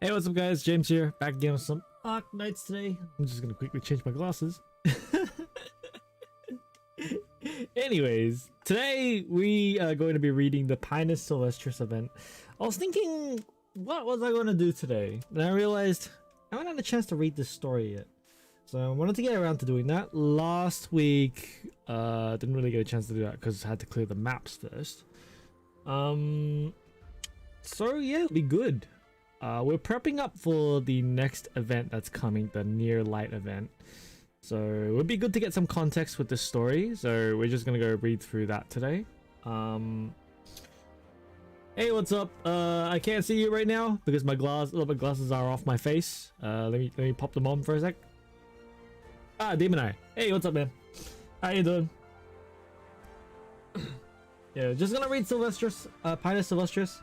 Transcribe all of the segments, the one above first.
Hey, what's up guys? James here, back again with some Arknights today. I'm just gonna quickly change my glasses. Anyways, today we are going to be reading the Pinus Sylvestris event. I was thinking, what was I going to do today? And I realized I haven't had a chance to read this story yet. So I wanted to get around to doing that. Last week, didn't really get a chance to do that because I had to clear the maps first. So yeah, it'll be good. We're prepping up for the next event that's coming, the Near Light event. So it would be good to get some context with this story. So we're just gonna go read through that today. Hey, what's up? I can't see you right now because my glasses are off my face. Let me pop them on for a sec. Ah, Demon Eye. Hey, what's up, man? How you doing? Yeah, just gonna read Sylvestris, Pinus Sylvestris.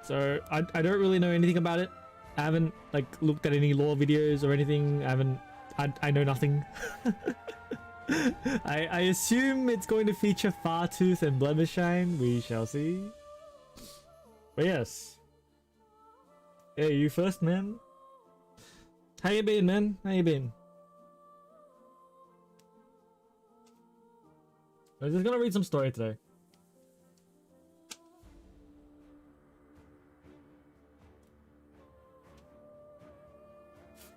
So I don't really know anything about it. I haven't like looked at any lore videos or anything. I know nothing. I assume it's going to feature Fartooth and Blemishine. We shall see. But yes. Hey, you first, man. How you been, man? How you been? I'm just gonna read some story today.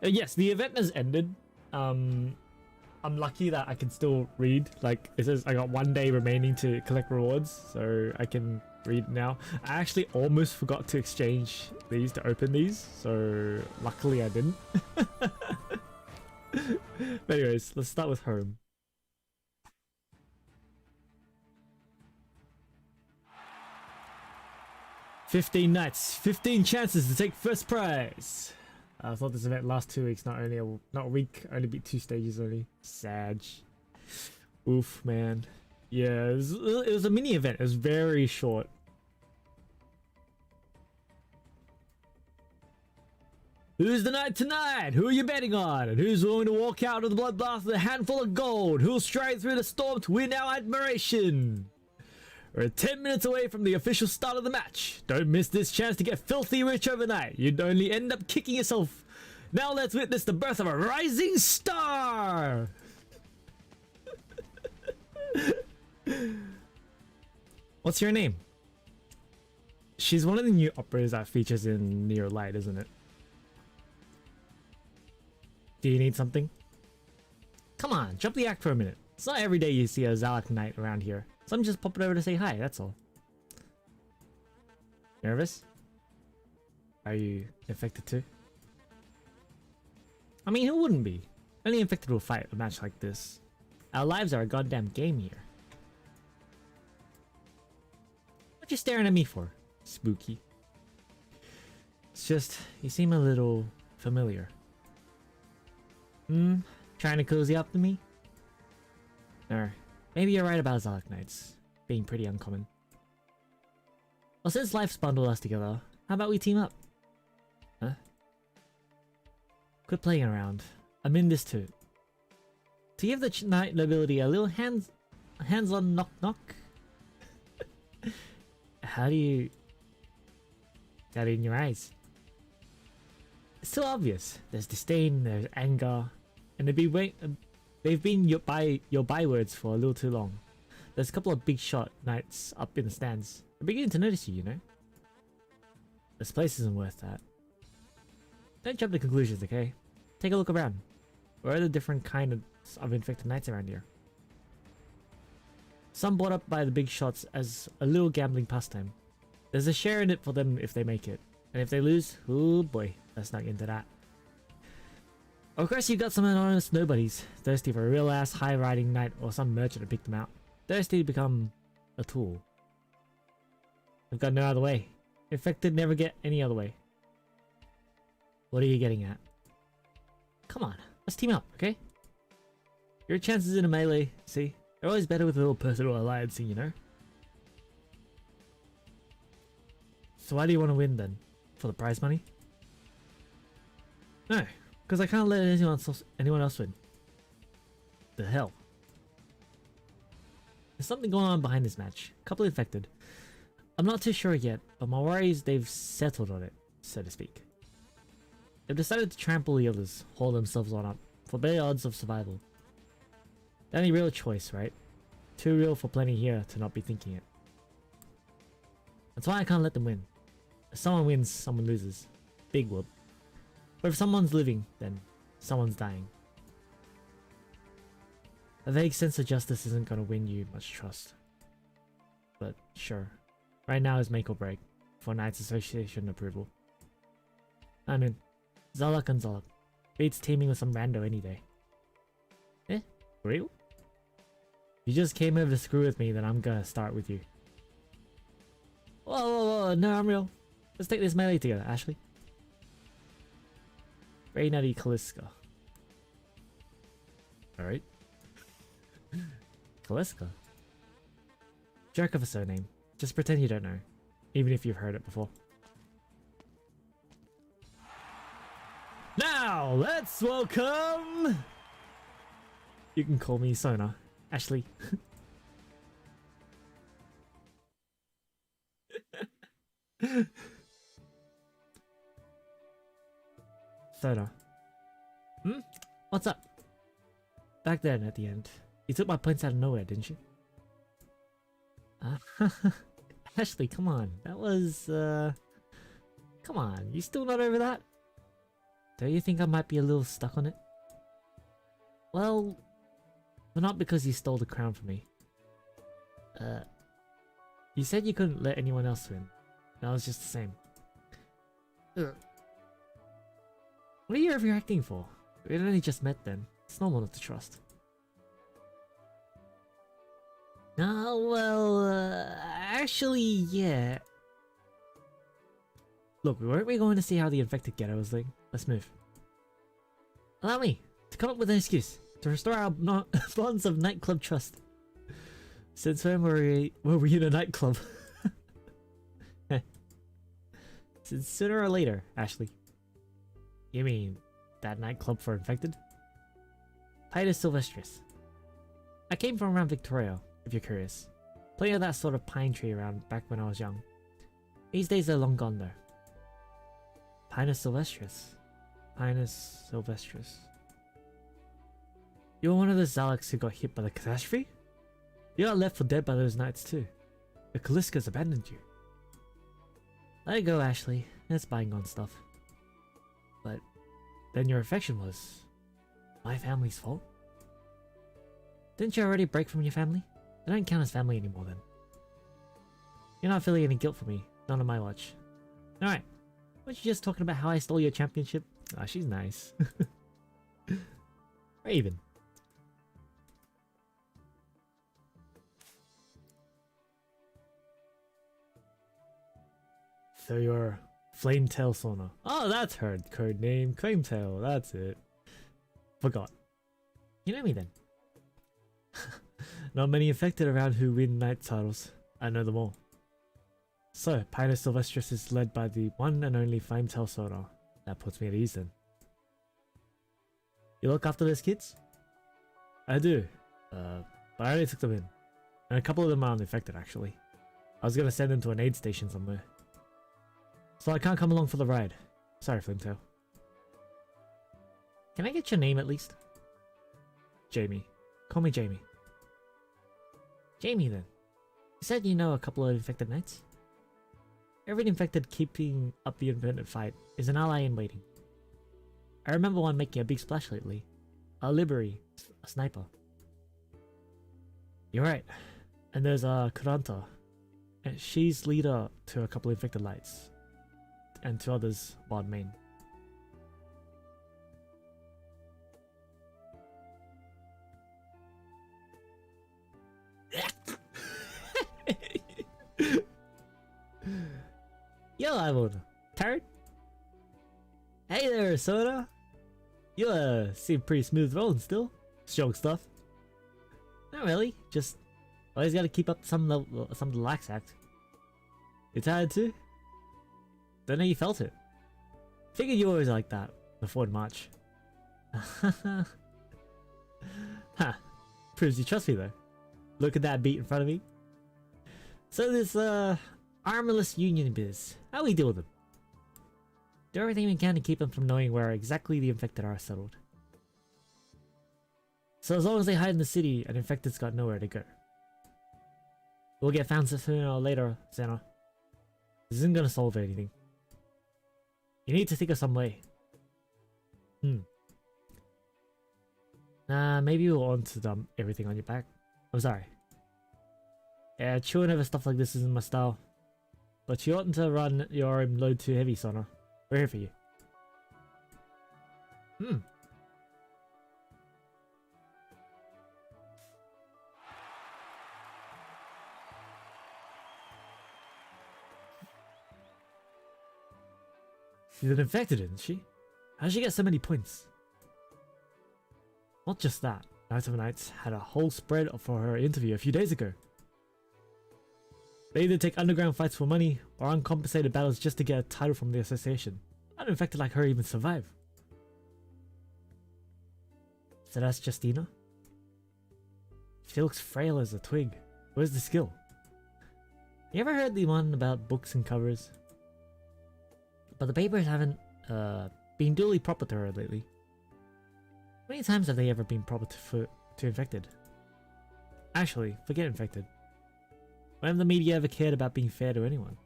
Yes, the event has ended. I'm lucky that I can still read. Like it says, I got 1 day remaining to collect rewards, so I can read now. I actually almost forgot to exchange these to open these, so luckily I didn't. But anyways, let's start with home. "15 nights, 15 chances to take first prize." I thought this event last 2 weeks, not a week, only beat 2 stages only. Sag. Oof, man. Yeah, it was a mini event. It was very short. "Who's the knight tonight? Who are you betting on? And who's willing to walk out of the bloodbath with a handful of gold? Who'll stride through the storm to win our admiration? We're 10 minutes away from the official start of the match. Don't miss this chance to get filthy rich overnight. You'd only end up kicking yourself. Now let's witness the birth of a rising star." What's your name? She's one of the new operas that features in Near Light, isn't it? Do you need something? Come on, jump the act for a minute. It's not every day you see a Arknight around here. So I'm just popping over to say hi, that's all. Nervous? Are you infected too? I mean, who wouldn't be? Only infected will fight a match like this. Our lives are a goddamn game here. What you staring at me for? Spooky. It's just, you seem a little familiar. Trying to cozy up to me? Or maybe you're right about Arknights being pretty uncommon. Well, since life's bundled us together, how about we team up? Huh? Quit playing around. I'm in this too. To give the knight nobility a little hands-on knock-knock. How do you... Got it in your eyes? It's so obvious. There's disdain, there's anger, and they've been your bywords for a little too long. There's a couple of big shot knights up in the stands. They're beginning to notice you, you know? This place isn't worth that. Don't jump to conclusions, okay? Take a look around. Where are the different kinds of infected knights around here? Some brought up by the big shots as a little gambling pastime. There's a share in it for them if they make it. And if they lose, oh boy, let's not get into that. Of course, you've got some anonymous nobodies, thirsty for a real ass high riding knight or some merchant to pick them out. Thirsty to become a tool. They've got no other way. Infected never get any other way. What are you getting at? Come on, let's team up, okay? Your chances in a melee, see? They're always better with a little personal alliance, you know? So why do you want to win then? For the prize money? No. Because I can't let anyone else win. The hell? There's something going on behind this match. Couple infected. I'm not too sure yet, but my worry is they've settled on it. so to speak. They've decided to trample the others, haul themselves on up, for better odds of survival. The only real choice, right? Too real for plenty here to not be thinking it. That's why I can't let them win. If someone wins, someone loses. Big whoop. But if someone's living, then someone's dying. A vague sense of justice isn't gonna win you much trust. But sure. Right now is make or break for Knights Association approval. I'm in. Zalak and Zalak. Beats teaming with some rando any day. Eh? Real? You just came over to screw with me, then I'm gonna start with you. Whoa, no, I'm real. Let's take this melee together, Ashley. Very nutty Kaliska. Alright. Kaliska? Jerk of a surname. Just pretend you don't know, even if you've heard it before. Now, let's welcome... You can call me Sona. Ashley. Sona. Hmm? What's up? Back then, at the end, you took my points out of nowhere, didn't you? Ashley, come on. That was, come on, you still not over that? Don't you think I might be a little stuck on it? Well, not because you stole the crown from me. You said you couldn't let anyone else win. That was just the same. Ugh. What are you overreacting for? We only just met then. It's normal not to trust. Oh, well, actually, yeah. Look, weren't we going to see how the infected ghetto was doing? Let's move. Allow me to come up with an excuse to restore our bonds of nightclub trust. Since when were we in a nightclub? Since sooner or later, Ashley. You mean that nightclub for infected? Pinus Sylvestris. I came from around Victoria, if you're curious. Plenty of that sort of pine tree around back when I was young. These days they're long gone though. Pinus Sylvestris. Pinus Sylvestris. You were one of the Zalaks who got hit by the catastrophe? You got left for dead by those knights too. The Kaliskas abandoned you. Let it go, Ashley. It's bygone stuff. But then your affection was my family's fault? Didn't you already break from your family? They don't count as family anymore then. You're not feeling any guilt for me. Not on my watch. Alright. Weren't you just talking about how I stole your championship? Ah, she's nice. Raven. So you're Flametail Sona. Oh, that's her code name. Flametail, that's it. Forgot. You know me then. Not many infected around who win knight titles. I know them all. So, Pinus Sylvestris is led by the one and only Flametail Sona. That puts me at ease then. You look after those kids? I do. But I already took them in. And a couple of them aren't infected actually. I was gonna send them to an aid station somewhere. So I can't come along for the ride. Sorry, Flametail. Can I get your name at least? Jamie. Call me Jamie. Jamie then. You said you know a couple of infected knights? Every infected keeping up the invented fight is an ally in waiting. I remember one making a big splash lately. A Liberi, a sniper. You're right. And there's Kuranta. And she's leader to a couple of infected lights. And two others mod main. Yo, I'm tired. Hey there, Soda. You seem pretty smooth rolling still. Strong stuff. Not really. Just always got to keep up some lax act. You tired too? Don't know you felt it. Figured you always like that before March. Ha. Proves you trust me though. Look at that beat in front of me. So this armorless union biz, how we deal with them? Do everything we can to keep them from knowing where exactly the infected are settled. So as long as they hide in the city, an infected's got nowhere to go. We'll get found sooner or later, Santa. This isn't gonna solve anything. You need to think of some way. Nah, maybe you'll want to dump everything on your back. I'm sorry. Yeah, chewing over stuff like this isn't my style. But you oughtn't to run your own load too heavy, Sona. We're here for you. She's an infected, isn't she? How'd she get so many points? Not just that, Knights of Knights had a whole spread for her interview a few days ago. They either take underground fights for money, or uncompensated battles just to get a title from the association. Not infected like her even survive. So that's Justina? She looks frail as a twig. Where's the skill? You ever heard the one about books and covers? But the papers haven't been duly proper to her lately. How many times have they ever been proper to infected? Actually, forget infected. When have the media ever cared about being fair to anyone?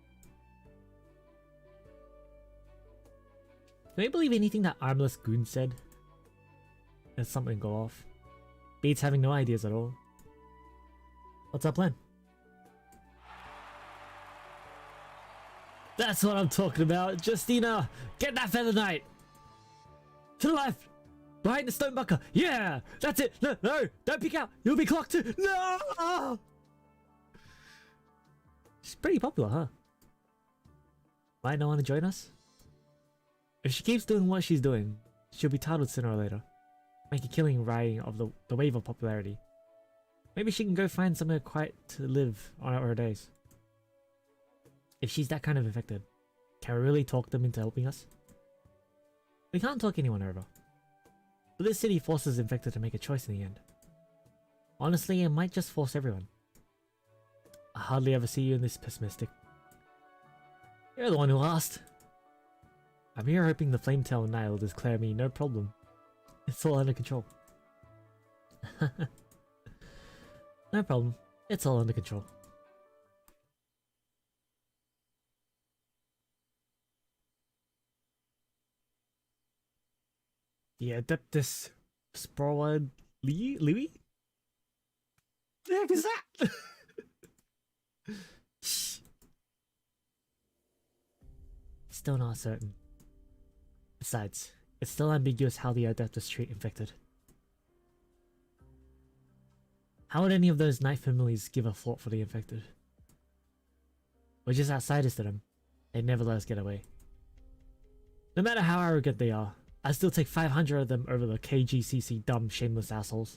Can we believe anything that armless goon said? Let something go off. Beats having no ideas at all. What's our plan? That's what I'm talking about. Justina, get that feather knight. To the left. Behind the stone bunker. Yeah, that's it. No, no, don't peek out. You'll be clocked too. No. She's pretty popular, huh? Might not want to join us? If she keeps doing what she's doing, she'll be titled sooner or later. Make a killing riding of the wave of popularity. Maybe she can go find somewhere quiet to live on her days. If she's that kind of infected, can we really talk them into helping us? We can't talk anyone over. But this city forces infected to make a choice in the end. Honestly, it might just force everyone. I hardly ever see you in this pessimistic. You're the one who asked. I'm here hoping the Flametail Knight will declare me no problem. It's all under control. No problem. It's all under control. The Adeptus Sporwad Louis? The heck is that? Still not certain. Besides, it's still ambiguous how the Adeptus treat infected. How would any of those knight families give a thought for the infected? We're just outsiders to them. They'd never let us get away. No matter how arrogant they are, I'd still take 500 of them over the KGCC dumb, shameless assholes.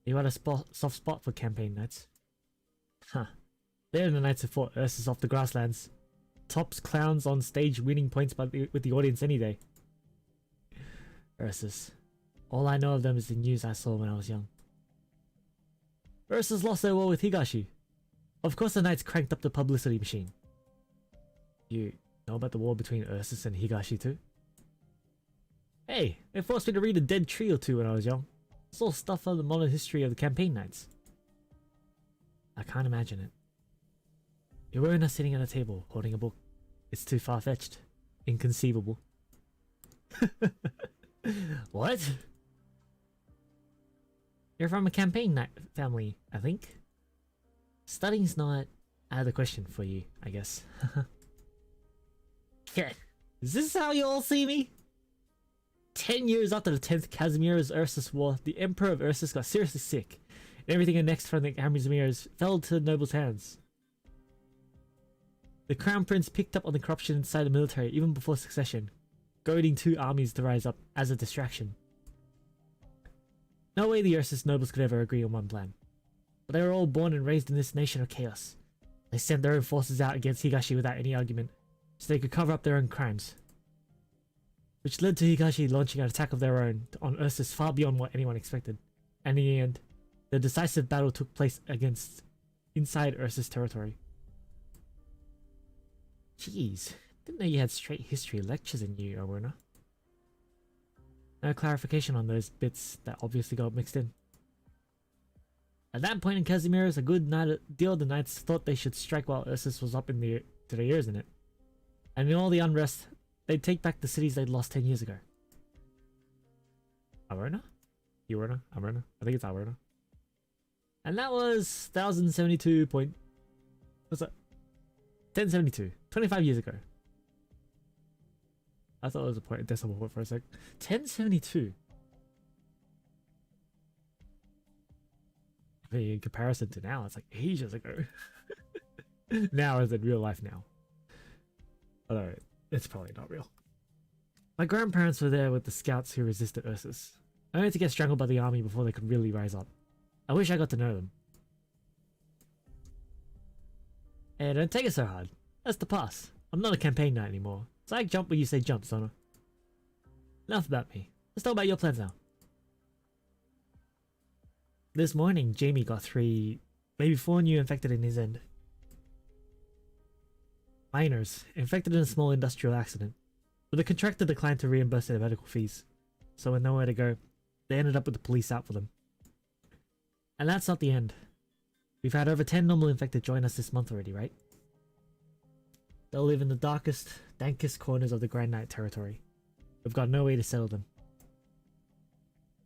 You had a soft spot for campaign knights. Huh. They're the knights who fought Ursus off the grasslands. Tops clowns on stage winning points with the audience any day. Ursus. All I know of them is the news I saw when I was young. Ursus lost their war with Higashi. Of course the knights cranked up the publicity machine. You know about the war between Ursus and Higashi too? Hey, they forced me to read a dead tree or two when I was young. It's all stuff of the modern history of the campaign knights. I can't imagine it. You weren't sitting at a table holding a book. It's too far-fetched. Inconceivable. What? You're from a campaign knight family, I think. Studying's not out of the question for you, I guess. Is this how you all see me? 10 years after the 10th Casimir's Ursus War, the Emperor of Ursus got seriously sick, and everything annexed from the Casimir's fell to the nobles' hands. The Crown Prince picked up on the corruption inside the military even before succession, goading two armies to rise up as a distraction. No way the Ursus nobles could ever agree on one plan. But they were all born and raised in this nation of chaos. They sent their own forces out against Higashi without any argument, so they could cover up their own crimes. Which led to Higashi launching an attack of their own on Ursus far beyond what anyone expected. And in the end, the decisive battle took place inside Ursus territory. Jeez, Didn't know you had straight history lectures in you, Aruna. No clarification on those bits that obviously got mixed in. At that point in Casimiro's a good deal, the knights thought they should strike while Ursus was up to their ears in it. And in all the unrest, they'd take back the cities they'd lost 10 years ago. Aruna? Aruna? I think it's Aruna. And that was 1072 point... What's that? 1072. 25 years ago. I thought it was a point, a decimal point for a sec. 1072. I mean, in comparison to now, it's like ages ago. Now as in real life now. Although, it's probably not real. My grandparents were there with the scouts who resisted Ursus, only to get strangled by the army before they could really rise up. I wish I got to know them. Hey, don't take it so hard. That's the past. I'm not a campaign knight anymore. So I jump when you say jump, Sona. Enough about me. Let's talk about your plans now. This morning, Jamie got 3, maybe 4 new infected in his end. Miners, infected in a small industrial accident. But the contractor declined to reimburse their medical fees. So with nowhere to go, they ended up with the police out for them. And that's not the end. We've had over 10 normal infected join us this month already, right? They'll live in the darkest, dankest corners of the Grand Knight territory. We've got no way to settle them.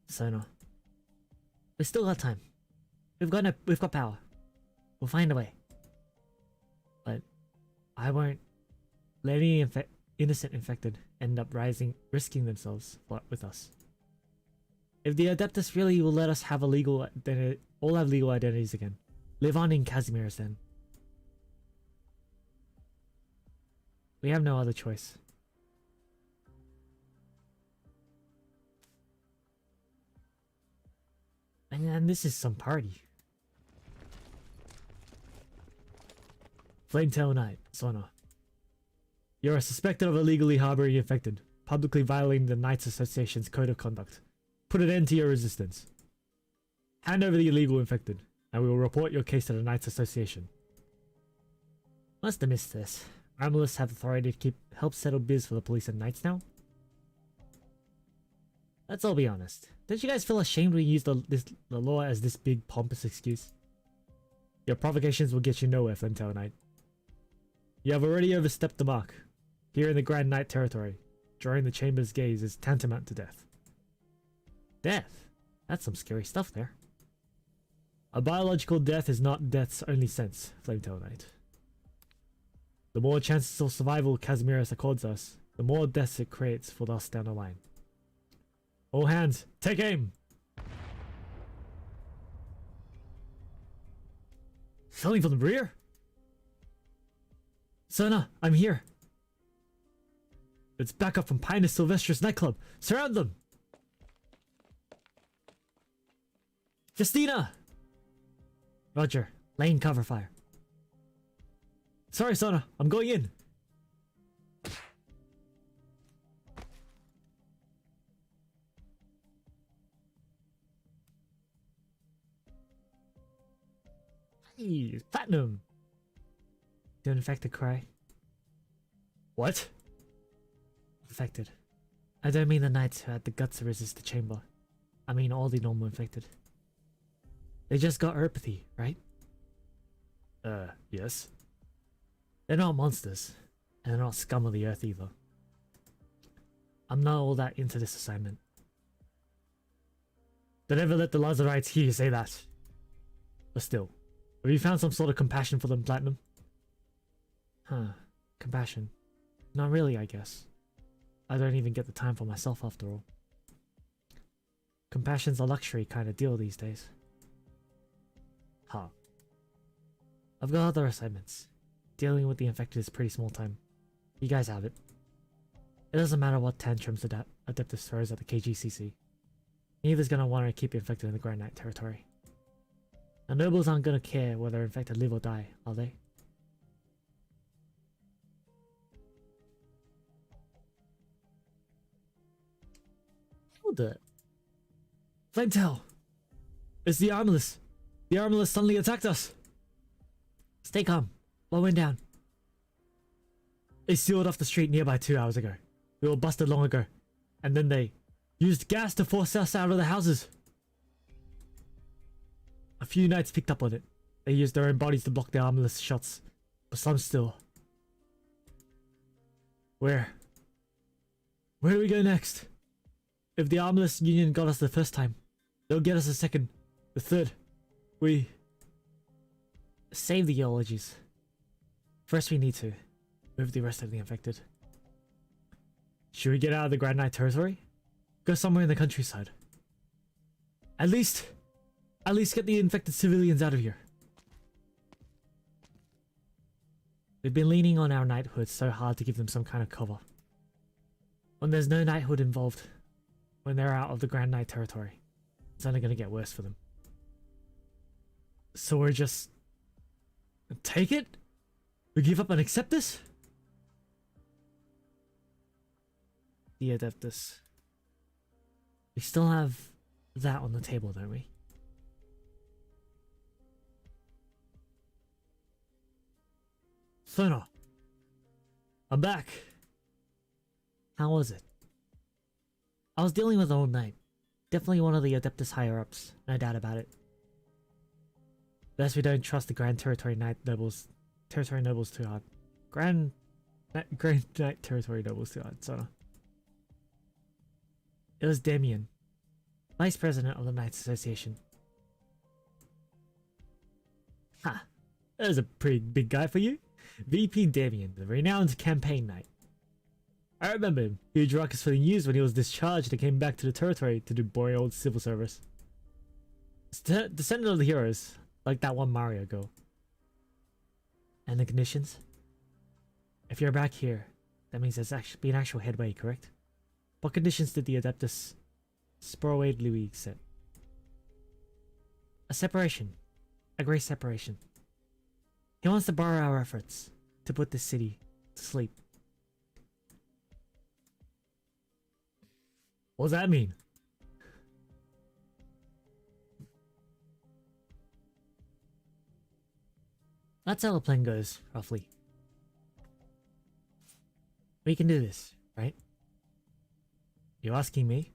Sona. We still got time. We've got power. We'll find a way. But I won't let any innocent infected end up risking themselves with us. If the Adeptus really will let us have a all have legal identities again. Live on in Casimiro's then. We have no other choice. And this is some party. Flametail Knight, Sona. You are suspected of illegally harboring infected, publicly violating the Knights Association's code of conduct. Put an end to your resistance. Hand over the illegal infected, and we will report your case to the Knights Association. Must have missed this. Armalists have authority to help settle biz for the police and knights now? Let's all be honest. Don't you guys feel ashamed when you use the law as this big pompous excuse? Your provocations will get you nowhere, Flametail Knight. You have already overstepped the mark. Here in the Grand Knight territory, drawing the Chamber's gaze is tantamount to death. Death? That's some scary stuff there. A biological death is not death's only sense, Flametail Knight. The more chances of survival Casimiros accords us, the more deaths it creates for us down the line. All hands, take aim! Selling from the rear? Sona, I'm here. It's backup from Pinus Sylvestris nightclub. Surround them! Justina! Roger, laying cover fire. Sorry, Sona, I'm going in. Hey, Platinum! Do an infected cry. What? Infected. I don't mean the knights who had the guts to resist the chamber. I mean all the normal infected. They just got herpathy, right? Yes. They're not monsters, and they're not scum of the earth either. I'm not all that into this assignment. Don't ever let the Lazarites hear you say that. But still, have you found some sort of compassion for them, Platinum? Huh, compassion. Not really, I guess. I don't even get the time for myself after all. Compassion's a luxury kind of deal these days. Huh. I've got other assignments. Dealing with the infected is pretty small time. You guys have it. It doesn't matter what tantrums Adeptus throws at the KGCC. Neither's gonna want to keep you infected in the Grand Knight territory. The nobles aren't gonna care whether infected live or die, are they? Hold it. Flametail! It's the Armless! The Armless suddenly attacked us! Stay calm. Low wind down. They sealed off the street nearby 2 hours ago. We were busted long ago. And then they used gas to force us out of the houses. A few knights picked up on it. They used their own bodies to block the armless shots. But some still. Where do we go next? If the armless union got us the first time, they'll get us the second, the third. We save the eulogies. First we need to move the rest of the infected. Should we get out of the Grand Knight territory? Go somewhere in the countryside. At least get the infected civilians out of here. We've been leaning on our knighthood so hard to give them some kind of cover. When there's no knighthood involved, when they're out of the Grand Knight territory, it's only going to get worse for them. So we're just... take it? We give up and accept this? The Adeptus. We still have that on the table, don't we? Sona, I'm back. How was it? I was dealing with an old knight. Definitely one of the Adeptus higher-ups, no doubt about it. Best we don't trust the Grand Territory Knight nobles too hard. Grand Knight Territory nobles too hard, Sona. It was Damien, Vice President of the Knights Association. Ha! That was a pretty big guy for you. VP Damien, the renowned campaign knight. I remember him. Huge ruckus for the news when he was discharged and came back to the territory to do boring old civil service. Descendant of the heroes, like that one Mario girl. And the conditions? If you're back here, that means there's actually been actual headway, correct? What conditions did the Adeptus Sporwade Louis set? A separation. A great separation. He wants to borrow our efforts to put this city to sleep. What does that mean? That's how the plan goes, roughly. We can do this, right? You asking me?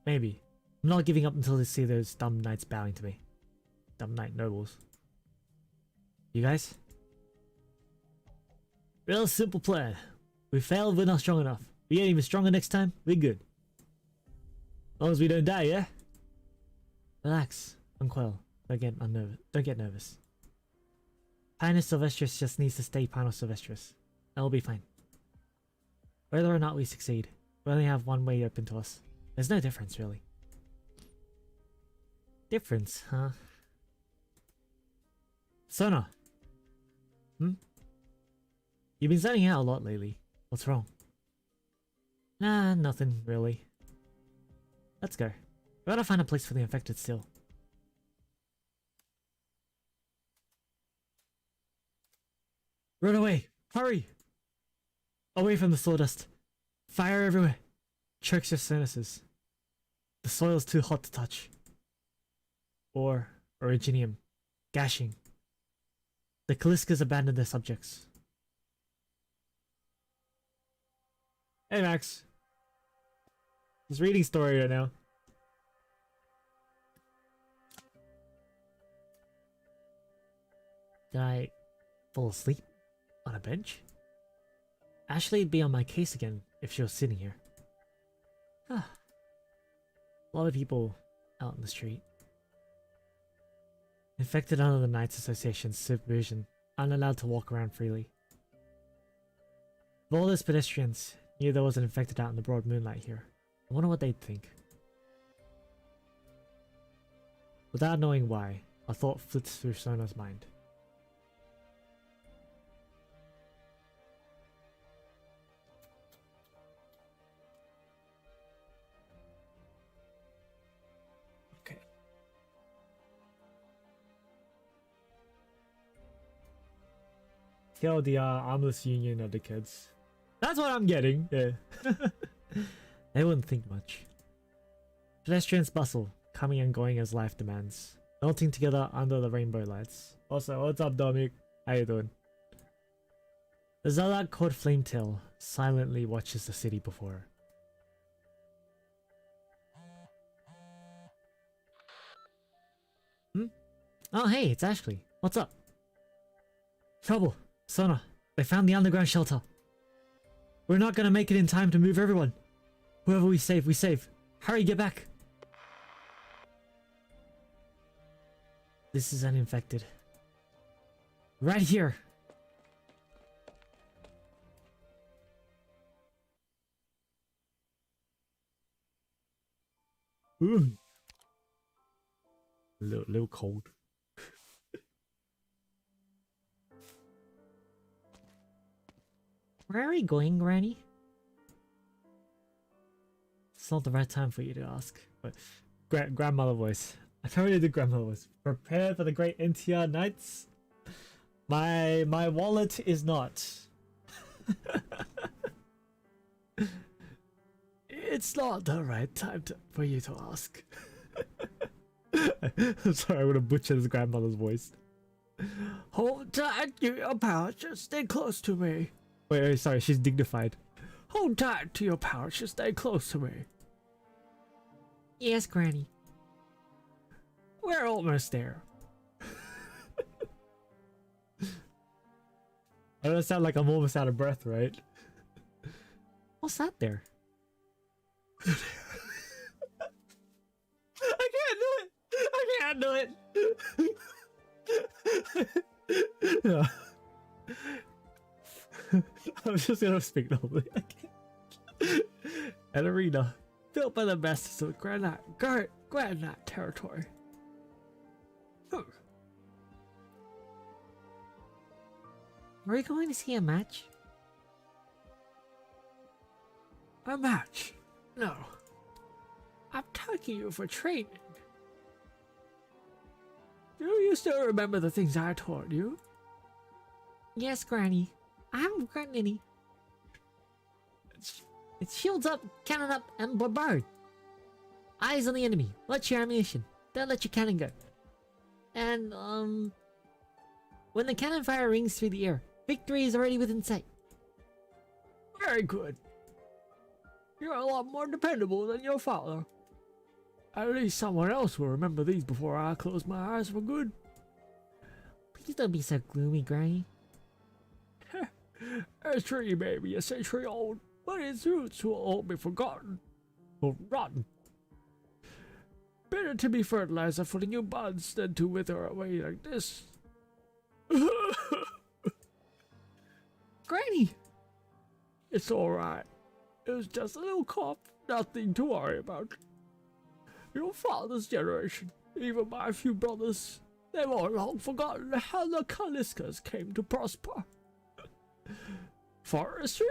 Maybe. I'm not giving up until they see those dumb knights bowing to me. Dumb knight nobles. You guys? Real simple plan. We failed, we're not strong enough. We get even stronger next time, we're good. As long as we don't die, yeah? Relax, Unquell. Don't get nervous. Pinus Sylvestris just needs to stay Pinus Sylvestris. And we'll be fine. Whether or not we succeed, we only have one way open to us. There's no difference, really. Difference, huh? Sona! You've been zoning out a lot lately. What's wrong? Nah, nothing, really. Let's go. We gotta find a place for the infected still. Run away! Hurry! Away from the sawdust. Fire everywhere. Chokes your sinuses. The soil's too hot to touch. Or originium. Gashing. The Kaliskas abandoned their subjects. Hey Max. Just reading story right now. Did I fall asleep on a bench? Ashley'd be on my case again if she was sitting here. A lot of people out in the street. Infected under the Knights Association's supervision, aren't allowed to walk around freely. If all those pedestrians knew there was an infected out in the broad moonlight here, I wonder what they'd think. Without knowing why, a thought flits through Sona's mind. Okay. Kill the armless union of the kids. That's what I'm getting, yeah. They wouldn't think much. Pedestrians bustle, coming and going as life demands, melting together under the rainbow lights. Also, what's up, Dominic? How you doing? The zealot called Flametail silently watches the city before her. Oh hey, it's Ashley. What's up? Trouble. Sona. They found the underground shelter. We're not gonna make it in time to move everyone. Whoever we save, we save. Hurry, get back. This is uninfected. Right here. Ooh. Little cold. Where are we going, Granny? It's not the right time for you to ask. But grandmother voice. I can't really do grandmother voice. Prepare for the great NTR nights. My wallet is not. It's not the right time for you to ask. I'm sorry, I would have butchered his grandmother's voice. Hold tight to your pouch and stay close to me. Wait, sorry, she's dignified. Hold tight to your pouch and stay close to me. Yes, Granny. We're almost there. I don't sound like I'm almost out of breath, right? What's that there? I can't do it! Yeah. I'm just gonna speak normally. I can't. An arena built by the masters of Granite territory. Are we going to see a match? A match? No. I'm taking you for training. Do you still remember the things I taught you? Yes, Granny. I'm Granny. It's shields up, cannon up, and bombard. Eyes on the enemy. Watch your ammunition. Don't let your cannon go. And, when the cannon fire rings through the air, victory is already within sight. Very good. You're a lot more dependable than your father. At least someone else will remember these before I close my eyes for good. Please don't be so gloomy, Granny. A tree may be a century old, but its roots will all be forgotten or rotten. Better to be fertilizer for the new buds than to wither away like this. Granny! It's alright. It was just a little cough, nothing to worry about. Your father's generation, even my few brothers, they've all long forgotten how the Kaliskas came to prosper. Forestry?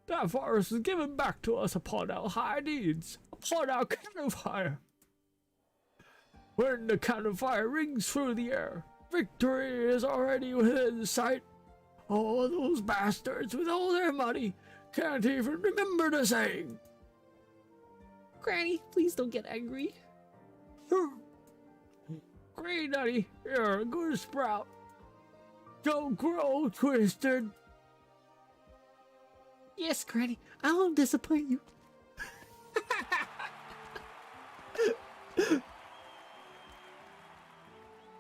That forest was given back to us upon our high deeds, upon our cannon fire. When the cannon fire rings through the air, victory is already within sight. All those bastards with all their money can't even remember the saying. Granny, please don't get angry. Green Nutty, you're a good sprout. Don't grow twisted. Yes, Granny, I won't disappoint you.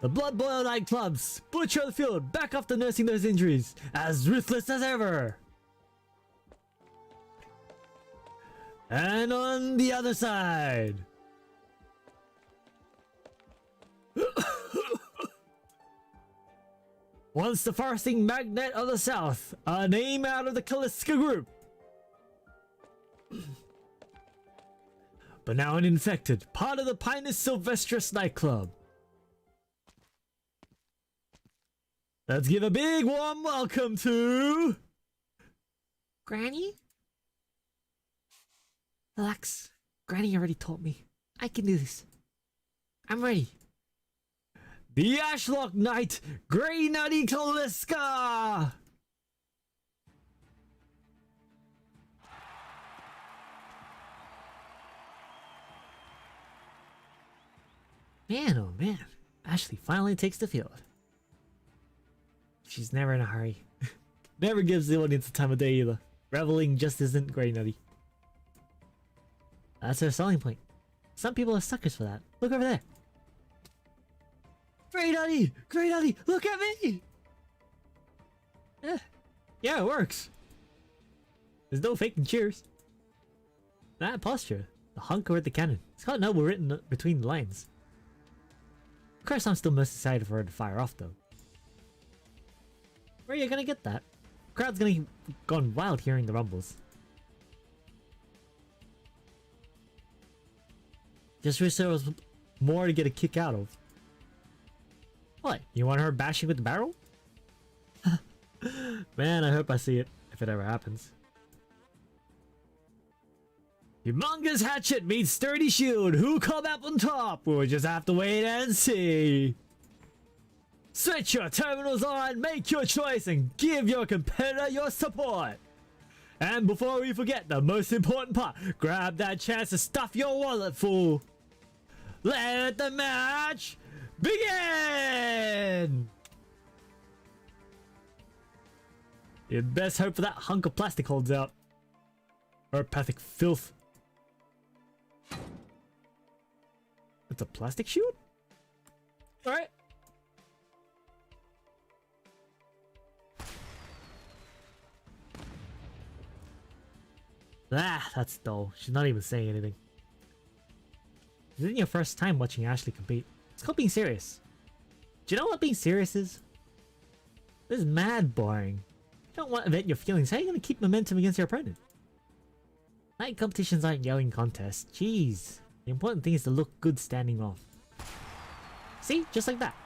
The Blood Boil nightclubs, butcher the field, back after nursing those injuries, as ruthless as ever. And on the other side. Once the foresting magnate of the south, a name out of the Kaliska group. But now an infected, part of the Pinus Sylvestris nightclub. Let's give a big warm welcome to... Granny? Relax. Granny already told me. I can do this. I'm ready. The Arknights, Grey Nutty Kaliska! Man, oh man. Ashley finally takes the field. She's never in a hurry. Never gives the audience the time of day either. Reveling just isn't Grey Nutty. That's her selling point. Some people are suckers for that. Look over there. Grey Nutty! Grey Nutty! Look at me! Yeah, it works. There's no faking cheers. That posture. The hunker at the cannon. It's got noble written between the lines. Of course I'm still most excited for her to fire off though. Where are you gonna get that? The crowd's gonna gone wild hearing the rumbles. Just wish there was more to get a kick out of. What? You want her bashing with the barrel? Man, I hope I see it, if it ever happens. Humongous hatchet meets sturdy shield. Who come up on top? We'll just have to wait and see. Switch your terminals on, make your choice, and give your competitor your support. And before we forget the most important part, grab that chance to stuff your wallet full. Let the match begin! You'd best hope for that hunk of plastic holds out. Earthpathic filth. It's a plastic shield? Alright. Ah, that's dull. She's not even saying anything. This isn't your first time watching Ashley compete. It's called being serious. Do you know what being serious is? This is mad boring. If you don't want to vent your feelings, how are you going to keep momentum against your opponent? Night competitions aren't yelling contests. Jeez. The important thing is to look good standing off. See? Just like that.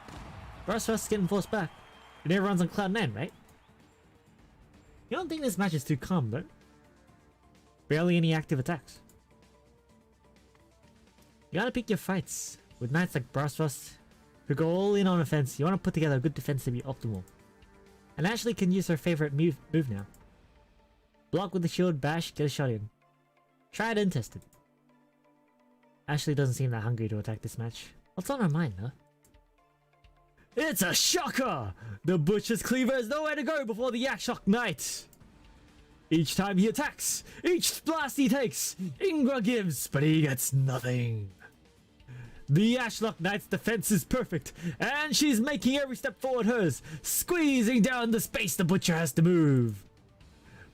Burst Rush is getting forced back. And everyone's on cloud 9, right? You don't think this match is too calm, though? Barely any active attacks. You gotta pick your fights. With knights like Brasros, who go all in on offense, you wanna put together a good defense to be optimal. And Ashley can use her favorite move now. Block with the shield, bash, get a shot in. Try it and test it. Ashley doesn't seem that hungry to attack this match. What's on her mind, huh? It's a shocker! The Butcher's Cleaver has nowhere to go before the Arknights. Each time he attacks, each blast he takes, Ingra gives, but he gets nothing. The Arknights' defense is perfect, and she's making every step forward hers, squeezing down the space the Butcher has to move.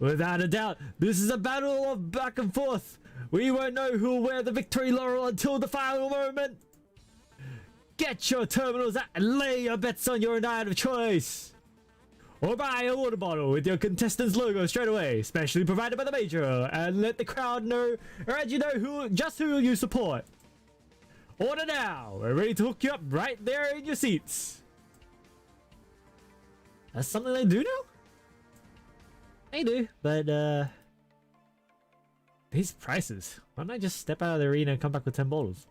Without a doubt, this is a battle of back and forth. We won't know who will wear the victory laurel until the final moment. Get your terminals out and lay your bets on your knight of choice. Or buy a water bottle with your contestant's logo straight away, specially provided by the Major, and let the crowd know, or as you know, who you support. Order now. We're ready to hook you up right there in your seats. That's something they do now? They do, but these prices. Why don't I just step out of the arena and come back with 10 bottles?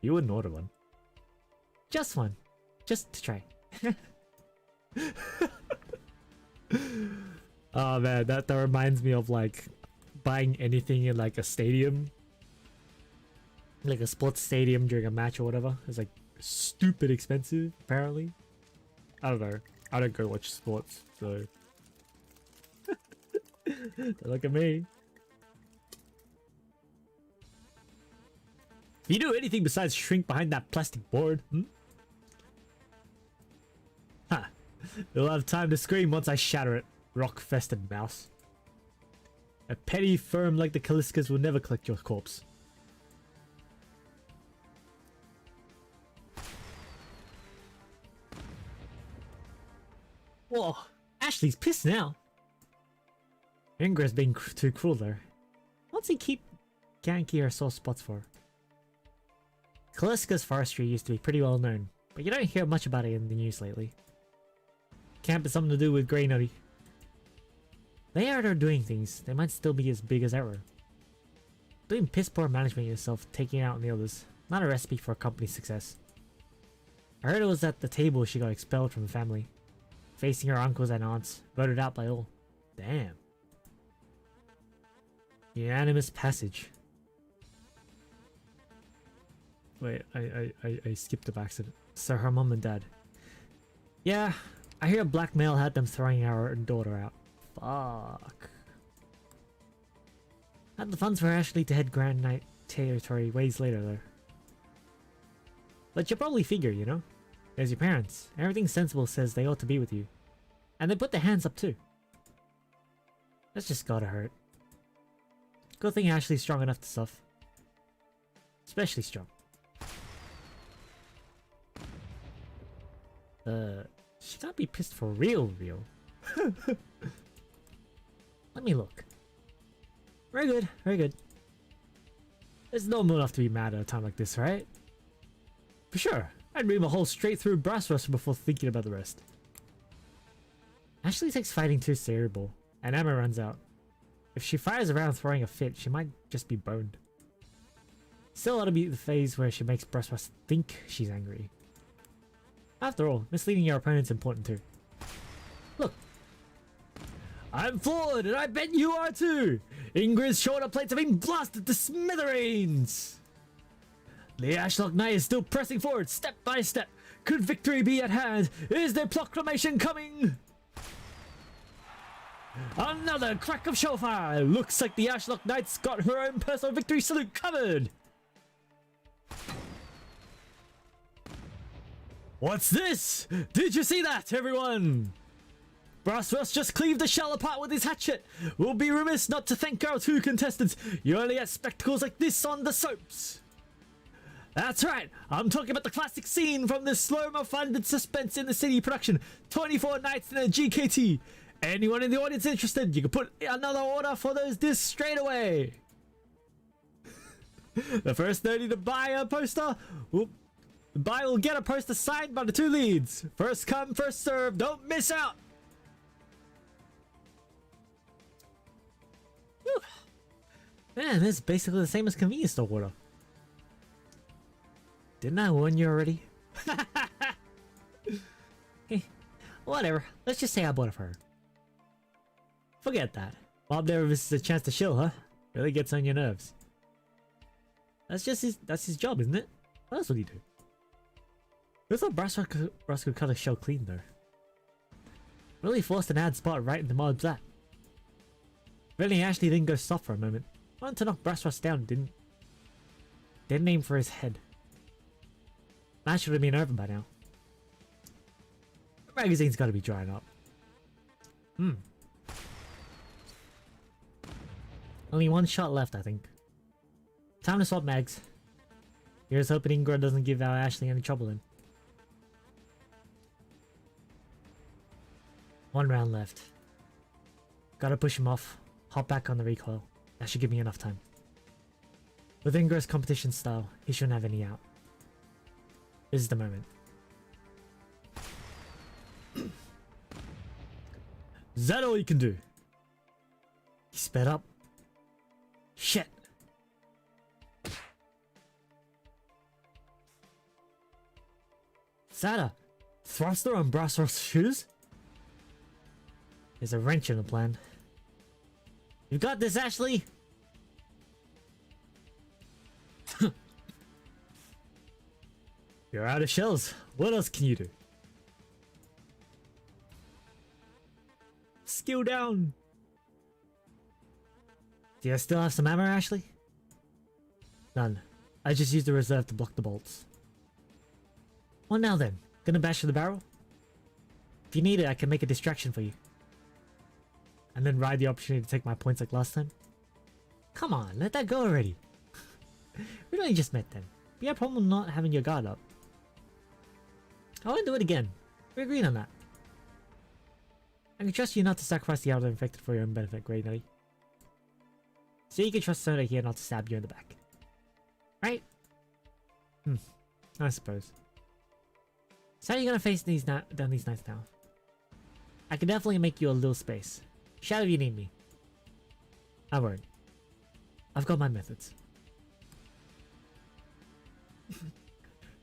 You wouldn't order one. Just one. Just to try. Oh man, that reminds me of like buying anything in like a stadium. Like a sports stadium during a match or whatever. It's like stupid expensive, apparently. I don't know. I don't go watch sports, so don't look at me. If you do anything besides shrink behind that plastic board, Ha! You'll have time to scream once I shatter it, rock-fested mouse. A petty firm like the Kaliskas will never collect your corpse. Whoa! Ashley's pissed now. Ingra's being too cruel there. What's he keep ganking her sore spots for? Kaliska's forestry used to be pretty well known, but you don't hear much about it in the news lately. Can't be something to do with Grey Nutty. They are doing things, they might still be as big as ever. Doing piss poor management yourself, taking out on the others, not a recipe for a company's success. I heard it was at the table she got expelled from the family. Facing her uncles and aunts, voted out by all. Damn. Unanimous passage. Wait, I skipped a accident. So her mom and dad. Yeah, I hear a black male had them throwing our daughter out. Fuck. Had the funds for Ashley to head Grand Knight territory ways later though. But you probably figure, you know? There's your parents. Everything sensible says they ought to be with you. And they put their hands up too. That's just gotta hurt. Good thing Ashley's strong enough to stuff. Especially strong. She can't be pissed for real. Let me look. Very good, very good. It's normal enough to be mad at a time like this, right? For sure. I'd ream a hole straight through brass rust before thinking about the rest. Ashley takes fighting too cerebral, and ammo runs out. If she fires around throwing a fit, she might just be boned. Still ought to be the phase where she makes brass rust think she's angry. After all, misleading your opponent's important too. Look. I'm floored, and I bet you are too! Ingrid's shoulder plates have been blasted to smithereens! The Ashlock Knight is still pressing forward, step by step. Could victory be at hand? Is there proclamation coming? Another crack of shofar! Looks like the Ashlock Knight's got her own personal victory salute covered! What's this? Did you see that, everyone? Brassrust just cleaved the shell apart with his hatchet. We'll be remiss not to thank our two contestants. You only get spectacles like this on the soaps. That's right, I'm talking about the classic scene from the slow-mo funded suspense in the city production, 24 Nights in a GKT. Anyone in the audience interested, you can put another order for those discs straight away. The first 30 to buy a poster will get a poster signed by the two leads. First come, first serve, don't miss out. Whew. Man, this is basically the same as convenience store order. Didn't I warn you already? Hey, whatever. Let's just say I bought it for her. Forget that. Bob never misses a chance to shill, huh? Really gets on your nerves. That's his job, isn't it? What else would he do? I thought Brass could cut a shell clean though. Really forced an ad spot right in the mob's lap. Really, Ashley didn't go soft for a moment. Wanted to knock Brass down, didn't aim for his head. That should have been over by now. The magazine's got to be drying up. Only one shot left, I think. Time to swap mags. Here's hoping Ingrid doesn't give our Ashley any trouble then. One round left. Gotta push him off. Hop back on the recoil. That should give me enough time. With Ingrid's competition style, he shouldn't have any out. This is the moment. Is that all you can do? He sped up. Shit. Sada, thruster on Brassrock's shoes? There's a wrench in the plan. You got this, Ashley! You're out of shells. What else can you do? Skill down. Do you still have some ammo, Ashley? None. I just used the reserve to block the bolts. Well, now then. Gonna bash through the barrel? If you need it, I can make a distraction for you. And then ride the opportunity to take my points like last time? Come on, let that go already. We only just met then. You have a problem not having your guard up. I won't do it again. We agreed on that. I can trust you not to sacrifice the outer infected for your own benefit, Grey Nutty. So you can trust Soda here not to stab you in the back. Right? I suppose. So how are you gonna face these down these nights now? I can definitely make you a little space. Shout if you need me. I won't. I've got my methods.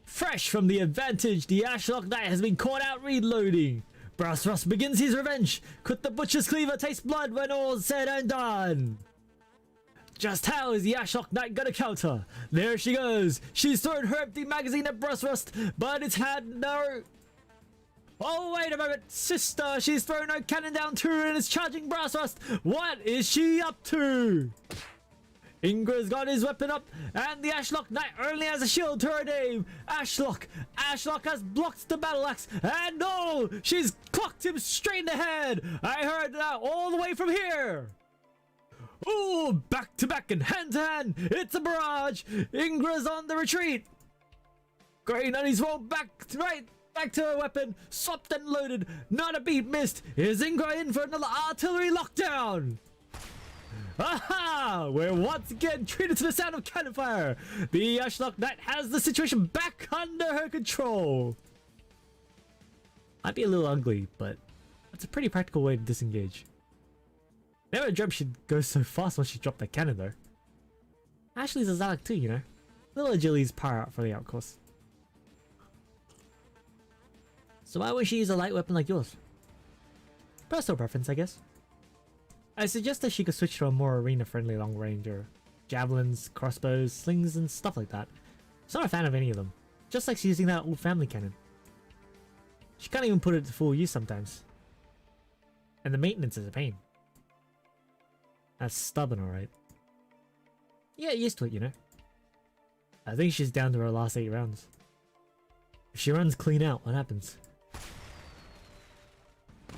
Fresh from the advantage, the Ashlock Knight has been caught out reloading. Brassrust begins his revenge. Could the butcher's cleaver taste blood when all's said and done? Just how is the Ashlock Knight gonna counter? There she goes. She's thrown her empty magazine at Brassrust, but it's had no... Oh, wait a moment, sister! She's thrown her cannon down too and is charging Brass Rust! What is she up to? Ingra's got his weapon up, and the Ashlock Knight only has a shield to her name! Ashlock! Ashlock has blocked the battle axe, and no! She's clocked him straight in the head! I heard that all the way from here! Ooh, back to back and hand to hand! It's a barrage! Ingra's on the retreat! Grey Nutty's rolled back to her weapon, swapped and loaded, not a beat missed! Is Ingra in for another artillery lockdown? Aha! We're once again treated to the sound of cannon fire! The Ashlock Knight has the situation back under her control! Might be a little ugly, but that's a pretty practical way to disengage. Never dreamt she'd go so fast once she dropped that cannon though. Ashley's a Zalak too, you know. Little agility's power out for the outcourse. So why wouldn't she use a light weapon like yours? Personal preference, I guess. I suggest that she could switch to a more arena-friendly long range or javelins, crossbows, slings, and stuff like that. She's not a fan of any of them. Just likes using that old family cannon. She can't even put it to full use sometimes. And the maintenance is a pain. That's stubborn, alright. Yeah, used to it, you know. I think she's down to her last 8 rounds. If she runs clean out, what happens?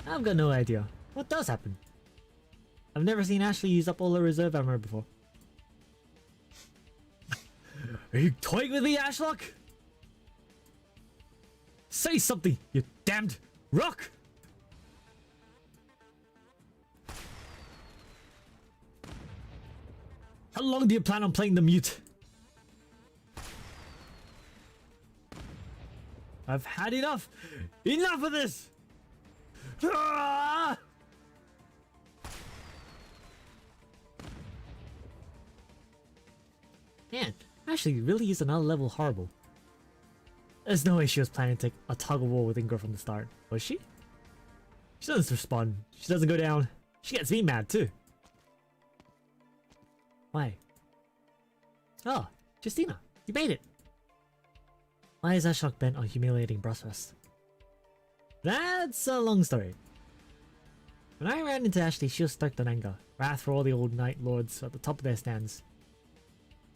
I've got no idea. What does happen? I've never seen Ashley use up all her reserve ammo before. Are you toying with me, Ashlock? Say something, you damned rock! How long do you plan on playing the mute? I've had enough! Enough of this! Ah! Man, Ashley really is another level horrible. There's no way she was planning to take a tug of war with Ingra from the start, was she? She doesn't respond. She doesn't go down. She gets me mad too. Why? Oh, Justina, you made it. Why is Ashlock bent on humiliating Brass Rust? That's a long story. When I ran into Ashley, she was stoked on anger, wrath for all the old Night Lords at the top of their stands.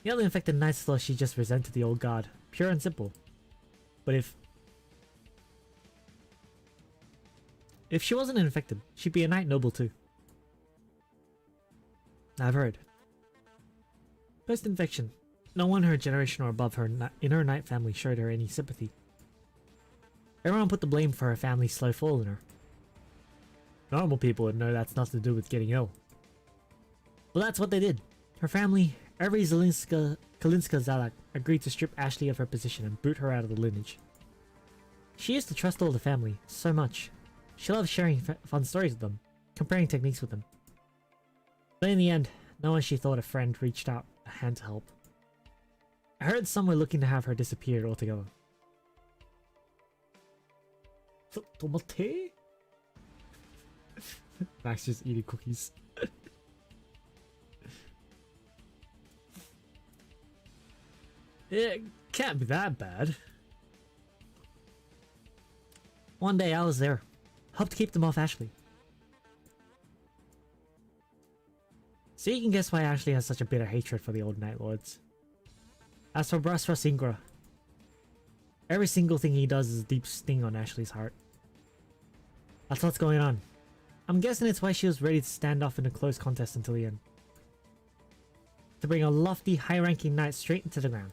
The only infected knights thought she just resented the old guard, pure and simple. But if she wasn't infected, she'd be a knight noble too. I've heard. Post-infection, no one her generation or above her in her knight family showed her any sympathy. Everyone put the blame for her family's slow fall on her. Normal people would know that's nothing to do with getting ill. Well, that's what they did. Her family, every Kalinska Zalak, agreed to strip Ashley of her position and boot her out of the lineage. She used to trust all the family so much. She loved sharing fun stories with them, comparing techniques with them. But in the end, no one she thought a friend reached out a hand to help. I heard some were looking to have her disappear altogether. Tomate? Max just eating cookies. It can't be that bad. One day I was there. Helped keep them off Ashley. So you can guess why Ashley has such a bitter hatred for the old Night Lords. As for Brass Rust Ingra, every single thing he does is a deep sting on Ashley's heart. That's what's going on. I'm guessing it's why she was ready to stand off in a close contest until the end. To bring a lofty, high-ranking knight straight into the ground.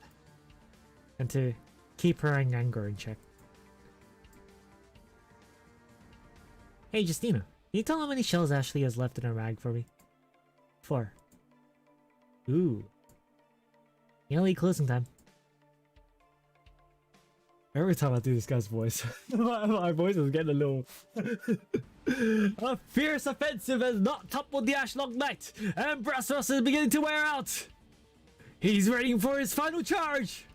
And to keep her anger in check. Hey Justina, can you tell how many shells Ashley has left in her rag for me? 4. Ooh. Nearly closing time. Every time I do this guy's voice, my voice is getting a little... A fierce offensive has not toppled the Ashlock Knight, and Brass Rust is beginning to wear out. He's waiting for his final charge.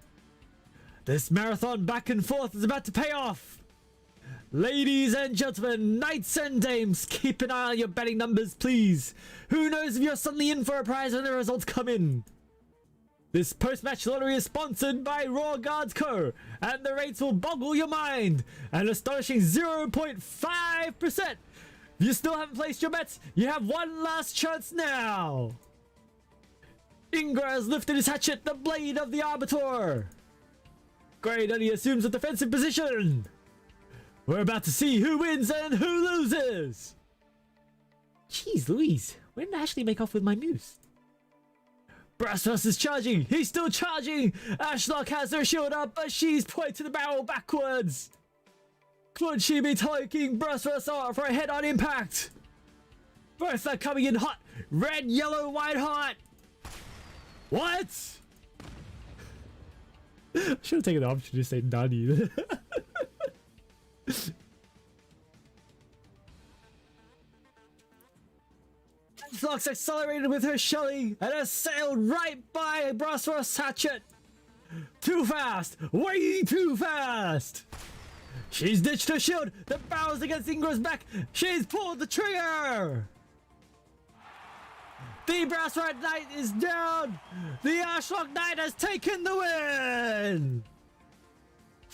This marathon back and forth is about to pay off. Ladies and gentlemen, knights and dames, keep an eye on your betting numbers, please. Who knows if you're suddenly in for a prize when the results come in. This post-match lottery is sponsored by Raw Guards Co. And the rates will boggle your mind. An astonishing 0.5%. If you still haven't placed your bets, you have one last chance now. Ingra has lifted his hatchet, the blade of the Arbiter. Grey Nutty assumes a defensive position. We're about to see who wins and who loses. Jeez Louise, when did I actually make off with my moves? Brasros is charging. He's still charging. Ashlock has her shield up, but she's pointing the barrel backwards. Could she be taking Brasros off for a head-on impact? Both are coming in hot. Red, yellow, white hot. What? I should have taken the option to say Nani. Ashlock's accelerated with her Shelly and has sailed right by Brasros' hatchet. Too fast! Way too fast! She's ditched her shield. The barrel's against Ingra's back. She's pulled the trigger. The Brassrat Knight is down. The Ashlock Knight has taken the win.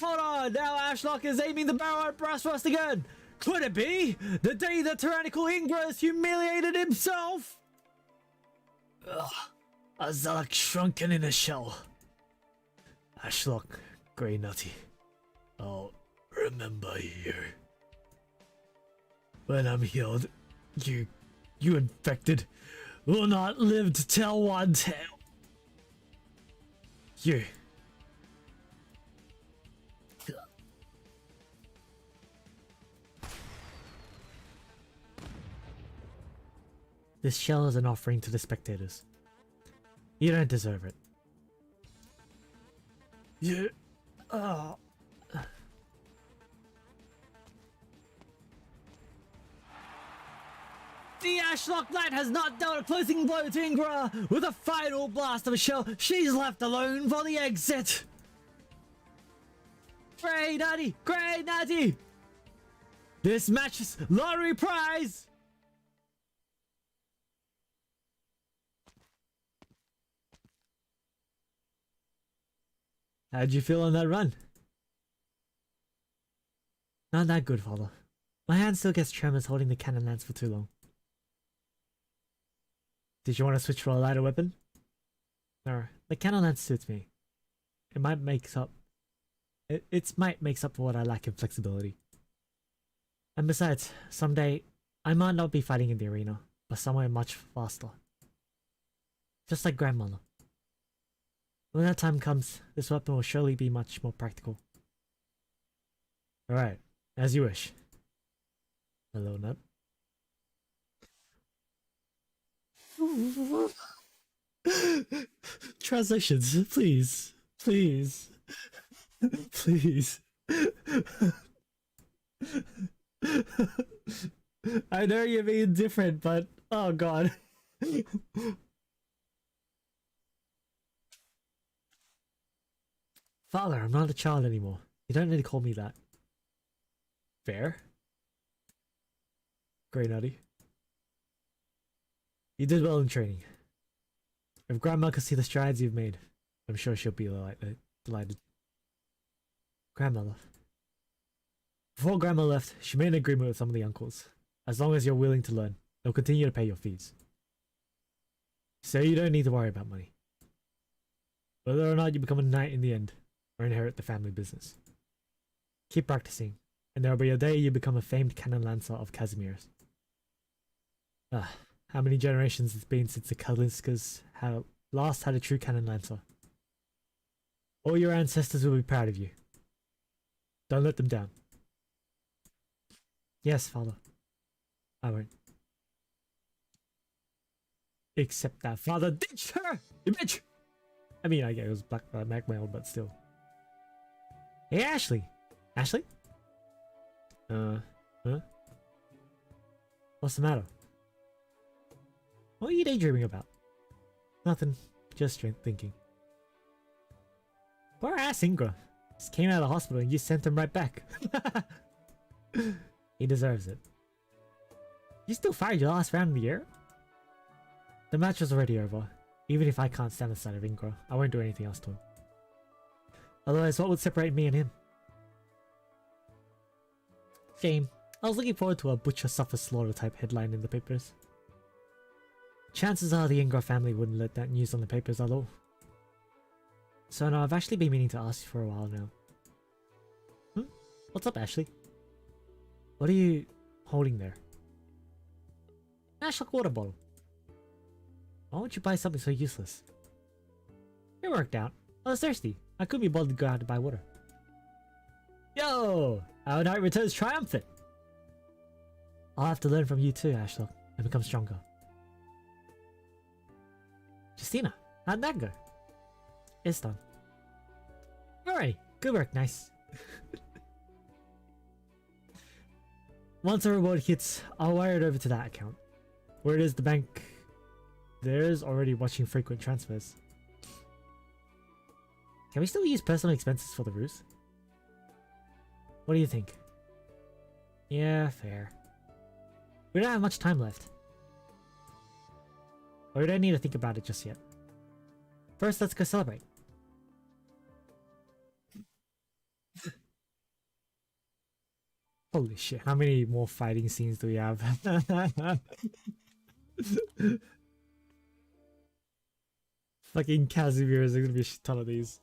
Hold on. Now Ashlock is aiming the barrel at Brassrost again. Could it be the day that tyrannical Ingra has humiliated himself? Ugh. Azalak shrunken in a shell. Ashlock, Grey Nutty. I'll remember you. When I'm healed, you infected, will not live to tell one tale. You. This shell is an offering to the spectators. You don't deserve it. You... Oh... The Ashlock Knight has not dealt a closing blow to Ingra. With a final blast of a shell, she's left alone for the exit. Grey Nutty! Grey Nutty! This match's lottery prize! How'd you feel on that run? Not that good, father. My hand still gets tremors holding the cannon lance for too long. Did you want to switch for a lighter weapon? No, the cannon lance suits me. It might makes up for what I lack in flexibility. And besides, someday I might not be fighting in the arena, but somewhere much faster. Just like grandmother. When that time comes, this weapon will surely be much more practical. Alright, as you wish. Hello, Nut. Translations, please. Please. Please. I know you're being different, but oh god. Father, I'm not a child anymore. You don't need to call me that. Fair? Grey Nutty. You did well in training. If Grandma could see the strides you've made, I'm sure she'll be delighted. Grandmother. Before Grandma left, she made an agreement with some of the uncles. As long as you're willing to learn, they'll continue to pay your fees. So you don't need to worry about money. Whether or not you become a knight in the end, or inherit the family business. Keep practicing, and there will be a day you become a famed cannon lancer of Casimir's. How many generations it's been since the Kalinskas last had a true cannon lancer. All your ancestors will be proud of you. Don't let them down. Yes, father. I won't. Except that father ditched her! You bitch! I mean, I get it was blackmail, but still. Hey, Ashley! Ashley? Huh? What's the matter? What are you daydreaming about? Nothing. Just thinking. Poor ass Ingra. Just came out of the hospital and you sent him right back. He deserves it. You still fired your last round of the year? The match was already over. Even if I can't stand the sight of Ingra, I won't do anything else to him. Otherwise, what would separate me and him? Shame. I was looking forward to a butcher suffers slaughter type headline in the papers. Chances are the Ingra family wouldn't let that news on the papers at all. So no, I've actually been meaning to ask you for a while now. What's up, Ashley? What are you holding there? An Ashlock water bottle. Why would you buy something so useless? It worked out. I was thirsty. I couldn't be bothered to go out to buy water. Yo! Our knight returns triumphant! I'll have to learn from you too, Ashlock, and become stronger. Justina, how'd that go? It's done. Alright, good work, nice. Once a reward hits, I'll wire it over to that account. Where it is the bank, there's already watching frequent transfers. Can we still use personal expenses for the ruse? What do you think? Yeah, fair. We don't have much time left. Or we don't need to think about it just yet. First, let's go celebrate. Holy shit, how many more fighting scenes do we have? Fucking Casimir's, there's gonna be a shit ton of these.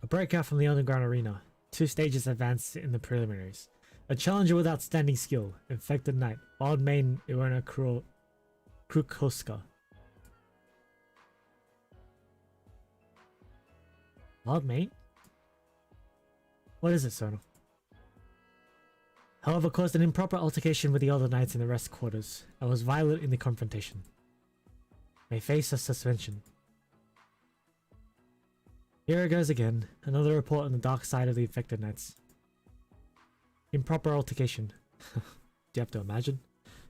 A breakout from the underground arena. 2 stages advanced in the preliminaries. A challenger with outstanding skill. Infected Knight. Wild Mane Iwena Krukoska. Wild Mane? What is it, Sono? However, caused an improper altercation with the other knights in the rest quarters, and was violent in the confrontation. May face a suspension. Here it goes again, another report on the dark side of the infected knights. Improper altercation. Do you have to imagine?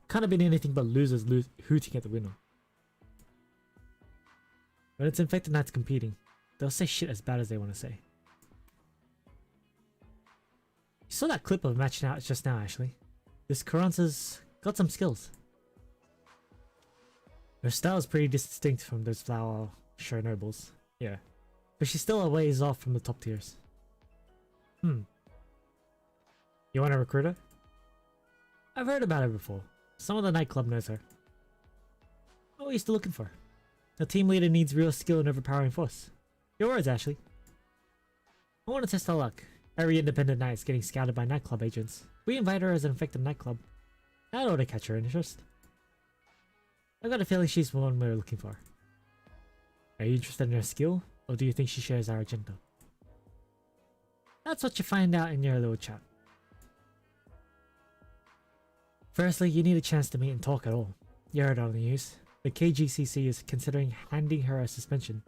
Can't have been anything but losers hooting at the winner. When it's infected knights competing, they'll say shit as bad as they want to say. You saw that clip of a match just now, Ashley. This Carranza's got some skills. Her style is pretty distinct from those flower show nobles. Yeah. But she's still a ways off from the top tiers. You want to recruit her? I've heard about her before. Some of the nightclub knows her. What are you still looking for? The team leader needs real skill and overpowering force. Your words, Ashley. I want to test our luck. Every independent knight is getting scouted by nightclub agents. We invite her as an infected nightclub. That ought to catch her interest. I've got a feeling she's the one we're looking for. Are you interested in her skill, or do you think she shares our agenda? That's what you find out in your little chat. Firstly, you need a chance to meet and talk at all. You heard on the news. The KGCC is considering handing her a suspension.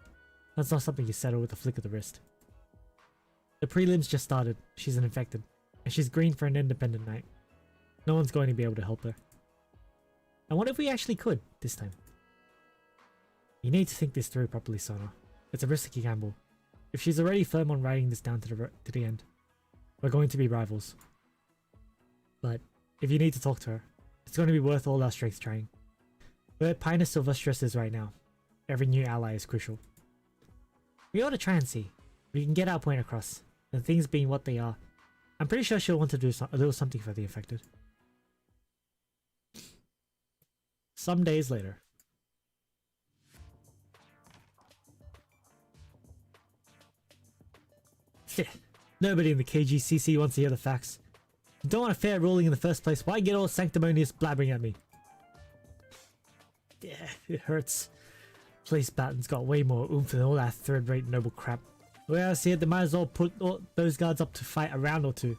That's not something you settle with a flick of the wrist. The prelims just started. She's an infected. And she's green for an independent knight. No one's going to be able to help her. And what if we actually could, this time? You need to think this through properly, Sona. It's a risky gamble. If she's already firm on writing this down to the end, we're going to be rivals. But if you need to talk to her, it's going to be worth all our strength trying. Where Pinus Sylvestris is right now, every new ally is crucial. We ought to try and see if we can get our point across, and things being what they are, I'm pretty sure she'll want to do a little something for the infected. Some days later. Nobody in the KGCC wants to hear the facts. You don't want a fair ruling in the first place. Why get all sanctimonious blabbering at me? Yeah, it hurts. Police Batten's got way more oomph than all that third-rate noble crap. The way I see it, they might as well put all those guards up to fight a round or two.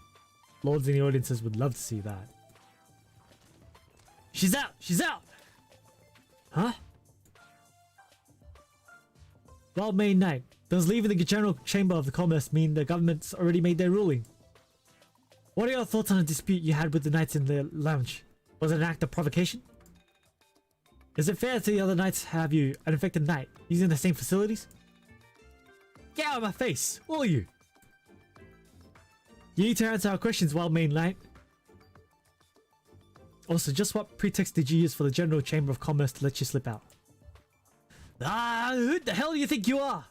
Lords in the audiences would love to see that. She's out! She's out! Huh? Wild Mane Knight. Does leaving the General Chamber of the Commerce mean the government's already made their ruling? What are your thoughts on a dispute you had with the knights in the lounge? Was it an act of provocation? Is it fair to the other knights to have you, an infected knight, using the same facilities? Get out of my face, all of you! You need to answer our questions, Wild Main Knight. Also, just what pretext did you use for the General Chamber of Commerce to let you slip out? Ah, who the hell do you think you are?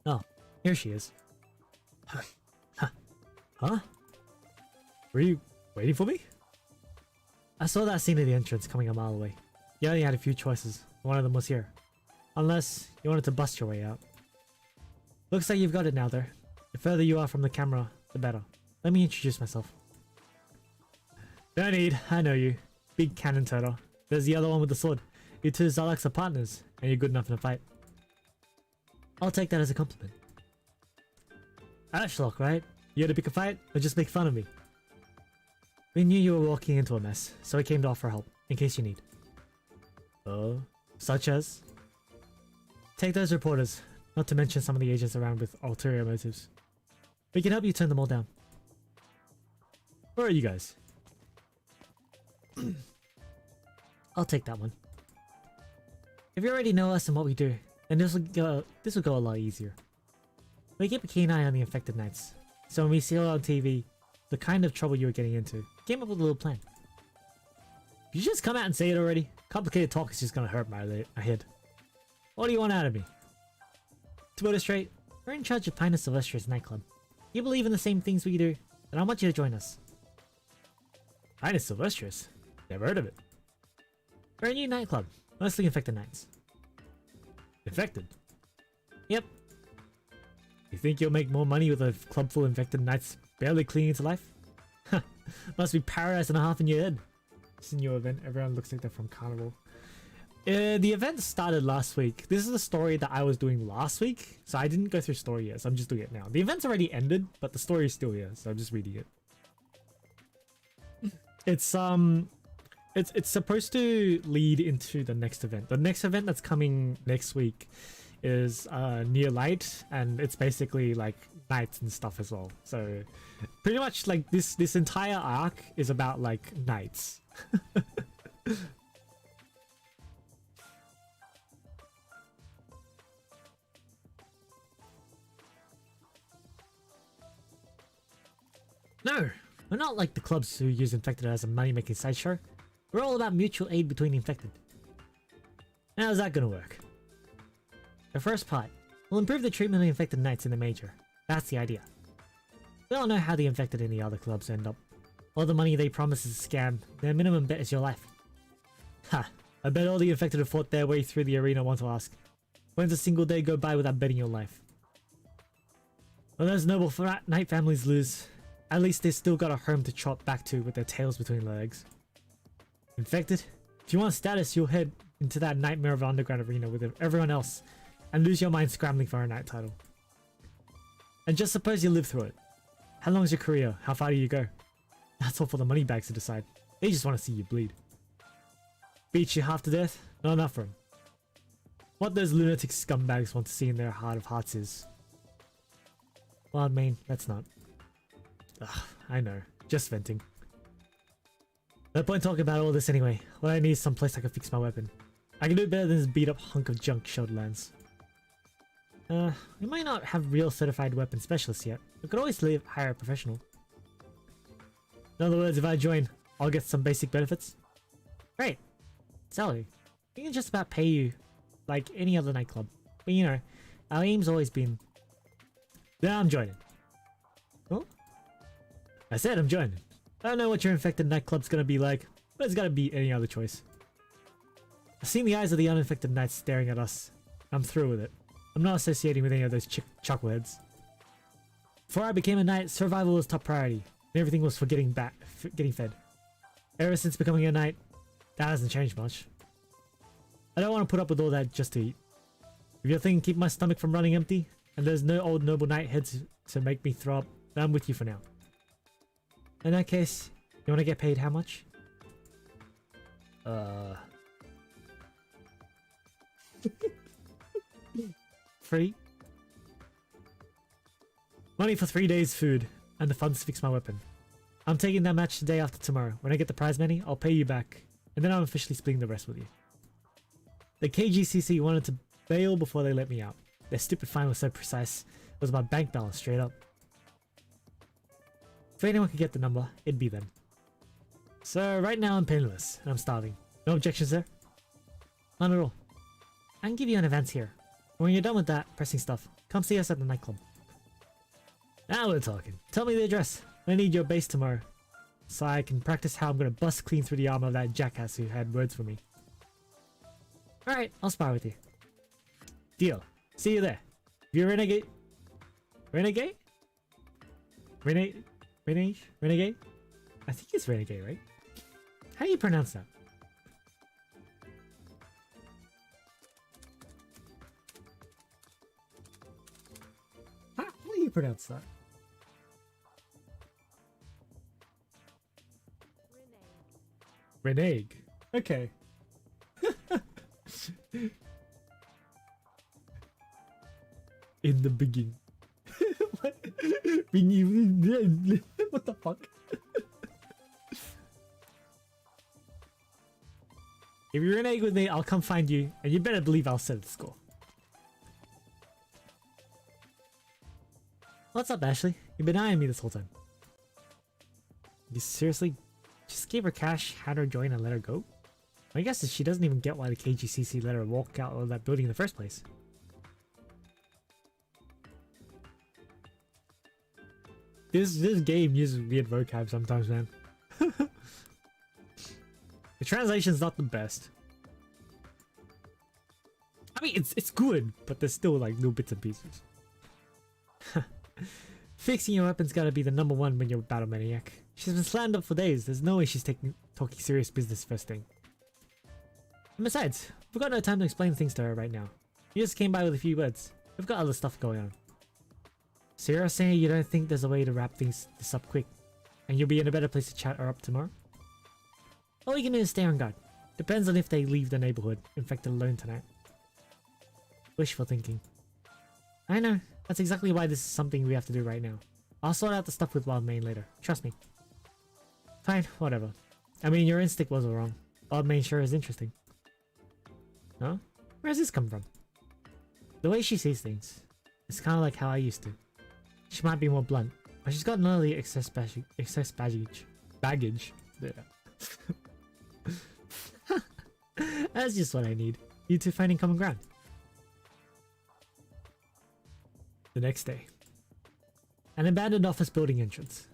Oh, here she is. Huh? Were you waiting for me? I saw that scene at the entrance coming a mile away. You only had a few choices. One of them was here. Unless you wanted to bust your way out. Looks like you've got it now there. The further you are from the camera, the better. Let me introduce myself. No need, I know you. Big cannon turtle. There's the other one with the sword. You two Zalaks are partners, and you're good enough in a fight. I'll take that as a compliment. Ashlock, right? You had to pick a fight, or just make fun of me? We knew you were walking into a mess, so we came to offer help, in case you need. Oh? Such as? Take those reporters, not to mention some of the agents around with ulterior motives. We can help you turn them all down. Where are you guys? I'll take that one. If you already know us and what we do, then this will go a lot easier. We keep a keen eye on the infected knights, so when we see it on TV, the kind of trouble you were getting into, came up with a little plan. You just come out and say it already? Complicated talk is just gonna hurt my head. What do you want out of me? To put it straight, we're in charge of Pinus Sylvestris nightclub. You believe in the same things we do, and I want you to join us. Pinus Sylvestris? Never heard of it. We're a new nightclub, mostly infected knights. Infected? Yep. You think you'll make more money with a club full of infected knights barely clinging to life? Must be paradise and a half in your head. It's a new event. Everyone looks like they're from Carnival. The event started last week. This is the story that I was doing last week, so I didn't go through story yet, so I'm just doing it now. The event's already ended, but the story is still here, so I'm just reading it. It's supposed to lead into the next event. The next event that's coming next week is Near Light, and it's basically like knights and stuff as well. So pretty much like this entire arc is about like knights. No, we're not like the clubs who use infected as a money-making sideshow. We're all about mutual aid between the infected. How's that gonna work? The first part, we'll improve the treatment of the infected knights in the major. That's the idea. We all know how the infected in the other clubs end up. All the money they promise is a scam. Their minimum bet is your life. Ha! I bet all the infected who fought their way through the arena want to ask, when's a single day go by without betting your life? When those noble knight families lose, at least they've still got a home to trot back to with their tails between their legs. Infected? If you want status, you'll head into that nightmare of an underground arena with everyone else and lose your mind scrambling for a knight title. And just suppose you live through it. How long's your career? How far do you go? That's all for the money bags to decide. They just want to see you bleed. Beat you half to death? Not enough for them. What those lunatic scumbags want to see in their heart of hearts is... Wild Mane, let's not. Ugh, I know. Just venting. No point talking about all this anyway. What I need is some place I can fix my weapon. I can do it better than this beat up hunk of junk Shoulderlands. We might not have real certified weapon specialists yet. We could always hire a professional. In other words, if I join, I'll get some basic benefits. Great. Salary. We can just about pay you like any other nightclub. But you know, our aim's always been... Yeah, I'm joining. Oh? I said I'm joining. I don't know what your infected nightclub's gonna be like, but it's gotta be any other choice. I've seen the eyes of the uninfected knights staring at us. I'm through with it. I'm not associating with any of those chuckleheads. Before I became a knight, survival was top priority, and everything was for getting fed. Ever since becoming a knight, that hasn't changed much. I don't want to put up with all that just to eat. If you're thinking keep my stomach from running empty, and there's no old noble knight heads to make me throw up, then I'm with you for now. In that case, you want to get paid how much? Free? Money for 3 days food, and the funds to fix my weapon. I'm taking that match the day after tomorrow. When I get the prize money, I'll pay you back, and then I'm officially splitting the rest with you. The KGCC wanted to bail before they let me out. Their stupid fine was so precise. It was my bank balance straight up. If anyone could get the number, it'd be them. So right now I'm penniless and I'm starving. No objections there? None at all. I can give you an advance here. When you're done with that pressing stuff, come see us at the nightclub. Now we're talking. Tell me the address. I need your base tomorrow, so I can practice how I'm gonna bust clean through the armor of that jackass who had words for me. Alright, I'll spar with you. Deal. See you there. If you're renegade... Renegade? Renegade? I think it's renegade, right? How do you pronounce that? How do you pronounce that? Reneg. Okay. In the beginning. What? What the fuck? If you renege with me, I'll come find you, and you better believe I'll set the score. What's up, Ashley? You've been eyeing me this whole time. You seriously just gave her cash, had her join, and let her go? My guess is she doesn't even get why the KGCC let her walk out of that building in the first place. This game uses weird vocab sometimes, man. The translation's not the best. I mean, it's good, but there's still like little bits and pieces. Fixing your weapon's gotta be the number one when you're a battle maniac. She's been slammed up for days. There's no way she's talking serious business first thing. And besides, we've got no time to explain things to her right now. You just came by with a few words. We've got other stuff going on. So you're saying you don't think there's a way to wrap this up quick, and you'll be in a better place to chat her up tomorrow? All we can do is stay on guard. Depends on if they leave the neighborhood infected alone tonight. Wishful thinking. I know. That's exactly why this is something we have to do right now. I'll sort out the stuff with Wild Mane later. Trust me. Fine, whatever. I mean, your instinct wasn't wrong. Wild Mane sure is interesting. Huh? Where's this come from? The way she sees things. It's kind of like how I used to. She might be more blunt, but she's got none of the excess baggage. Yeah. That's just what I need. You two finding common ground. The next day. An abandoned office building entrance.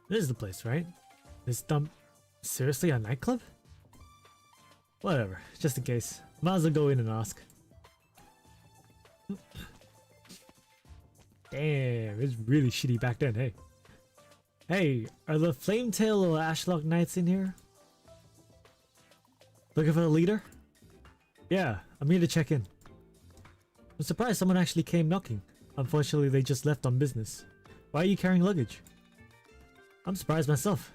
This is the place, right? This dump... Seriously, a nightclub? Whatever, just in case. Might as well go in and ask. Damn, it's really shitty back then, hey. Hey, are the Flametail or Arknights in here? Looking for the leader? Yeah, I'm here to check in. I'm surprised someone actually came knocking. Unfortunately, they just left on business. Why are you carrying luggage? I'm surprised myself.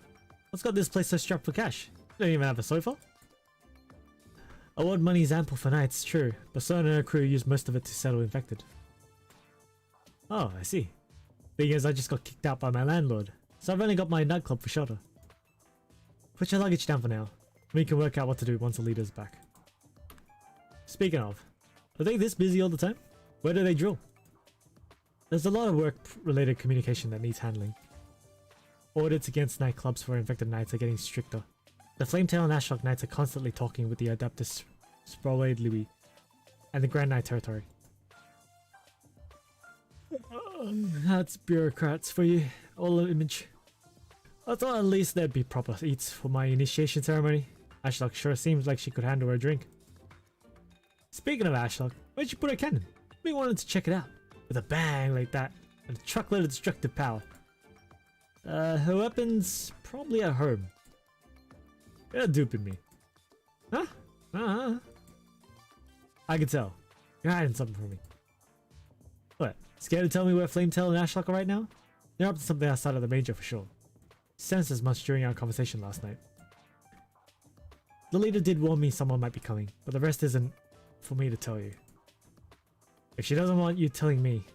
What's got this place so strapped for cash? You don't even have a sofa? Award money is ample for nights, true, but Sona and her crew used most of it to settle infected. Oh, I see. Thing is, I just got kicked out by my landlord, so I've only got my nightclub for shelter. Put your luggage down for now. We can work out what to do once the leader's back. Speaking of, are they this busy all the time? Where do they drill? There's a lot of work-related communication that needs handling. Audits against nightclubs for infected knights are getting stricter. The Flametail and Arknights are constantly talking with the Adeptus Sprolade Louis and the Grand Knight territory. That's bureaucrats for you, all image. I thought at least there'd be proper eats for my initiation ceremony. Ashlock sure seems like she could handle her drink. Speaking of Ashlock, where'd you put her cannon? We wanted to check it out. With a bang like that, and a truckload of destructive power. Her weapon's probably at home. You're duping me. Huh? I can tell. You're hiding something from me. What? Scared to tell me where Flametail and Ashlock are right now? They're up to something outside of the major for sure. Sensed as much during our conversation last night. The leader did warn me someone might be coming, but the rest isn't for me to tell you. If she doesn't want you telling me,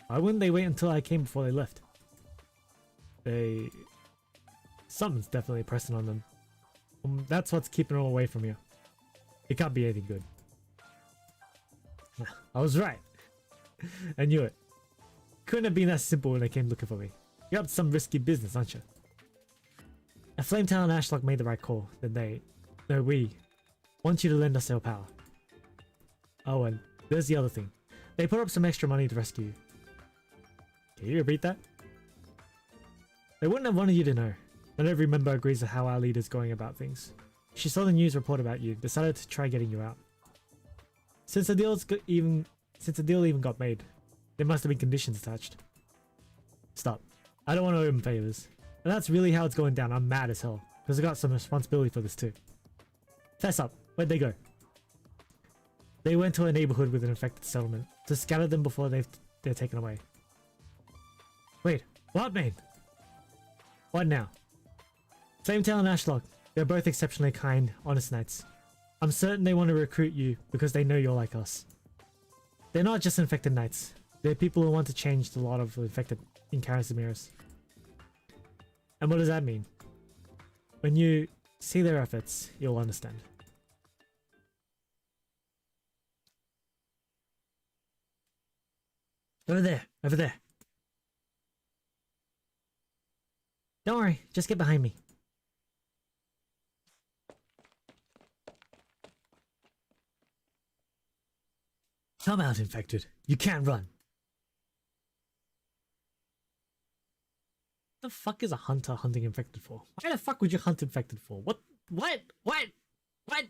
Why wouldn't they wait until I came before they left? Something's definitely pressing on them. That's what's keeping them away from you. It can't be anything good. I was right. I knew it. Couldn't have been that simple when they came looking for me. You're up to some risky business, aren't you? If Flametail and Ashlock made the right call, then we want you to lend us your power. Oh, and there's the other thing. They put up some extra money to rescue you. Can you repeat that? They wouldn't have wanted you to know. Not every member agrees with how our leader's going about things. She saw the news report about you, decided to try getting you out. Since the deal even got made, there must have been conditions attached. Stop. I don't want to owe him favors. And that's really how it's going down. I'm mad as hell. Because I got some responsibility for this too. Fess up. Where'd they go? They went to a neighborhood with an infected settlement to scatter them before they're taken away. Wait, what, mate? What now? Flametail and Ashlock. They're both exceptionally kind, honest knights. I'm certain they want to recruit you because they know you're like us. They're not just infected knights. They're people who want to change the lot of infected in Karasimiras. And what does that mean? When you see their efforts, you'll understand. Over there, over there. Don't worry, just get behind me. Come out, infected. You can't run. What the fuck is a hunter hunting infected for? Why the fuck would you hunt infected for? What? What? What? What?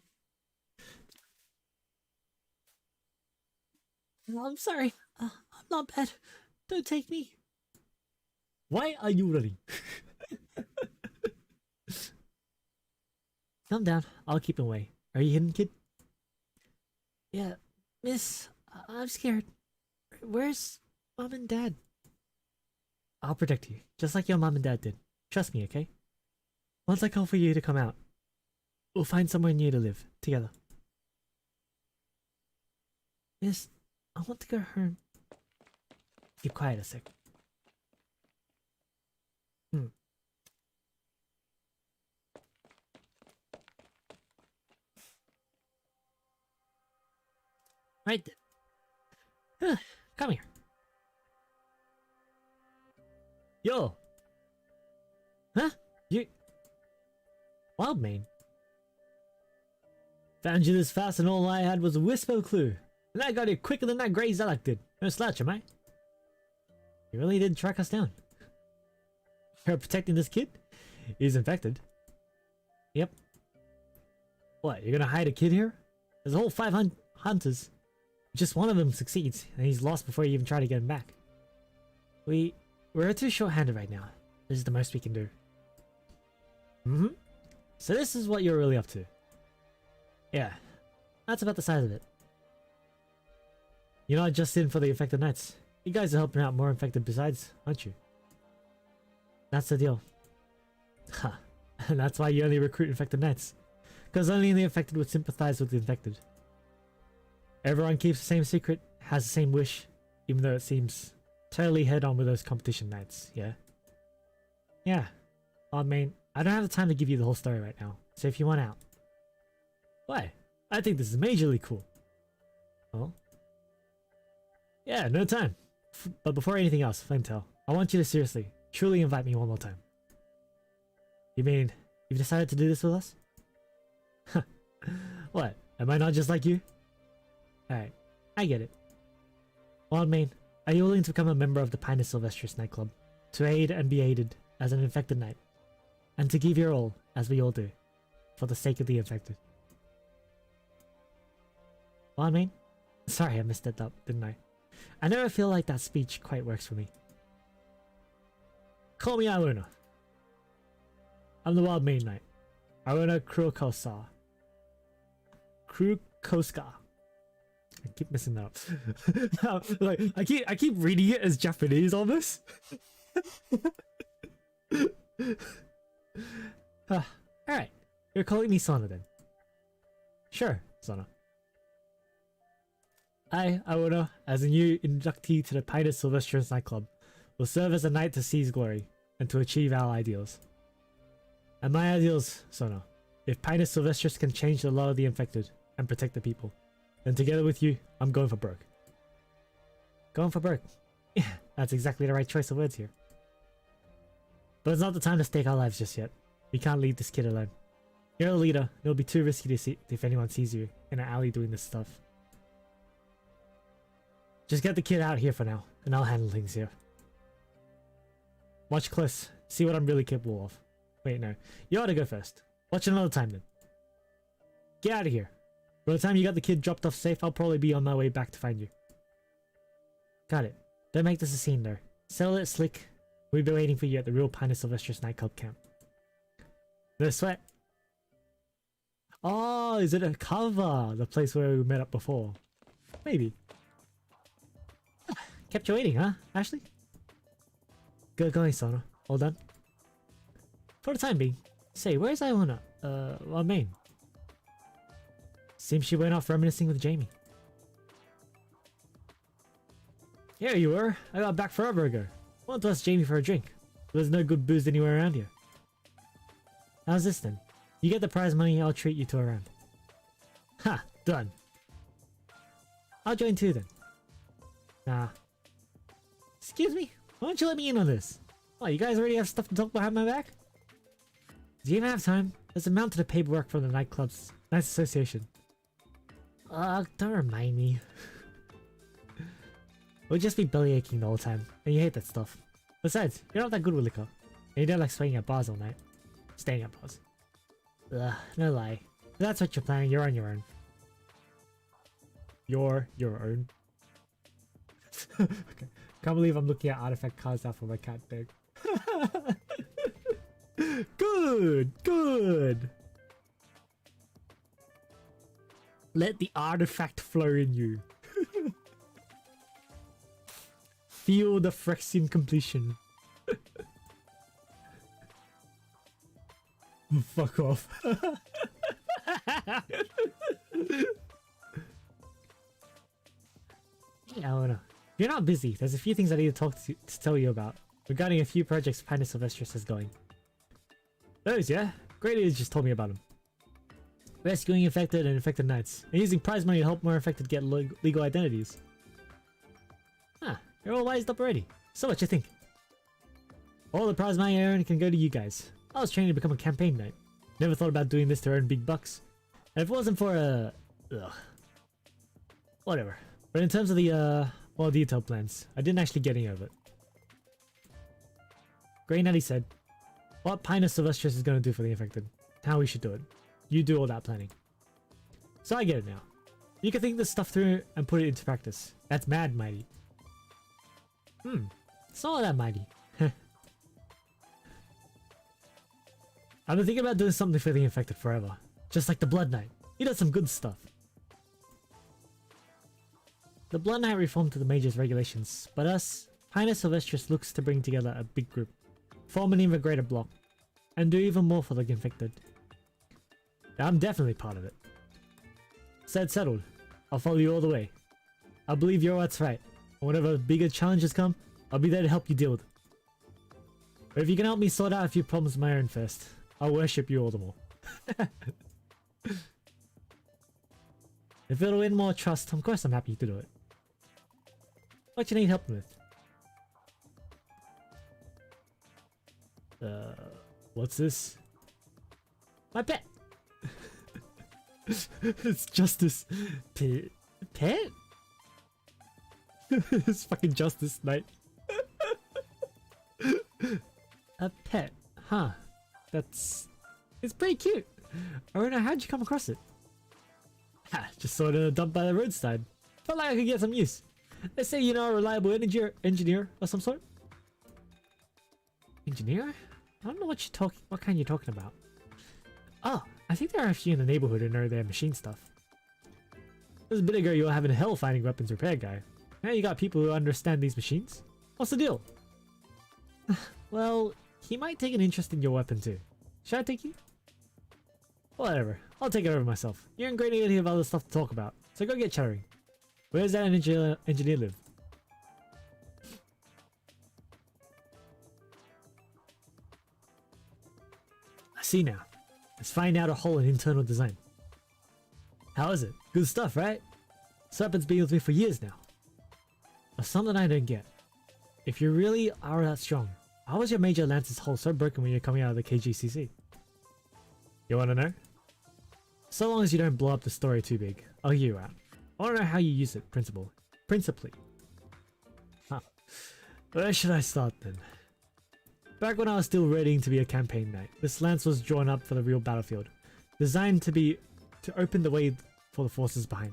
I'm sorry. I'm not bad. Don't take me. Why are you running? Calm down. I'll keep him away. Are you hidden, kid? Yeah, miss. I'm scared. Where's mom and dad? I'll protect you, just like your mom and dad did. Trust me, okay? Once I call for you to come out, we'll find somewhere new to live, together. Miss, I want to go home. Keep quiet a sec. Right then. Come here. Yo! Huh? You... Wildmane? Found you this fast and all I had was a wisp of a clue. And I got here quicker than that grey Zalak did. No slouch, am I? You really did track us down. You're protecting this kid? He's infected. Yep. What, you're gonna hide a kid here? There's a whole 500 hunters. Just one of them succeeds, and he's lost before you even try to get him back. We're too short-handed right now. This is the most we can do. So this is what you're really up to. Yeah, that's about the size of it. You're not just in for the infected knights. You guys are helping out more infected besides, aren't you? That's the deal. Huh. And that's why you only recruit infected knights. Because only the infected would sympathize with the infected. Everyone keeps the same secret, has the same wish, even though it seems totally head-on with those competition knights, yeah? Yeah. Wildmane, I don't have the time to give you the whole story right now, so if you want out. Why? I think this is majorly cool. Well? Yeah, no time. But before anything else, Flametail, I want you to seriously, truly invite me one more time. You mean, you've decided to do this with us? What? Am I not just like you? Alright, I get it. Wildmane, are you willing to become a member of the Pinus Sylvestris nightclub? To aid and be aided as an infected knight? And to give your all, as we all do, for the sake of the infected? Wildmane? Sorry I messed that up, didn't I? I never feel like that speech quite works for me. Call me Aruna. I'm the Wildmane Knight. Aruna Krukosa. Krukoska. I keep messing that up. Like, I keep reading it as Japanese almost. Alright. You're calling me Sona then. Sure, Sona. I Oda, as a new inductee to the Pinus Sylvestris nightclub, will serve as a knight to seize glory and to achieve our ideals. And my ideals, Sono, if Pinus Sylvestris can change the law of the infected and protect the people, then together with you, I'm going for broke. Going for broke. Yeah, that's exactly the right choice of words here. But it's not the time to stake our lives just yet. We can't leave this kid alone. You're the leader. It'll be too risky to see if anyone sees you in an alley doing this stuff. Just get the kid out here for now, and I'll handle things here. Watch close. See what I'm really capable of. Wait, no. You ought to go first. Watch another time then. Get out of here. By the time you got the kid dropped off safe, I'll probably be on my way back to find you. Got it. Don't make this a scene though. Settle it slick. We'll be waiting for you at the real Pinus Sylvestris nightclub camp. No sweat. Oh, is it a cover? The place where we met up before. Maybe. Kept you waiting, huh, Ashley? Good going, Sona. All done? For the time being. Say, where's Iona? Our main. Seems she went off reminiscing with Jamie. Here you were. I got back forever ago. Wanted to ask Jamie for a drink. But there's no good booze anywhere around here. How's this then? You get the prize money, I'll treat you to a round. Ha! Done. I'll join too then. Nah. Excuse me? Why don't you let me in on this? Oh, you guys already have stuff to talk behind my back? Do you even have time? There's a amount to the paperwork from the nightclub's Knights Association. Don't remind me. We'll just be belly aching the whole time, and you hate that stuff. Besides, you're not that good with liquor, and you don't like swinging at bars all night. Staying at bars. Ugh, no lie. If that's what you're planning, you're on your own. You're your own. Okay. Can't believe I'm looking at artifact cards out for my cat deck. Good, good. Let the artifact flow in you. Feel the Phyrexian completion. Fuck off. Eleanor, if you're not busy, there's a few things I need to tell you about regarding a few projects Pinus Sylvestris is going. Those, yeah? Great Leader just told me about them. Rescuing infected and infected knights, and using prize money to help more infected get legal identities. Huh, you're all wised up already. So what you think? All the prize money I earn can go to you guys. I was training to become a campaign knight. Never thought about doing this to earn big bucks. And if it wasn't for whatever. But in terms of the more detailed plans, I didn't actually get any of it. Grey Natty said, what Pinus Sylvestris is going to do for the infected, how we should do it. You do all that planning. So I get it now. You can think this stuff through and put it into practice. That's mad mighty. It's not that mighty. I've been thinking about doing something for the infected forever. Just like the Blood Knight. He does some good stuff. The Blood Knight reformed to the Mage's regulations, but us, Pinus Sylvestris looks to bring together a big group, form an even greater block, and do even more for the infected. I'm definitely part of it. Said settled. I'll follow you all the way. I believe you're what's right, and whenever bigger challenges come, I'll be there to help you deal with them. But if you can help me sort out a few problems of my own first, I'll worship you all the more. If it'll win more trust, of course I'm happy to do it. What you need help with? What's this? My pet! It's Justice. Pet? It's fucking Justice Knight. A pet, huh? It's pretty cute. Aruna, how'd you come across it? Ha, just saw it in a dump by the roadside. Felt like I could get some use. They say you know a reliable engineer or some sort. Engineer? I don't know what kind you're talking about. Oh, I think there are a few in the neighborhood who know their machine stuff. It was a bit ago you were having hell finding weapons repair guy. Now you got people who understand these machines. What's the deal? Well, he might take an interest in your weapon too. Should I take you? Whatever, I'll take it over myself. You're in great need of other stuff to talk about, so go get chattering. Where's that engineer live? I see now. Let's find out a hole in internal design. How is it? Good stuff, right? Serpent's been with me for years now. But something I don't get. If you really are that strong, how was your Major Lance's hull so broken when you're coming out of the KGCC? You wanna know? So long as you don't blow up the story too big, I'll hear you out. I wanna know how you use it, principally. Huh. Where should I start then? Back when I was still readying to be a campaign knight, this lance was drawn up for the real battlefield, designed to open the way for the forces behind.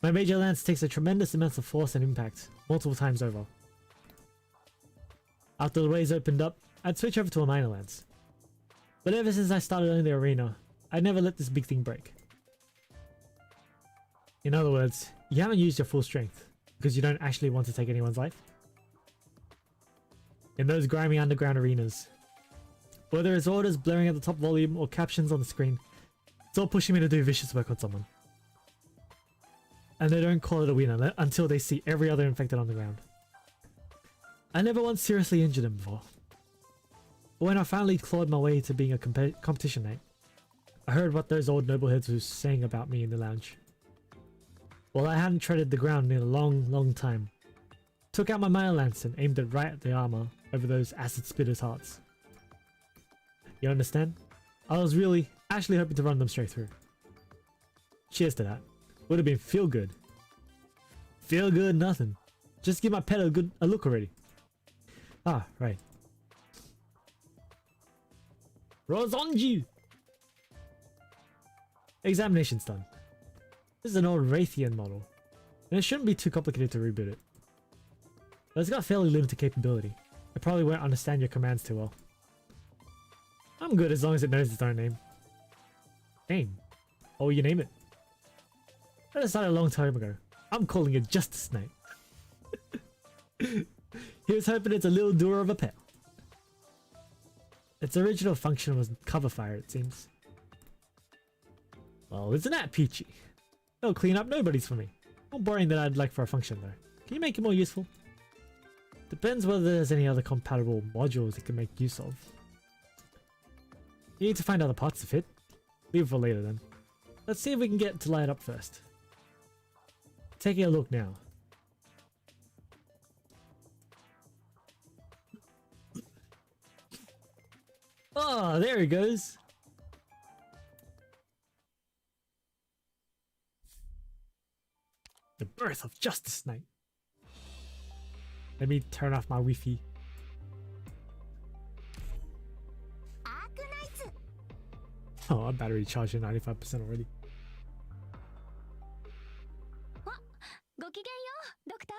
My Major Lance takes a tremendous amount of force and impact, multiple times over. After the ways opened up, I'd switch over to a minor lance. But ever since I started in the arena, I never let this big thing break. In other words, you haven't used your full strength, because you don't actually want to take anyone's life. In those grimy underground arenas, whether it's orders blaring at the top volume or captions on the screen, it's all pushing me to do vicious work on someone. And they don't call it a winner until they see every other infected on the ground. I never once seriously injured him before. But when I finally clawed my way to being a competition knight, I heard what those old nobleheads were saying about me in the lounge. Well, I hadn't treaded the ground in a long time. Took out my minor lance and aimed it right at the armor over those acid spitters' hearts. You understand? I was actually hoping to run them straight through. Cheers to that. Would have been feel good. Feel good nothing. Just give my pet a look already. Ah, right. Rozonji! Examination's done. This is an old Raytheon model, and it shouldn't be too complicated to reboot it. But it's got fairly limited capability. I probably won't understand your commands too well. I'm good as long as it knows its own name. Name? What will you name it? I decided a long time ago. I'm calling it Justice Knight. Here's hoping it's a little doer of a pet. Its original function was cover fire, it seems. Well, isn't that peachy? It'll clean up nobodies for me. More boring than I'd like for a function though. Can you make it more useful? Depends whether there's any other compatible modules it can make use of. You need to find other parts to fit. Leave it for later then. Let's see if we can get it to light up first. Taking a look now. Oh, there he goes. The birth of Justice Knight. Let me turn off my Wi-Fi. Arknights. Oh, our battery charged at 95% already. ごきげんよう、ドクタ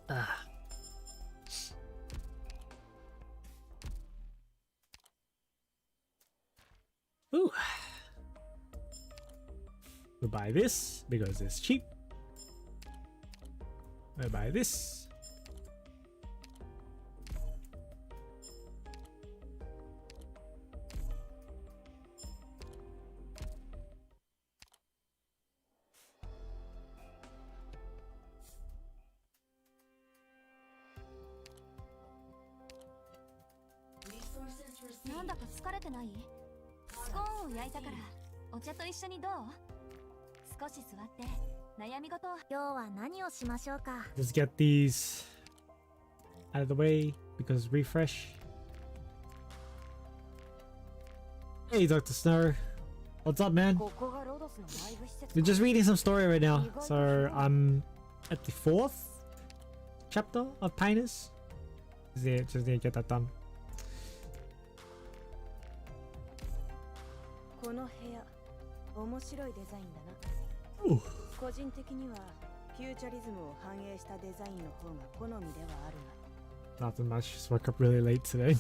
ー。Ah. Ooh. We'll buy this because it's cheap. We'll buy this. Resources received. なんだか疲れてない？スコーンを焼いたからお茶と一緒にどう？少し座って悩み事を。今日は何をしましょうか。 Let's get these out of the way because refresh. Hey, Dr. Snow. What's up, man? We're just reading some story right now. So I'm at the 4th chapter of Pinus. Just need to get that done. この部屋、面白いデザインだな。Ooh. 個人的にはフューチャリズムを反映したデザインの方が好みではあるが。 Nothing much. Just woke up really late today.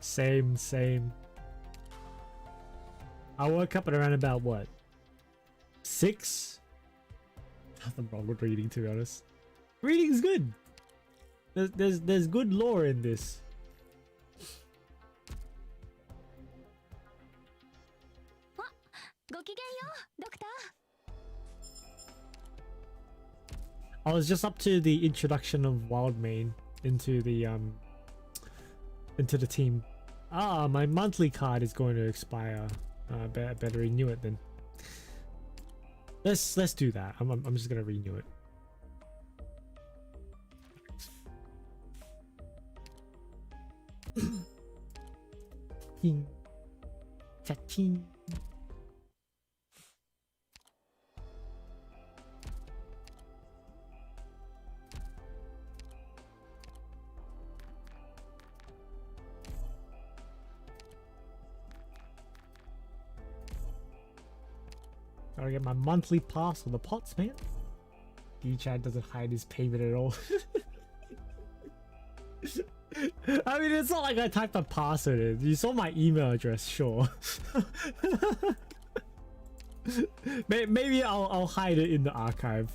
Same. I woke up at around about what? 6? Nothing wrong with reading, to be honest. Reading's good. There's good lore in this. きげんよう、ドクター。 I was just up to the introduction of Wildmane into the team. Ah, my monthly card is going to expire. Better renew it then. Let's do that. I'm just gonna renew it. Ching. Cha-ching. Gotta get my monthly pass for the pots, man. D-Chad doesn't hide his payment at all. I mean, it's not like I typed a password in. You saw my email address, sure. Maybe I'll hide it in the archive.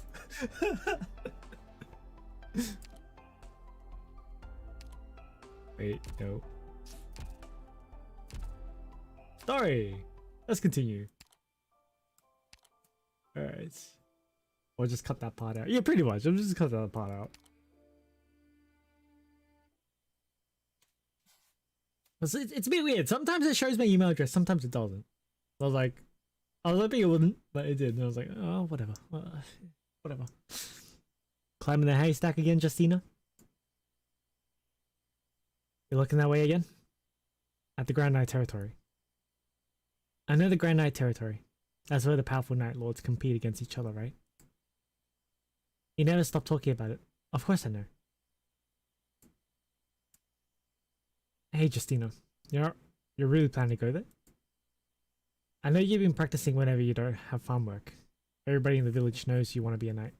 Wait, no. Story. Let's continue. Alright. Or just cut that part out. Yeah, pretty much. I'm just cutting that part out. It's a bit weird. Sometimes it shows my email address, sometimes it doesn't. I was hoping it wouldn't, but it did. And I was like, oh, whatever. Whatever. Climbing the haystack again, Justina? You're looking that way again? At the Grand Knight territory. I know the Grand Knight territory. That's where the powerful Night Lords compete against each other, right? You never stop talking about it. Of course I know. Hey Justina, you're really planning to go there? I know you've been practicing whenever you don't have farm work. Everybody in the village knows you want to be a knight.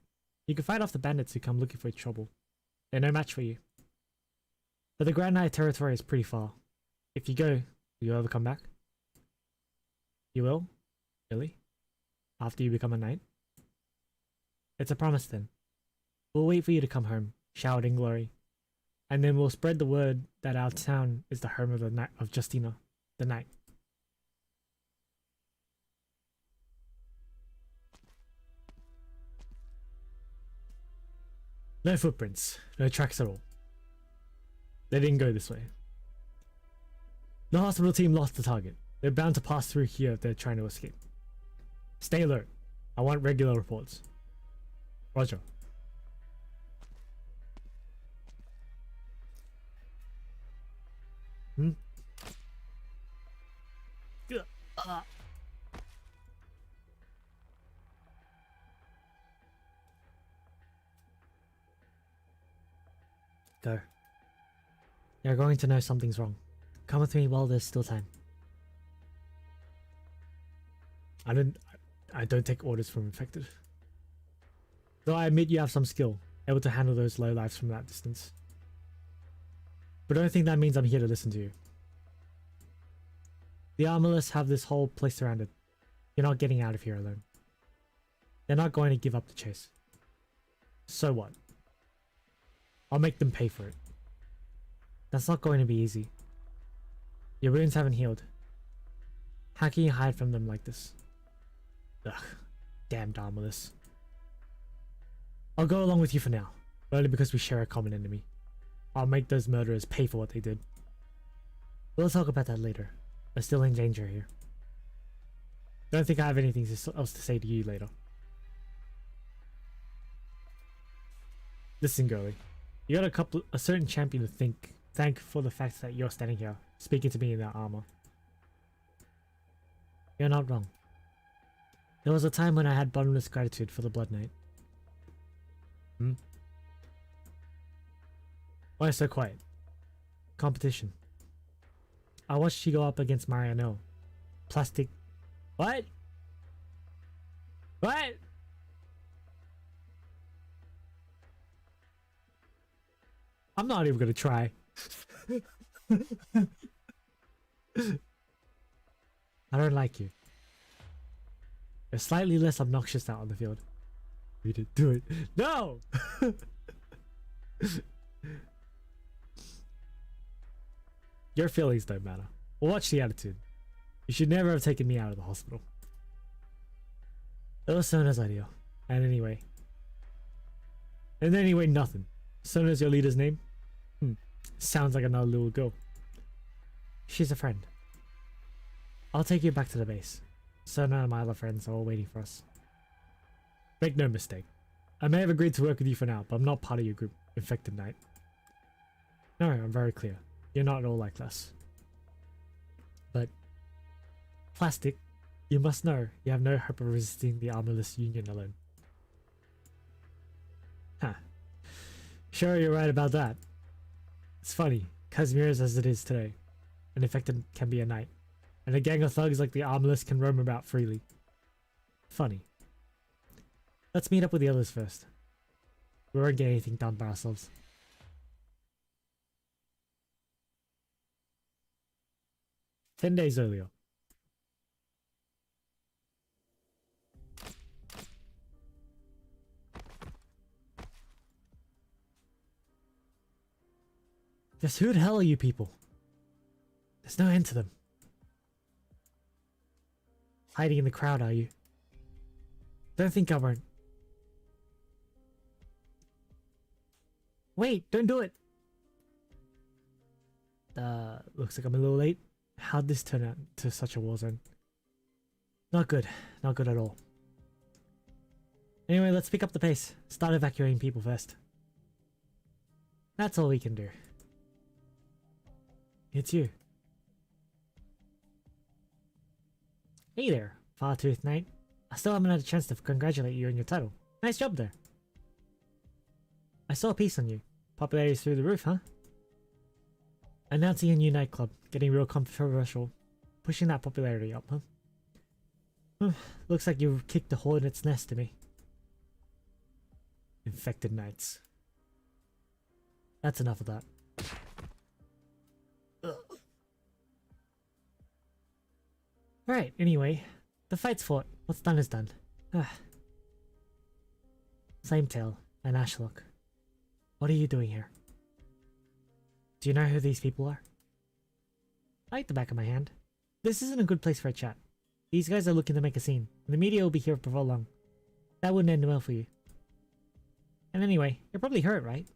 You can fight off the bandits who come looking for trouble. They're no match for you. But the Grand Knight territory is pretty far. If you go, will you ever come back? You will? Really? After you become a knight? It's a promise then. We'll wait for you to come home, showered in glory. And then we'll spread the word that our town is the home of the knight of Justina, the knight. No footprints, no tracks at all. They didn't go this way. The hospital team lost the target. They're bound to pass through here if they're trying to escape. Stay alert. I want regular reports. Roger. Go. You're going to know something's wrong. Come with me while there's still time. I don't take orders from infected. Though I admit you have some skill, able to handle those lowlifes from that distance. But don't think that means I'm here to listen to you. The armorless have this whole place surrounded. You're not getting out of here alone. They're not going to give up the chase. So what? I'll make them pay for it. That's not going to be easy. Your wounds haven't healed. How can you hide from them like this? Ugh, damned armorless. I'll go along with you for now, only because we share a common enemy. I'll make those murderers pay for what they did. We'll talk about that later. We're still in danger here. Don't think I have anything else to say to you later. Listen, girlie. You got a certain champion to thank for the fact that you're standing here, speaking to me in that armor. You're not wrong. There was a time when I had bottomless gratitude for the Blood Knight. Why so quiet? Competition. I watched you go up against Mariano. Plastic. What? What? I'm not even gonna try. I don't like you. You're slightly less obnoxious out on the field. Read it. Do it. No! Your feelings don't matter. Well, watch the attitude. You should never have taken me out of the hospital. That was Sona's idea. And anyway, nothing. Sona's your leader's name? Sounds like another little girl. She's a friend. I'll take you back to the base. Sona and my other friends are all waiting for us. Make no mistake. I may have agreed to work with you for now, but I'm not part of your group, Infected Knight. No, I'm very clear. You're not at all like us. But Plastic, you must know you have no hope of resisting the armorless Union alone. Huh. Sure, you're right about that. It's funny, Casimirs as it is today, an Infected can be a knight, and a gang of thugs like the armorless can roam about freely. Funny. Let's meet up with the others first. We won't get anything done by ourselves. "10 days earlier. Just who the hell are you people? There's no end to them. Hiding in the crowd, are you? Don't think I won't. Wait, don't do it! Looks like I'm a little late. How'd this turn out to such a war zone? Not good. Not good at all. Anyway, let's pick up the pace. Start evacuating people first. That's all we can do. It's you. Hey there, Far-Toothed Knight. I still haven't had a chance to congratulate you on your title. Nice job there. I saw a piece on you. Popularity's through the roof, huh? Announcing a new nightclub, getting real controversial. Pushing that popularity up, huh? Looks like you've kicked the hornet's nest to me. Infected Knights. That's enough of that. Alright, anyway. The fight's fought. What's done is done. Same tale, and Ashlock. What are you doing here? Do you know who these people are? I like the back of my hand. This isn't a good place for a chat. These guys are looking to make a scene, and the media will be here before long. That wouldn't end well for you. And anyway, you're probably hurt, right?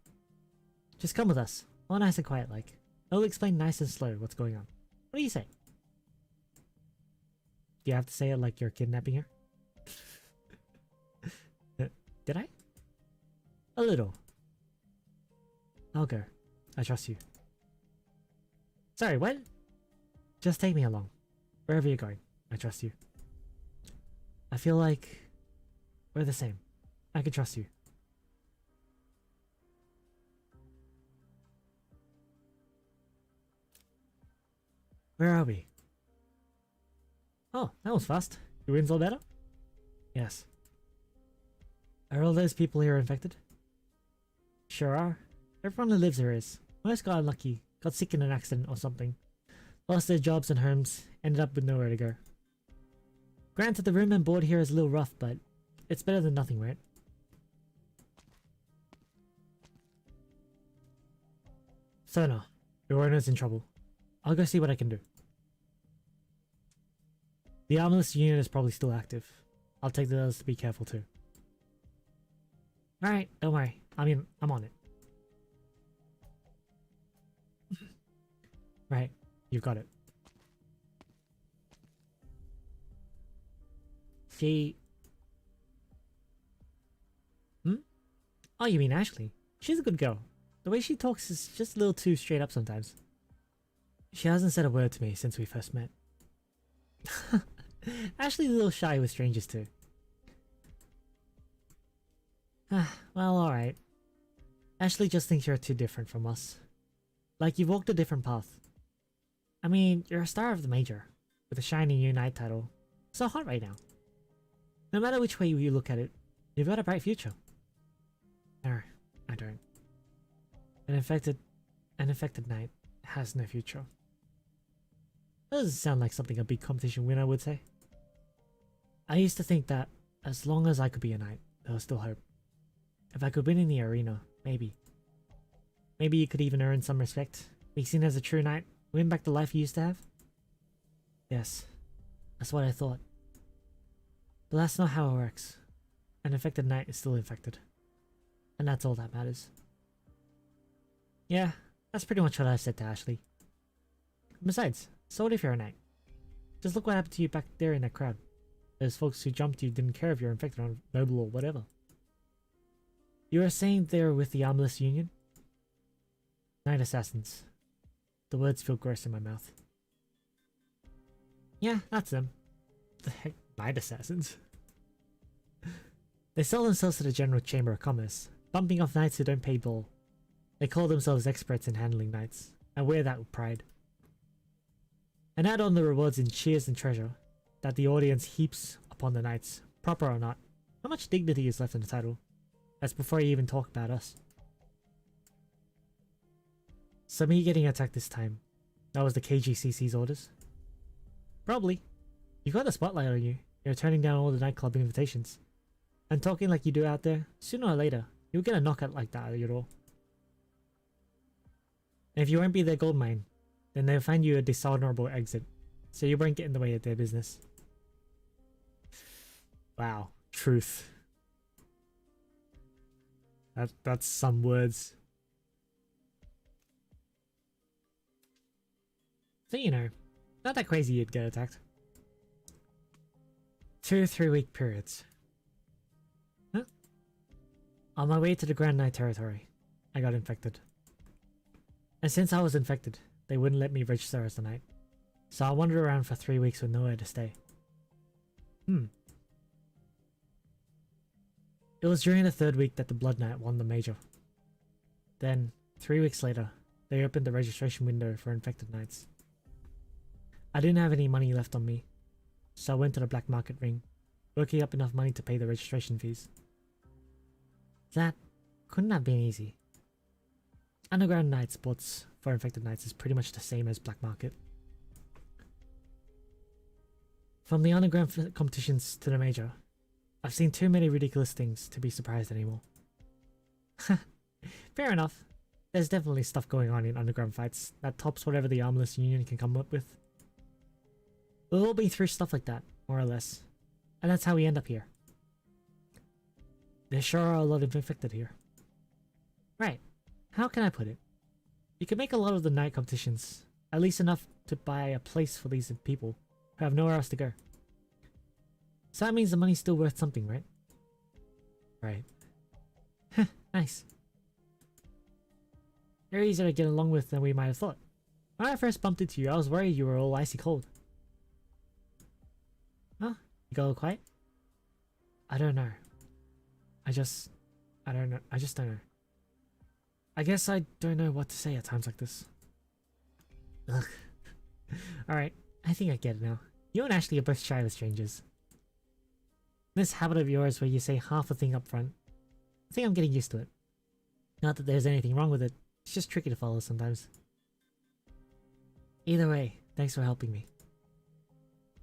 Just come with us. All nice and quiet like. I'll explain nice and slow what's going on. What do you say? Do you have to say it like you're kidnapping her? Did I? A little. I'll go. I trust you. Sorry, what? Just take me along. Wherever you're going. I trust you. I feel like we're the same. I can trust you. Where are we? Oh, that was fast. Your wind's all better? Yes. Are all those people here infected? Sure are. Everyone who lives here is. Most got unlucky, got sick in an accident or something. Lost their jobs and homes, ended up with nowhere to go. Granted, the room and board here is a little rough, but it's better than nothing, right? Sona, your owner's in trouble. I'll go see what I can do. The armless unit is probably still active. I'll take the others to be careful too. Alright, don't worry. I'm on it. Right, you've got it. She... Oh, you mean Ashley? She's a good girl. The way she talks is just a little too straight up sometimes. She hasn't said a word to me since we first met. Ashley's a little shy with strangers too. Well, alright. Ashley just thinks you're too different from us. Like you've walked a different path. I mean, you're a star of the major, with a shiny new knight title. So hot right now. No matter which way you look at it, you've got a bright future. No, I don't. An infected knight has no future. That doesn't sound like something a big competition winner would say. I used to think that as long as I could be a knight, there was still hope. If I could win in the arena, maybe. Maybe you could even earn some respect, be seen as a true knight, win back the life you used to have? Yes, that's what I thought. But that's not how it works. An infected knight is still infected. And that's all that matters. Yeah, that's pretty much what I said to Ashley. Besides, so what if you're a knight? Just look what happened to you back there in that crowd. Those folks who jumped you didn't care if you're infected or noble or whatever. You were saying they were with the Armless Union? Knight assassins. The words feel gross in my mouth. Yeah, that's them. The heck? Knight assassins? They sell themselves to the General Chamber of Commerce, bumping off knights who don't pay bull. They call themselves experts in handling knights, and wear that with pride. And add on the rewards in cheers and treasure that the audience heaps upon the knights, proper or not. How much dignity is left in the title? That's before you even talk about us. So me getting attacked this time, that was the KGCC's orders? Probably. You got the spotlight on you. You're turning down all the nightclub invitations. And talking like you do out there, sooner or later, you'll get a knockout like that at your door. And if you won't be their gold mine, then they'll find you a dishonorable exit, so you won't get in the way of their business. Wow, truth. That's some words. So you know, not that crazy you'd get attacked. 2-3 week periods. Huh? On my way to the Grand Knight territory, I got infected. And since I was infected, they wouldn't let me register as a knight. So I wandered around for 3 weeks with nowhere to stay. It was during the 3rd week that the Blood Knight won the major. Then, 3 weeks later, they opened the registration window for infected knights. I didn't have any money left on me, so I went to the black market ring, working up enough money to pay the registration fees. That couldn't have been easy. Underground Knight sports for infected knights is pretty much the same as black market. From the underground competitions to the major, I've seen too many ridiculous things to be surprised anymore. Fair enough. There's definitely stuff going on in underground fights that tops whatever the Armless Union can come up with. We've all been through stuff like that, more or less. And that's how we end up here. There sure are a lot of infected here. Right. How can I put it? You can make a lot of the night competitions, at least enough to buy a place for these people who have nowhere else to go. So that means the money's still worth something, right? Right. Nice. You're easier to get along with than we might have thought. When I first bumped into you, I was worried you were all icy cold. Huh? You got all quiet? I don't know. I just don't know. I guess I don't know what to say at times like this. Ugh. Alright, I think I get it now. You and Ashley are both shy with strangers. This habit of yours where you say half a thing up front, I think I'm getting used to it. Not that there's anything wrong with it, it's just tricky to follow sometimes. Either way, thanks for helping me.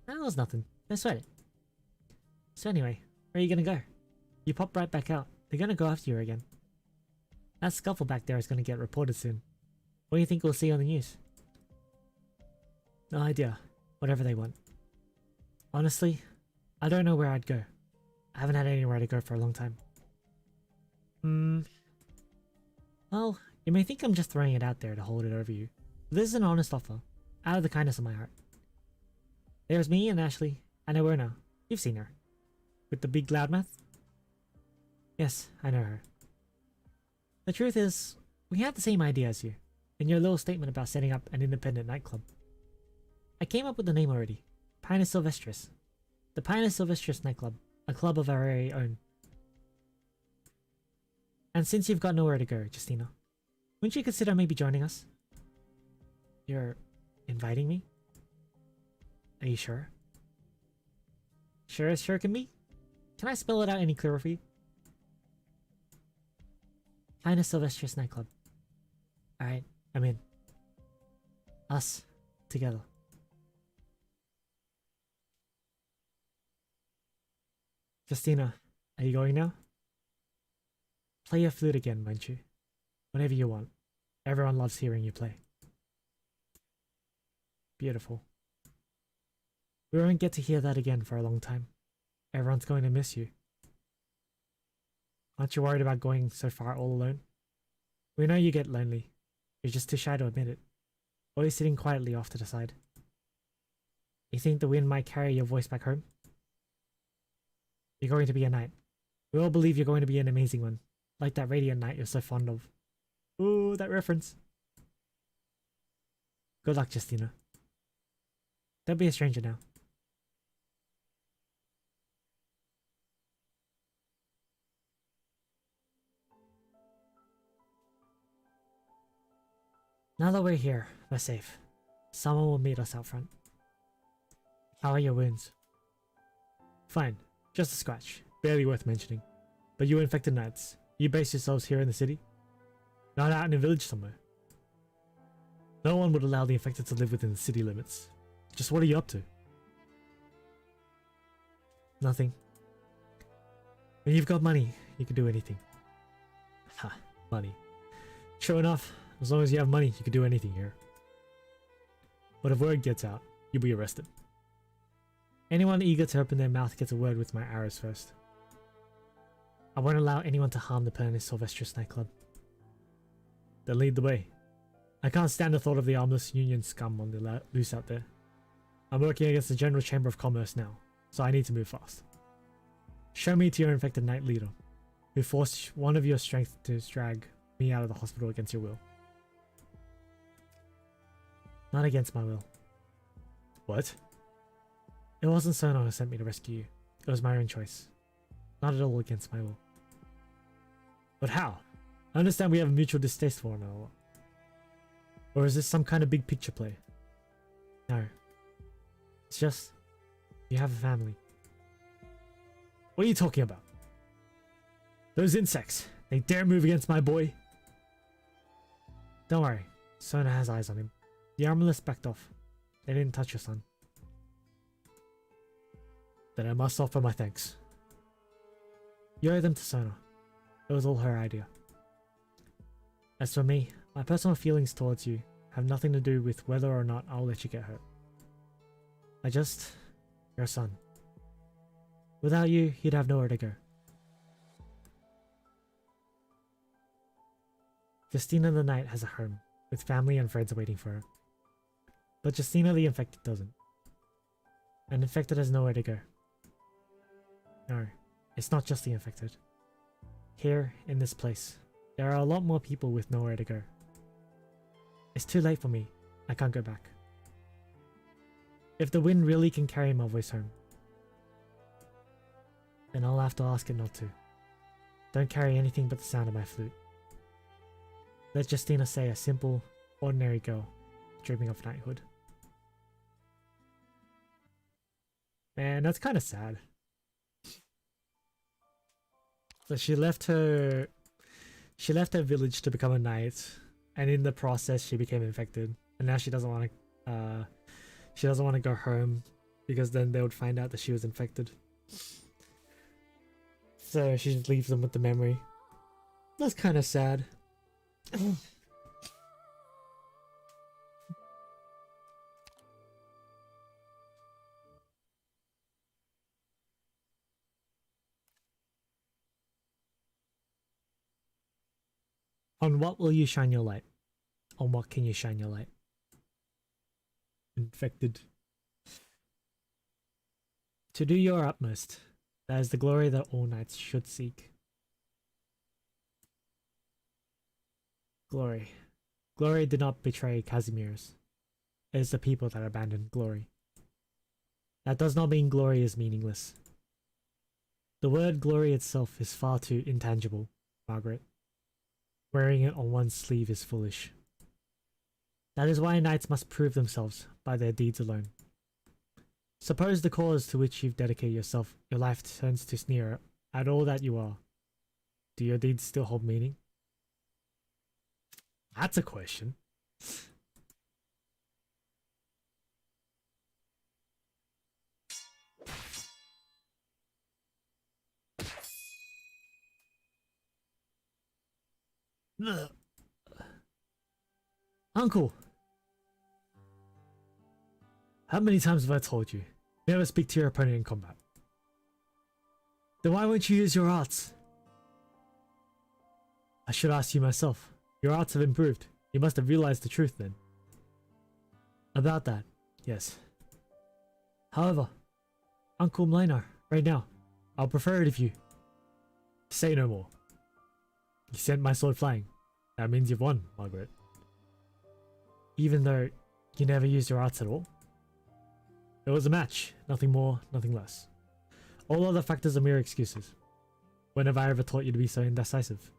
That was nothing, don't sweat it. So anyway, where are you gonna go? You pop right back out, they're gonna go after you again. That scuffle back there is gonna get reported soon. What do you think we'll see on the news? No idea, whatever they want. Honestly, I don't know where I'd go. I haven't had anywhere to go for a long time. Well, you may think I'm just throwing it out there to hold it over you. But this is an honest offer, out of the kindness of my heart. There's me and Ashley, and Iwerna. You've seen her. With the big loudmouth? Yes, I know her. The truth is, we have the same idea as you, in your little statement about setting up an independent nightclub. I came up with the name already. Pinus Sylvestris. The Pinus Sylvestris nightclub, a club of our very own. And since you've got nowhere to go, Justina, wouldn't you consider maybe joining us? You're inviting me? Are you sure? Sure as sure can be? Can I spell it out any clearer for you? Pinus Sylvestris nightclub. Alright, I'm in. Us. Together. Justina, are you going now? Play your flute again, won't you? Whatever you want. Everyone loves hearing you play. Beautiful. We won't get to hear that again for a long time. Everyone's going to miss you. Aren't you worried about going so far all alone? We know you get lonely. You're just too shy to admit it. Always sitting quietly off to the side. You think the wind might carry your voice back home? You're going to be a knight. We all believe you're going to be an amazing one. Like that radiant knight you're so fond of. Ooh, that reference. Good luck, Justina. Don't be a stranger now. Now that we're here, we're safe. Someone will meet us out front. How are your wounds? Fine. Just a scratch. Barely worth mentioning. But you infected knights. You base yourselves here in the city? Not out in a village somewhere. No one would allow the infected to live within the city limits. Just what are you up to? Nothing. When you've got money, you can do anything. Ha, money. Sure enough, as long as you have money, you can do anything here. But if word gets out, you'll be arrested. Anyone eager to open their mouth gets a word with my arrows first. I won't allow anyone to harm the Pinus Sylvestris nightclub. Then lead the way. I can't stand the thought of the armless union scum on the loose out there. I'm working against the General Chamber of Commerce now, so I need to move fast. Show me to your infected knight leader, who forced one of your strength to drag me out of the hospital against your will. Not against my will. What? It wasn't Sona who sent me to rescue you. It was my own choice. Not at all against my will. But how? I understand we have a mutual distaste for one another. Or is this some kind of big picture play? No. It's just, you have a family. What are you talking about? Those insects, they dare move against my boy? Don't worry, Sona has eyes on him. The armless backed off. They didn't touch your son. Then I must offer my thanks. You owe them to Sona. It was all her idea. As for me, my personal feelings towards you have nothing to do with whether or not I'll let you get hurt. Your son. Without you, he'd have nowhere to go. Justina the Knight has a home, with family and friends waiting for her. But Justina the Infected doesn't. An Infected has nowhere to go. No, it's not just the Infected. Here, in this place, there are a lot more people with nowhere to go. It's too late for me. I can't go back. If the wind really can carry my voice home, then I'll have to ask it not to. Don't carry anything but the sound of my flute. Let Justina say a simple, ordinary girl, dreaming of knighthood. Man, that's kind of sad. So she left her village to become a knight, and in the process she became infected, and now she doesn't want to go home because then they would find out that she was infected. So she just leaves them with the memory. That's kind of sad. On what will you shine your light? On what can you shine your light? Infected. To do your utmost, that is the glory that all knights should seek. Glory. Glory did not betray Casimir's. It is the people that abandoned glory. That does not mean glory is meaningless. The word glory itself is far too intangible, Margaret. Wearing it on one's sleeve is foolish. That is why knights must prove themselves by their deeds alone. Suppose the cause to which you've dedicated yourself, your life turns to sneer at all that you are. Do your deeds still hold meaning? That's a question. Ugh. Uncle! How many times have I told you? Never speak to your opponent in combat. Then why won't you use your arts? I should ask you myself. Your arts have improved. You must have realized the truth then. About that, yes. However, Uncle Mlinar, right now, I'll prefer it if you say no more. You sent my sword flying. That means you've won, Margaret. Even though you never used your arts at all. It was a match, nothing more, nothing less. All other factors are mere excuses. When have I ever taught you to be so indecisive?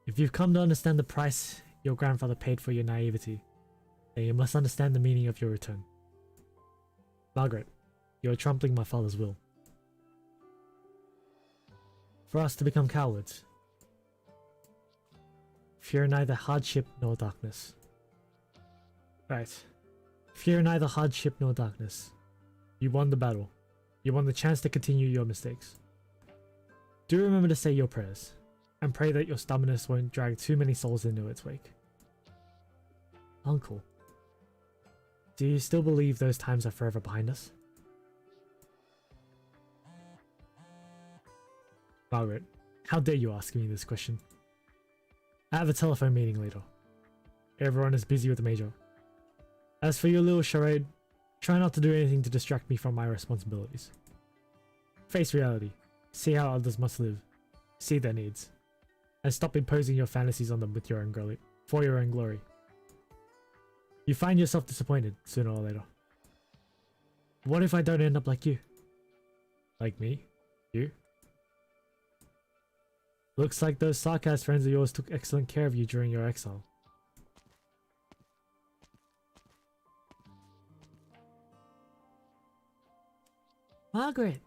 If you've come to understand the price your grandfather paid for your naivety, then you must understand the meaning of your return. Margaret, you are trampling my father's will. For us to become cowards, fear neither hardship nor darkness. Right. Fear neither hardship nor darkness. You won the battle. You won the chance to continue your mistakes. Do remember to say your prayers, and pray that your stubbornness won't drag too many souls into its wake. Uncle, do you still believe those times are forever behind us? Margaret, how dare you ask me this question? I have a telephone meeting later. Everyone is busy with the major. As for your little charade, try not to do anything to distract me from my responsibilities. Face reality. See how others must live. See their needs. And stop imposing your fantasies on them with your own glory, for your own glory. You find yourself disappointed sooner or later. What if I don't end up like you? Like me? You? Looks like those sarcasm friends of yours took excellent care of you during your exile. Margaret!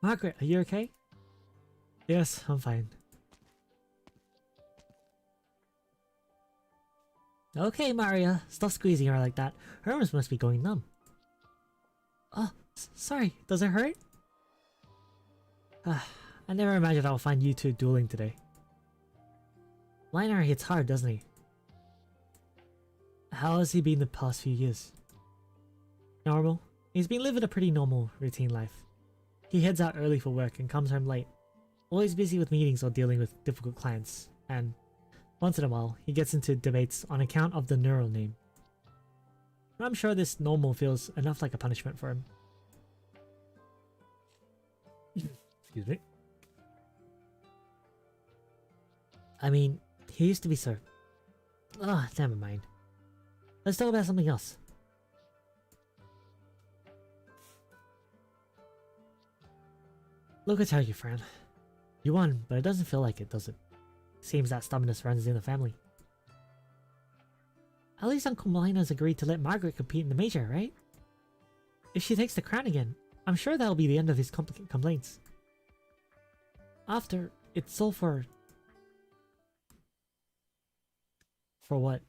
Margaret, are you okay? Yes, I'm fine. Okay, Maria, stop squeezing her like that. Her arms must be going numb. Oh, sorry, does it hurt? I never imagined I would find you two dueling today. Liner hits hard, doesn't he? How has he been the past few years? Normal. He's been living a pretty normal, routine life. He heads out early for work and comes home late. Always busy with meetings or dealing with difficult clients, and once in a while, he gets into debates on account of the neural name. I'm sure this normal feels enough like a punishment for him. Excuse me. I mean, he used to be so... Ugh, never mind. Let's talk about something else. Look at how you frown. You won, but it doesn't feel like it, does it? Seems that stubbornness runs in the family. At least Uncle Melina's agreed to let Margaret compete in the major, right? If she takes the crown again, I'm sure that'll be the end of his complaints. After, it's all for... For what?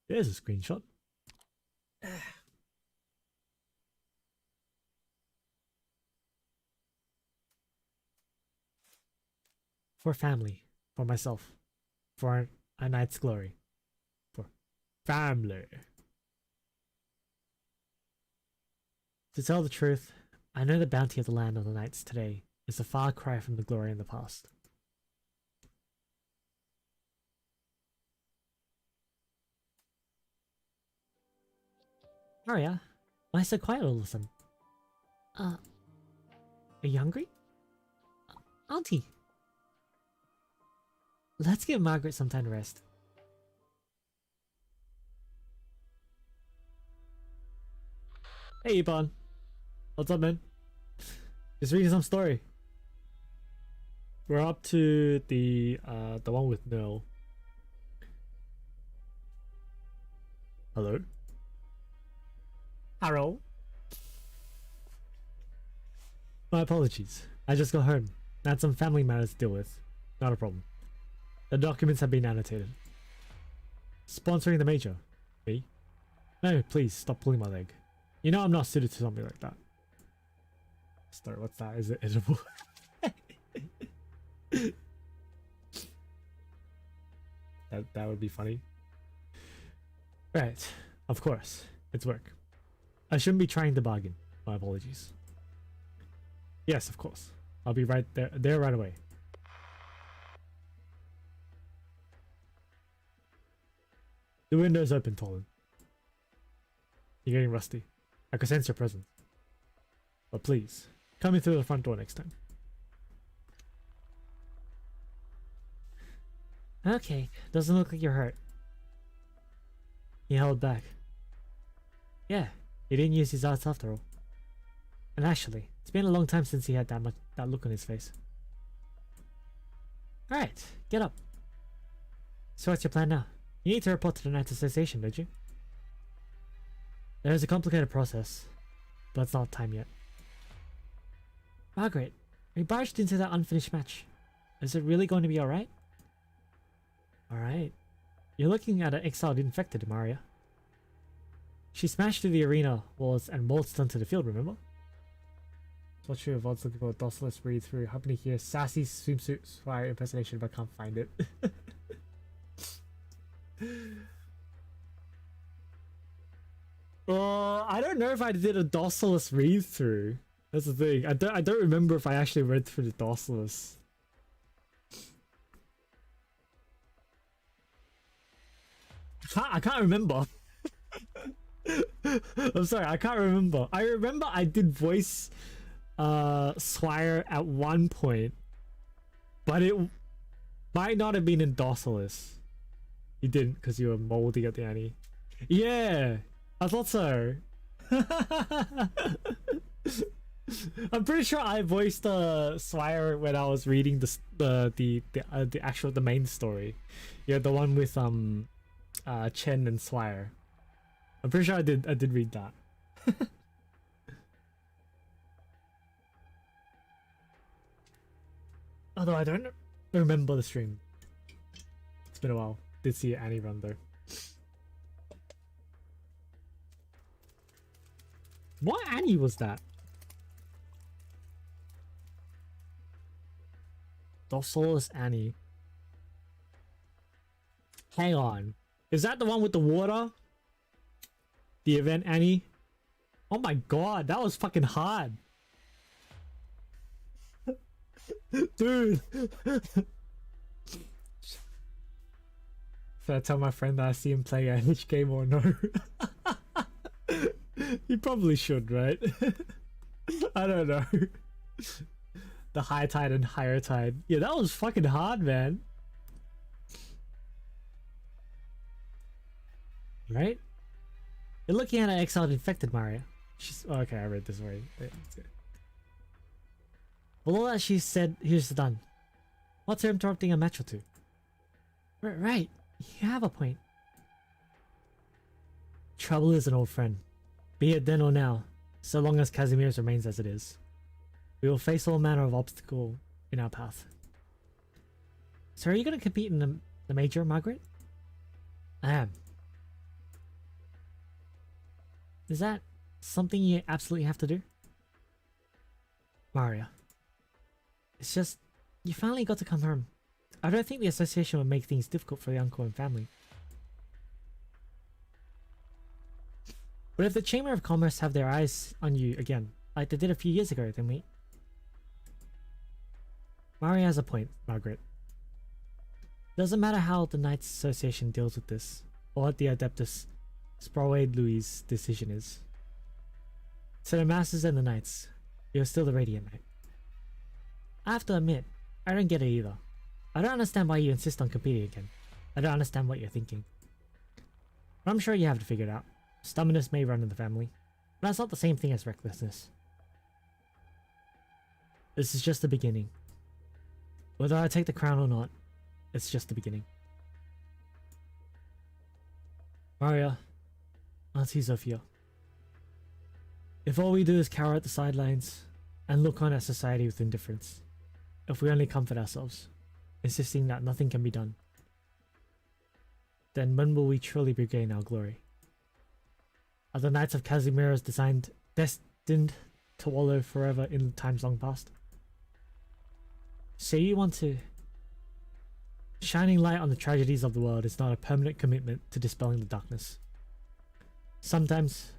There's a screenshot. For family, for myself, for a knight's glory, for family. To tell the truth, I know the bounty of the land of the knights today is a far cry from the glory in the past. Maria, why so quiet all of a sudden? Are you hungry? Auntie! Let's give Margaret some time to rest. Hey, Ipan. What's up, man? Just reading some story. We're up to the one with Nell. Hello? Hello? My apologies. I just got home. I had some family matters to deal with. Not a problem. The documents have been annotated. Sponsoring the major? Me? No, please, stop pulling my leg. You know I'm not suited to something like that. Start, what's that? Is it edible? That would be funny. Right, of course, it's work. I shouldn't be trying to bargain. My apologies. Yes, of course. I'll be right there right away. The window's open, Tolan. You're getting rusty. I can sense your presence. But please, come in through the front door next time. Okay, doesn't look like you're hurt. He held back. Yeah, he didn't use his arts after all. And actually, it's been a long time since he had that look on his face. Alright, get up. So what's your plan now? You need to report to the Knights Association, don't you? There's a complicated process, but it's not time yet. Margaret, we barged into that unfinished match. Is it really going to be alright? Alright. You're looking at an exiled infected, Maria. She smashed through the arena walls and waltzed onto the field, remember? So true of odds looking for a Donos read through. Happening here, sassy swimsuit fire impersonation, but I can't find it. I don't know if I did a Donos read through. That's the thing. I don't remember if I actually read through the Donos. I can't remember. I'm sorry, I can't remember. I remember I did voice Swire at one point, but it might not have been in Donos. You didn't because you were molding at the Annie. Yeah, I thought so. I'm pretty sure I voiced Swire when I was reading the actual main story. Yeah, the one with Chen and Swire. I'm pretty sure I did read that. Although I don't remember the stream. It's been a while. Did see Annie run though. What Annie was that? Donos Annie. Hang on. Is that the one with the water? The event Annie? Oh my god, that was fucking hard. Dude. Should I tell my friend that I see him play a H game or no? You probably should, right? I don't know. The high tide and higher tide. Yeah, that was fucking hard, man. Right? You're looking at an exiled infected Maria. She's okay, I read this already. Below that she said, here's the done. What's her interrupting a match or two? Right, you have a point. Trouble is an old friend. Be it then or now, so long as Casimir's remains as it is. We will face all manner of obstacle in our path. So are you going to compete in the major, Margaret? I am. Is that something you absolutely have to do? Maria. It's just, you finally got to come home. I don't think the association would make things difficult for the uncle and family. But if the Chamber of Commerce have their eyes on you again, like they did a few years ago, then we... Maria has a point, Margaret. Doesn't matter how the Knights Association deals with this, or what the Adeptus Sprawaid Louis' decision is. To the Masters and the Knights, you're still the Radiant Knight. I have to admit, I don't get it either. I don't understand why you insist on competing again. I don't understand what you're thinking. But I'm sure you have to figure it out. Stubbornness may run in the family, but that's not the same thing as recklessness. This is just the beginning. Whether I take the crown or not, it's just the beginning. Maria, Auntie Sophia. If all we do is cower at the sidelines and look on at society with indifference, if we only comfort ourselves, insisting that nothing can be done, then when will we truly regain our glory? Are the Knights of Casimiras destined to wallow forever in times long past? So you want to shining light on the tragedies of the world is not a permanent commitment to dispelling the darkness. Sometimes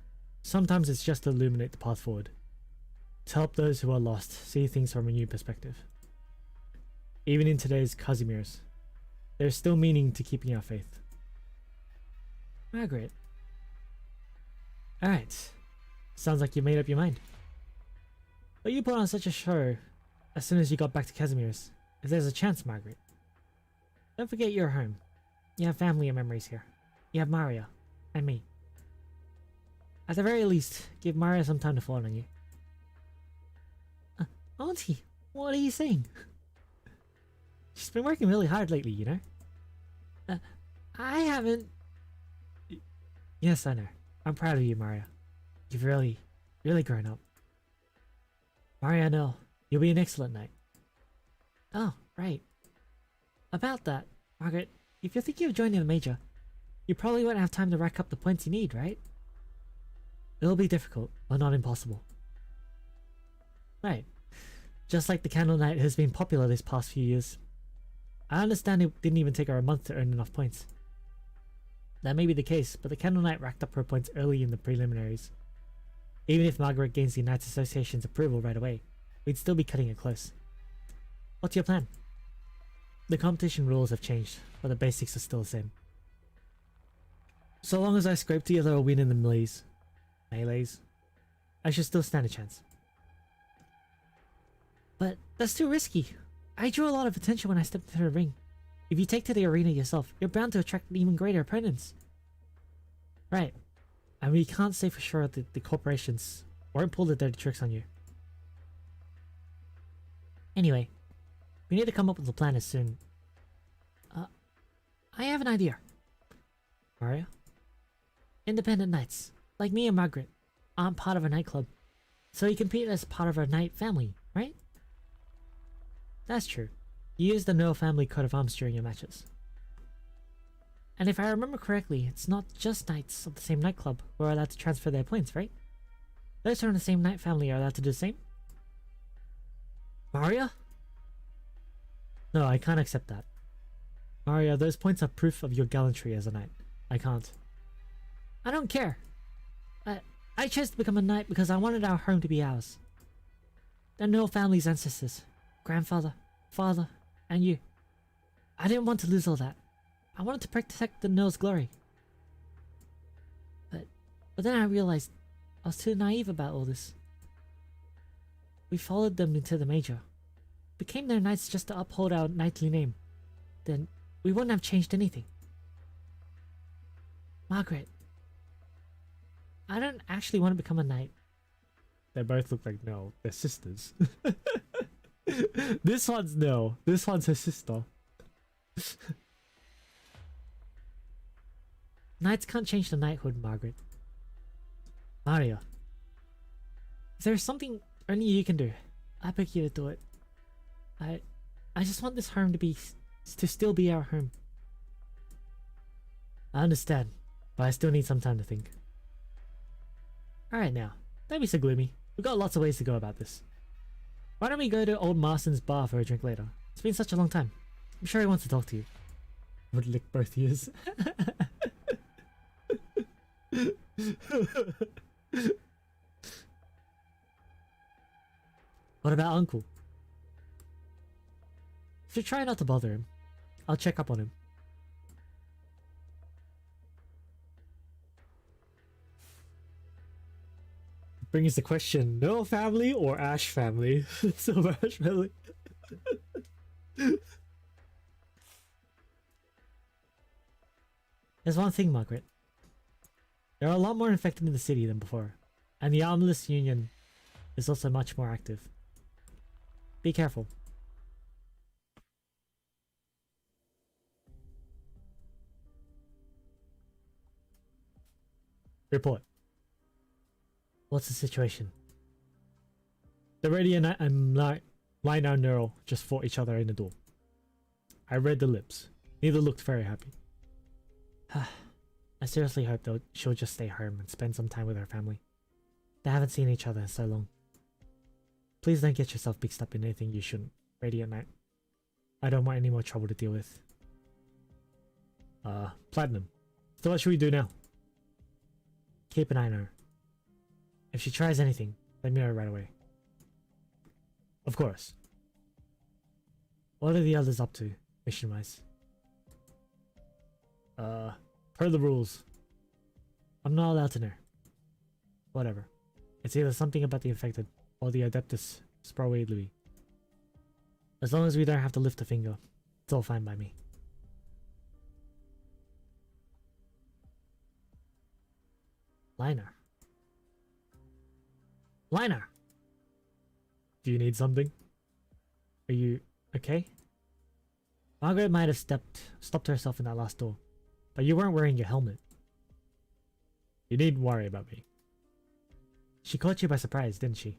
it's just to illuminate the path forward, to help those who are lost see things from a new perspective. Even in today's Casimirs, there is still meaning to keeping our faith. Margaret. Alright. Sounds like you made up your mind. But you put on such a show as soon as you got back to Casimir's. If there's a chance, Margaret, don't forget you're home. You have family and memories here. You have Maria. And me. At the very least, give Maria some time to fall on you. Auntie, what are you saying? She's been working really hard lately, you know? I haven't... Yes, I know. I'm proud of you, Maria. You've really grown up. Maria, no. You'll be an excellent knight. Oh, right. About that, Margaret, if you're thinking of joining the Major, you probably won't have time to rack up the points you need, right? It'll be difficult, but not impossible. Right. Just like the Candle Knight has been popular this past few years. I understand it didn't even take her a month to earn enough points. That may be the case, but the Candle Knight racked up her points early in the preliminaries. Even if Margaret gains the Knights Association's approval right away, we'd still be cutting it close. What's your plan? The competition rules have changed, but the basics are still the same. So long as I scrape together a win in the melees, I should still stand a chance. But that's too risky. I drew a lot of attention when I stepped into the ring. If you take to the arena yourself, you're bound to attract even greater opponents. Right. And we can't say for sure that the corporations won't pull the dirty tricks on you. Anyway, we need to come up with a plan as soon. I have an idea. Mario? Independent knights, like me and Margaret, aren't part of a nightclub, so you compete as part of a knight family, right? That's true. You use the No Family coat of arms during your matches. And if I remember correctly, it's not just knights of the same nightclub who are allowed to transfer their points, right? Those who are in the same knight family are allowed to do the same? Maria? No, I can't accept that. Maria, those points are proof of your gallantry as a knight. I can't. I don't care. I chose to become a knight because I wanted our home to be ours. The No family's ancestors, grandfather, father, and you. I didn't want to lose all that. I wanted to protect the No's glory. But then I realized I was too naive about all this. We followed them into the Major. Became their knights just to uphold our knightly name. Then we wouldn't have changed anything. Margaret, I don't actually want to become a knight. They both look like no, they're sisters. This one's no, this one's her sister. Knights can't change the knighthood, Margaret. Mario, if there's something only you can do, I beg you to do it. I just want this home to still be our home. I understand, but I still need some time to think. Alright now, don't be so gloomy. We've got lots of ways to go about this. Why don't we go to old Marston's bar for a drink later? It's been such a long time. I'm sure he wants to talk to you. Would lick both ears. What about Uncle? Should try not to bother him. I'll check up on him. Brings the question, No family or Ash family? Silver Ash family. There's one thing, Margaret. There are a lot more infected in the city than before, and the Armless Union is also much more active. Be careful. Report. What's the situation? The Radiant and Lionel Neural just fought each other in the duel. I read the lips. Neither looked very happy. I seriously hope she'll just stay home and spend some time with her family. They haven't seen each other in so long. Please don't get yourself mixed up in anything you shouldn't, Radiant Knight. I don't want any more trouble to deal with. Platinum. So what should we do now? Keep an eye on her. If she tries anything, let me know right away. Of course. What are the others up to, mission-wise? Per the rules. I'm not allowed to know. Whatever. It's either something about the infected, or the Adeptus Sprawiedliwi. As long as we don't have to lift a finger, it's all fine by me. Liner. Liner! Do you need something? Are you okay? Margaret might have stopped herself in that last door, but you weren't wearing your helmet. You needn't worry about me. She caught you by surprise, didn't she?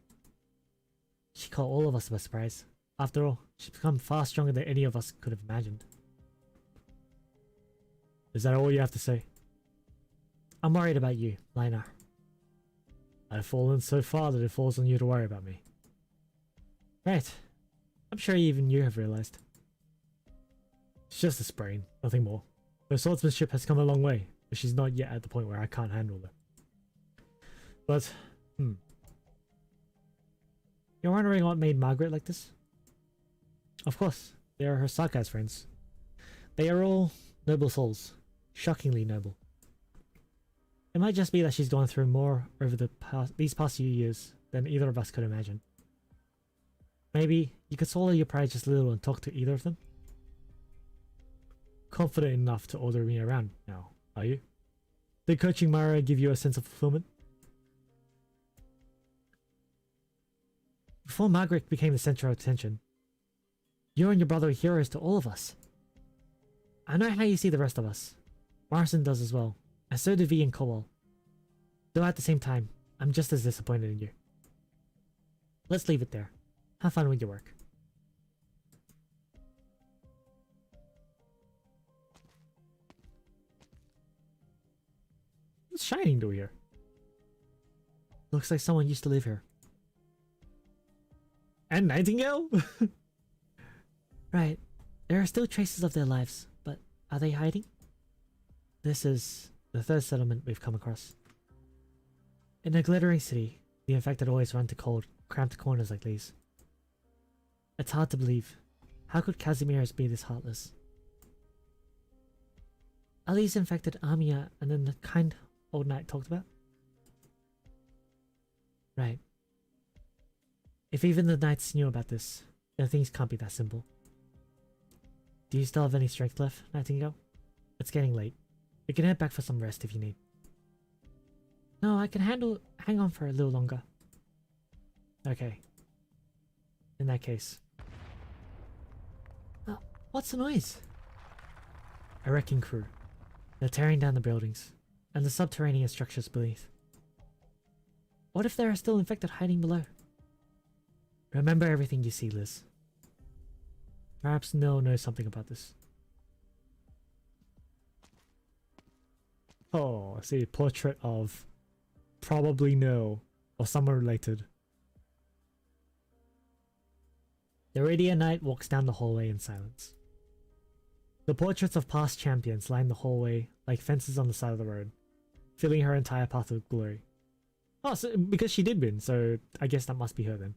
She caught all of us by surprise. After all, she's become far stronger than any of us could have imagined. Is that all you have to say? I'm worried about you, Lina. I've fallen so far that it falls on you to worry about me. Right. I'm sure even you have realized. It's just a sprain, nothing more. Her swordsmanship has come a long way, but she's not yet at the point where I can't handle her. But, You're wondering what made Margaret like this? Of course, they are her sarcasm friends. They are all noble souls. Shockingly noble. It might just be that she's gone through more over these past few years than either of us could imagine. Maybe you could swallow your pride just a little and talk to either of them? Confident enough to order me around now, are you? Did coaching Mara give you a sense of fulfillment? Before Margaret became the center of attention, you and your brother were heroes to all of us. I know how you see the rest of us. Morrison does as well, and so do V and Cowell. Though at the same time, I'm just as disappointed in you. Let's leave it there. Have fun with your work. What's shining door here? Looks like someone used to live here. And Nightingale? Right. There are still traces of their lives, but are they hiding? This is the third settlement we've come across. In a glittering city, the infected always run to cold, cramped corners like these. It's hard to believe. How could Casimir's be this heartless? Are these infected Amia and then the kind old knight talked about? Right. If even the knights knew about this, then things can't be that simple. Do you still have any strength left, Nightingale? It's getting late. We can head back for some rest if you need. No, I can hang on for a little longer. Okay. In that case. What's the noise? A wrecking crew. They're tearing down the buildings, and the subterranean structures beneath. What if there are still infected hiding below? Remember everything you see, Liz. Perhaps Nil knows something about this. Oh, I see a portrait of probably Nil or someone related. The Radiant Knight walks down the hallway in silence. The portraits of past champions line the hallway like fences on the side of the road, filling her entire path with glory. Oh, so because she did win, so I guess that must be her then.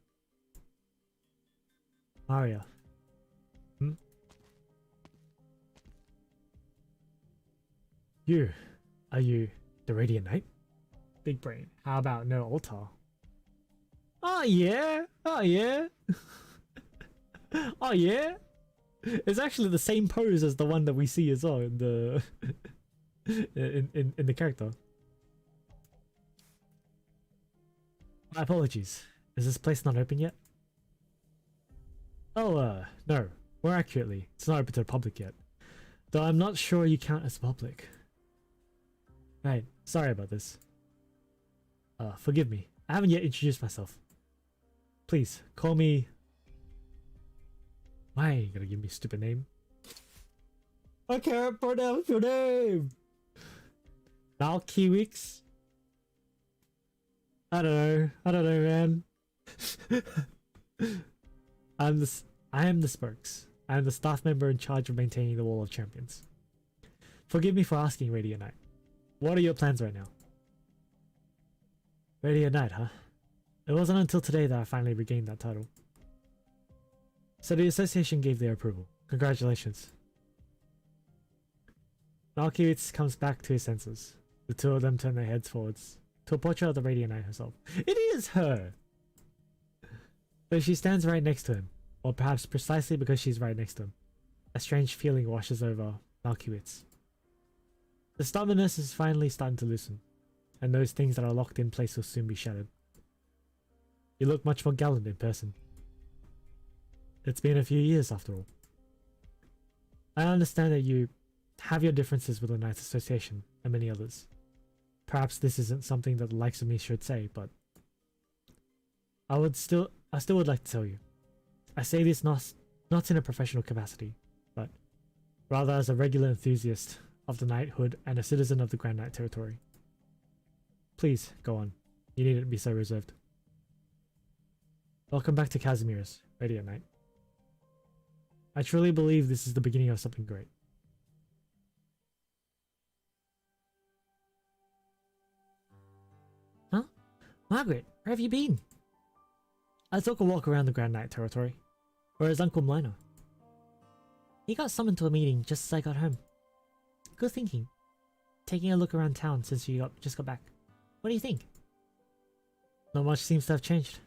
Maria. Are you the Radiant Knight? Big brain. How about no altar? Oh yeah! Oh yeah! Oh yeah! It's actually the same pose as the one that we see as well in the in the character. My apologies. Is this place not open yet? Oh, no. More accurately, it's not open to the public yet. Though I'm not sure you count as public. Right, sorry about this. Forgive me. I haven't yet introduced myself. Please, call me... Why are you gonna give me a stupid name? I can't pronounce your name! Valkiewicz? I don't know, man. I am the Spurks. I am the staff member in charge of maintaining the Wall of Champions. Forgive me for asking, Radiant Knight. What are your plans right now? Radiant Knight, huh? It wasn't until today that I finally regained that title. So the association gave their approval. Congratulations. Arknights comes back to his senses. The two of them turn their heads forwards to a portrait of the Radiant Knight herself. It is her! Though she stands right next to him, or perhaps precisely because she's right next to him, a strange feeling washes over Arknights. The stubbornness is finally starting to loosen, and those things that are locked in place will soon be shattered. You look much more gallant in person. It's been a few years after all. I understand that you have your differences with the Knights Association and many others. Perhaps this isn't something that the likes of me should say, but I still would like to tell you. I say this not in a professional capacity, but rather as a regular enthusiast of the knighthood and a citizen of the Grand Knight territory. Please, go on. You needn't be so reserved. Welcome back to Casimir's, Radiant Knight. I truly believe this is the beginning of something great. Huh? Margaret, where have you been? I took a walk around the Grand Knight territory. Where is Uncle Mlino? He got summoned to a meeting just as I got home. Good thinking. Taking a look around town since you just got back. What do you think? Not much seems to have changed.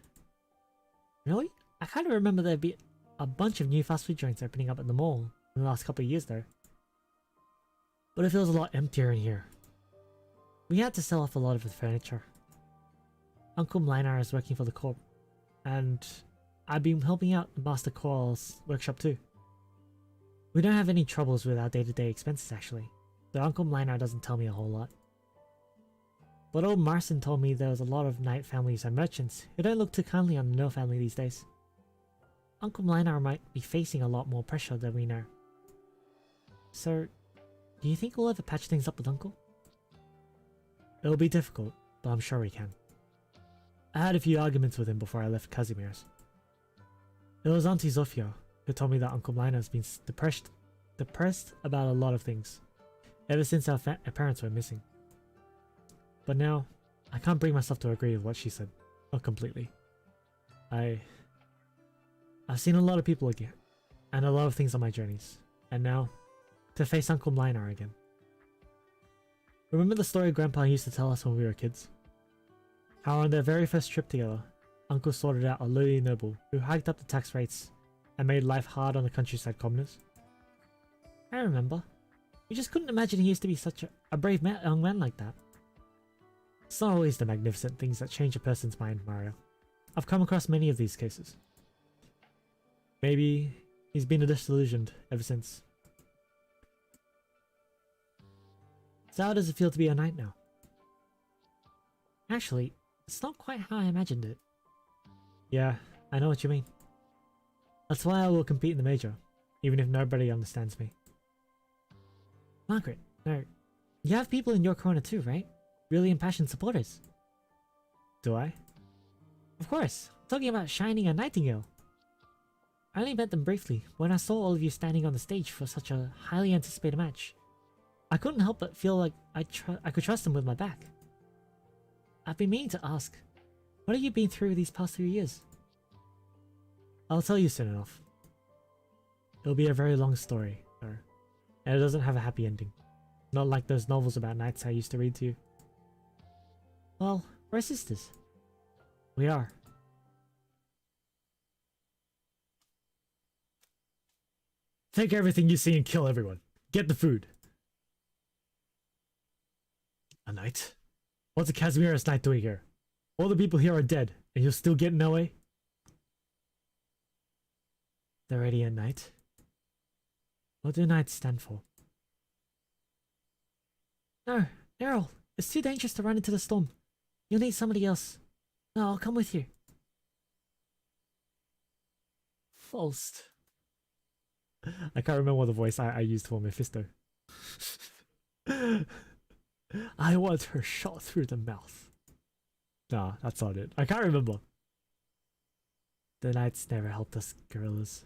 Really? I kind of remember there be a bunch of new fast food joints opening up at the mall in the last couple of years though. But it feels a lot emptier in here. We had to sell off a lot of the furniture. Uncle Mlinar is working for the Corp, and I've been helping out Master Coil's workshop too. We don't have any troubles with our day-to-day expenses actually, though Uncle Mlinar doesn't tell me a whole lot. But old Marson told me there was a lot of knight families and merchants who don't look too kindly on the No family these days. Uncle Mlinar might be facing a lot more pressure than we know. So, do you think we'll ever patch things up with Uncle? It'll be difficult, but I'm sure we can. I had a few arguments with him before I left Casimir's. It was Auntie Zofia who told me that Uncle Mlinar's been depressed about a lot of things, ever since our parents were missing. But now, I can't bring myself to agree with what she said. Not completely. I've seen a lot of people again, and a lot of things on my journeys, and now, to face Uncle Mlinar again. Remember the story Grandpa used to tell us when we were kids? How on their very first trip together, Uncle sorted out a lowly noble who hiked up the tax rates and made life hard on the countryside commoners? I remember. You just couldn't imagine he used to be such a brave young man like that. It's not always the magnificent things that change a person's mind, Mario. I've come across many of these cases. Maybe he's been disillusioned ever since. So how does it feel to be a knight now? Actually, it's not quite how I imagined it. Yeah, I know what you mean. That's why I will compete in the major, even if nobody understands me. Margaret, no, you have people in your corner too, right? Really impassioned supporters. Do I? Of course, I'm talking about Shining and Nightingale. I only met them briefly when I saw all of you standing on the stage for such a highly anticipated match. I couldn't help but feel like I could trust them with my back. I've been meaning to ask, what have you been through these past few years? I'll tell you soon enough. It'll be a very long story, though, and it doesn't have a happy ending. Not like those novels about knights I used to read to you. Well, we're sisters. We are. Take everything you see and kill everyone. Get the food. A knight? What's a Casimiris knight doing here? All the people here are dead, and you'll still get in their way? The Radiant Knight? What do knights stand for? No, Errol, it's too dangerous to run into the storm. You'll need somebody else. No, I'll come with you. Faust. I can't remember what the voice I used for Mephisto. I want her shot through the mouth. Nah, that's not it. I can't remember. The knights never helped us guerrillas.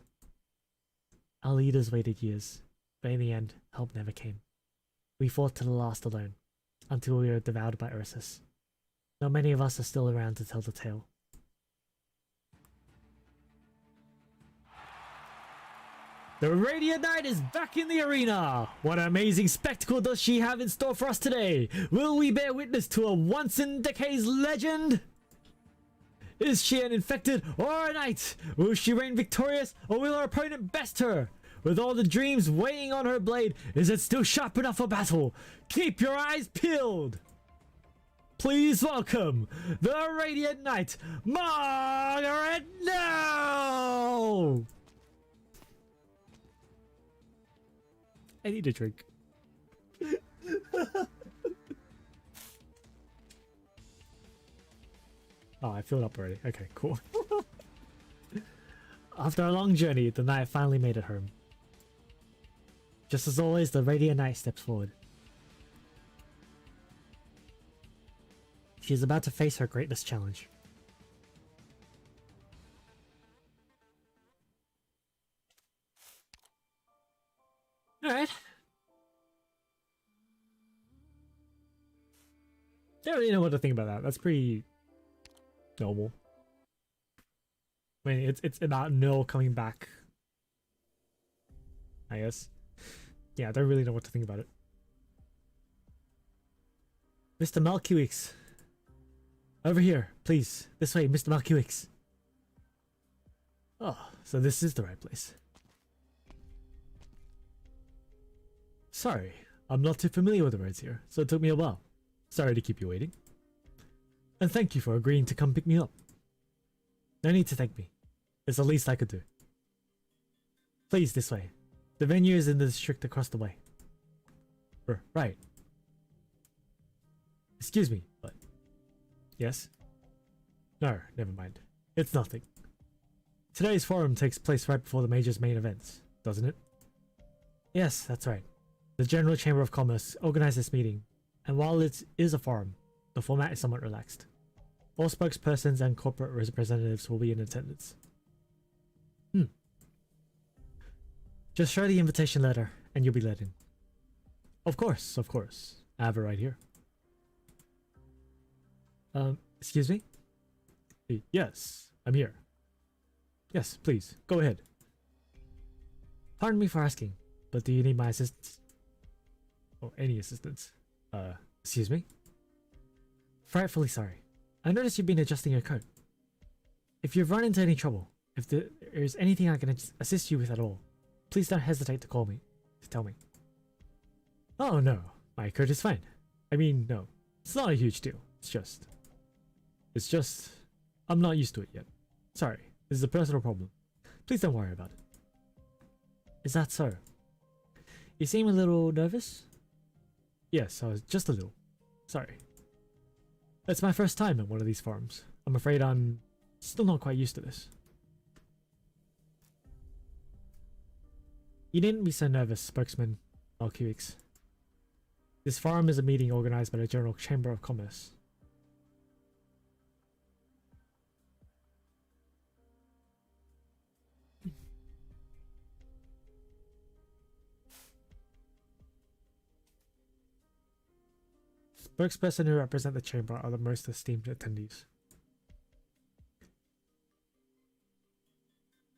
Our leaders waited years, but in the end, help never came. We fought to the last alone, until we were devoured by Ursus. Not many of us are still around to tell the tale. The Radiant Knight is back in the arena! What an amazing spectacle does she have in store for us today? Will we bear witness to a once-in-decades legend? Is she an infected or a knight? Will she reign victorious or will her opponent best her? With all the dreams weighing on her blade, is it still sharp enough for battle? Keep your eyes peeled! Please welcome the Radiant Knight, Margaret No! I need a drink. Oh, I filled up already. Okay, cool. After a long journey, the knight finally made it home. Just as always, the Radiant Knight steps forward. She is about to face her greatest challenge. Alright. Don't really know what to think about that. That's pretty normal. I mean, it's about Nil coming back, I guess. Yeah, I don't really know what to think about it. Mr. Malkiwix. Over here, please. This way, Mr. Malkiwix. Oh, so this is the right place. Sorry, I'm not too familiar with the roads here, so it took me a while. Sorry to keep you waiting. And thank you for agreeing to come pick me up. No need to thank me. It's the least I could do. Please, this way. The venue is in the district across the way. Right. Excuse me, but... Yes? No, never mind. It's nothing. Today's forum takes place right before the Major's main events, doesn't it? Yes, that's right. The General Chamber of Commerce organized this meeting, and while it is a forum, the format is somewhat relaxed. All spokespersons and corporate representatives will be in attendance. Just show the invitation letter, and you'll be let in. Of course, of course. I have it right here. Excuse me? Yes, I'm here. Yes, please, go ahead. Pardon me for asking, but do you need my assistance? Or any assistance? Excuse me? Frightfully sorry. I noticed you've been adjusting your coat. If you've run into any trouble, if there is anything I can assist you with at all, please don't hesitate to call me, to tell me. Oh no, my coat is fine. I mean, no, it's not a huge deal. It's just, I'm not used to it yet. Sorry, this is a personal problem. Please don't worry about it. Is that so? You seem a little nervous? Yes, I was just a little. Sorry. It's my first time at one of these forums. I'm afraid I'm still not quite used to this. You needn't be so nervous, spokesman Malkiwix. This forum is a meeting organized by the General Chamber of Commerce. Spokesperson who represent the chamber are the most esteemed attendees.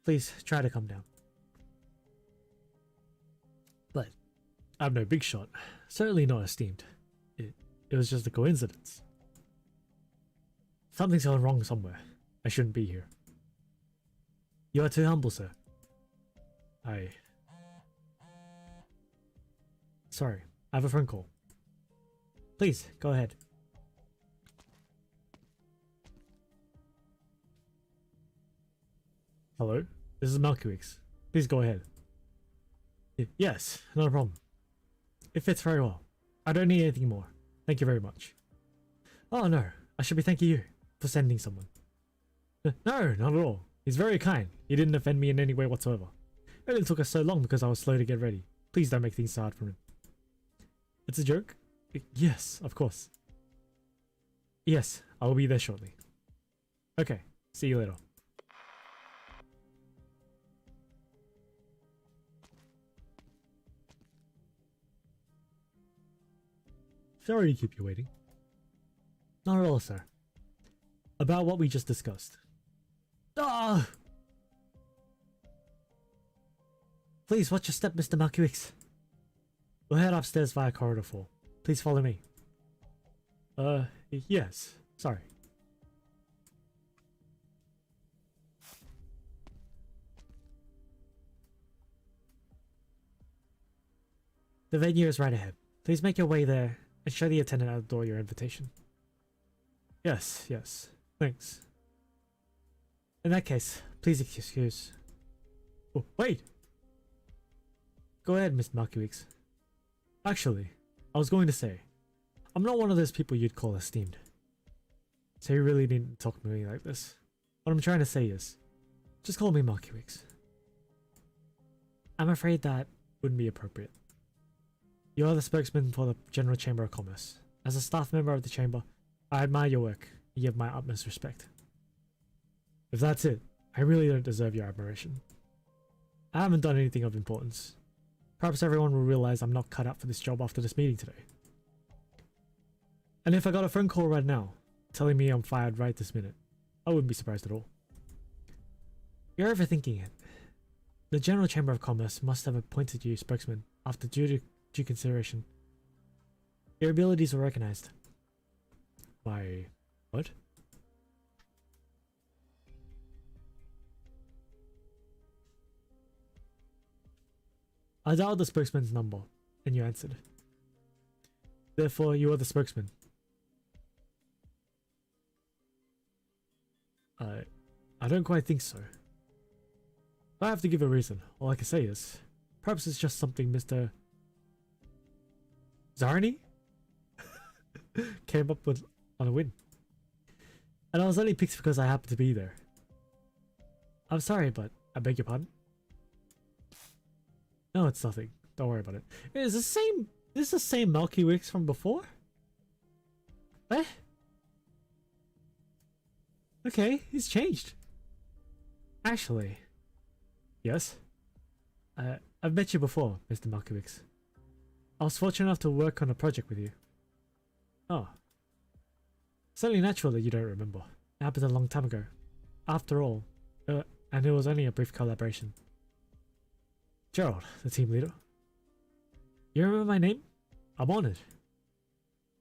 Please try to come down. But I'm no big shot. Certainly not esteemed. It was just a coincidence. Something's gone wrong somewhere. I shouldn't be here. You are too humble, sir. Sorry, I have a phone call. Please, go ahead. Hello? This is Malkiwix. Please go ahead. Yes, not a problem. It fits very well. I don't need anything more. Thank you very much. Oh no, I should be thanking you for sending someone. No, not at all. He's very kind. He didn't offend me in any way whatsoever. It only took us so long because I was slow to get ready. Please don't make things so hard for him. It's a joke? Yes, of course. Yes, I will be there shortly. Okay, see you later. Sorry to keep you waiting. Not at all, sir. About what we just discussed. Ah! Please watch your step, Mr. Malkiwix. We'll head upstairs via corridor 4. Please follow me. Yes. Sorry. The venue is right ahead. Please make your way there and show the attendant at the door your invitation. Yes, yes. Thanks. In that case, please excuse. Oh, wait! Go ahead, Mr. Malkiwix. Actually, I was going to say, I'm not one of those people you'd call esteemed. So you really needn't talk to me like this. What I'm trying to say is, just call me Malkiwix. I'm afraid that wouldn't be appropriate. You are the spokesman for the General Chamber of Commerce. As a staff member of the Chamber, I admire your work and give my utmost respect. If that's it, I really don't deserve your admiration. I haven't done anything of importance. Perhaps everyone will realize I'm not cut out for this job after this meeting today. And if I got a phone call right now, telling me I'm fired right this minute, I wouldn't be surprised at all. You're overthinking it. The General Chamber of Commerce must have appointed you spokesman after due consideration. Your abilities were recognized. My... what? I dialed the spokesman's number, and you answered. Therefore, you are the spokesman. I don't quite think so. If I have to give a reason, all I can say is, perhaps it's just something Mr. Zarni came up with on a whim. And I was only picked because I happened to be there. I'm sorry, but I beg your pardon? No, it's nothing. Don't worry about it. Is this the same Malkiwix from before? Eh? Okay, he's changed. Actually, yes. I've met you before, Mr. Malkiwix. I was fortunate enough to work on a project with you. Oh. It's only natural that you don't remember. It happened a long time ago. After all, and it was only a brief collaboration. Gerald, the team leader. You remember my name? I'm honored.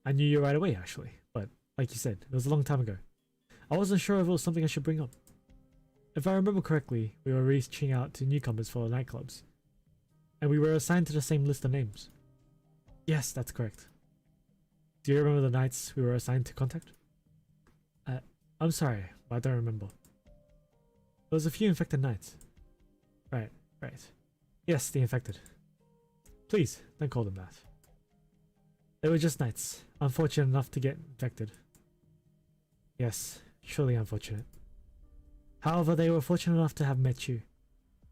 I knew you right away, actually, but like you said, it was a long time ago. I wasn't sure if it was something I should bring up. If I remember correctly, we were reaching out to newcomers for nightclubs, and we were assigned to the same list of names. Yes, that's correct. Do you remember the nights we were assigned to contact? I'm sorry, but I don't remember. There was a few infected nights. Right. Yes, the infected. Please, don't call them that. They were just nights, unfortunate enough to get infected. Yes, surely unfortunate. However, they were fortunate enough to have met you.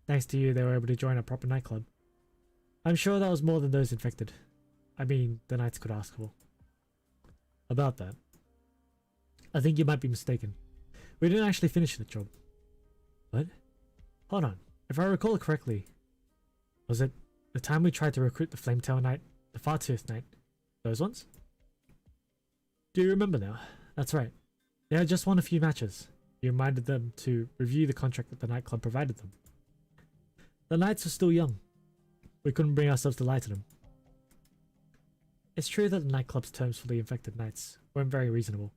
Thanks to you, they were able to join a proper nightclub. I'm sure that was more than those infected. I mean, the Knights could ask for. About that, I think you might be mistaken. We didn't actually finish the job. What? Hold on. If I recall correctly, was it the time we tried to recruit the Flametail Knight, the Fartooth Knight, those ones? Do you remember now? That's right. They had just won a few matches. You reminded them to review the contract that the nightclub provided them. The Knights were still young. We couldn't bring ourselves to lie to them. It's true that the nightclub's terms for the infected Knights weren't very reasonable.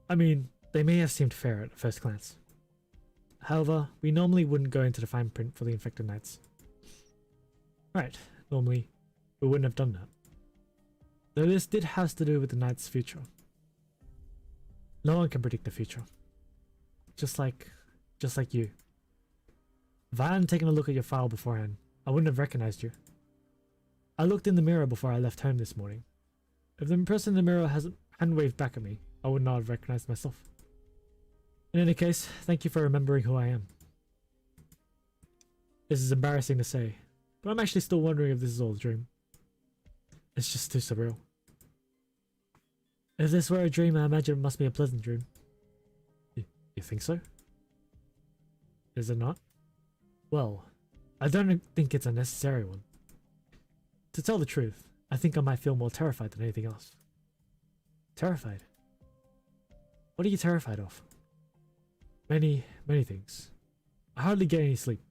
I mean, they may have seemed fair at first glance. However, we normally wouldn't go into the fine print for the infected Knights. Right, normally, we wouldn't have done that. Though this did have to do with the Knights' future. No one can predict the future. Just like you. If I hadn't taken a look at your file beforehand, I wouldn't have recognized you. I looked in the mirror before I left home this morning. If the person in the mirror hadn't waved back at me, I would not have recognized myself. In any case, thank you for remembering who I am. This is embarrassing to say, but I'm actually still wondering if this is all a dream. It's just too surreal. If this were a dream, I imagine it must be a pleasant dream. You think so? Is it not? Well, I don't think it's a necessary one. To tell the truth, I think I might feel more terrified than anything else. Terrified? What are you terrified of? Many things. I hardly get any sleep.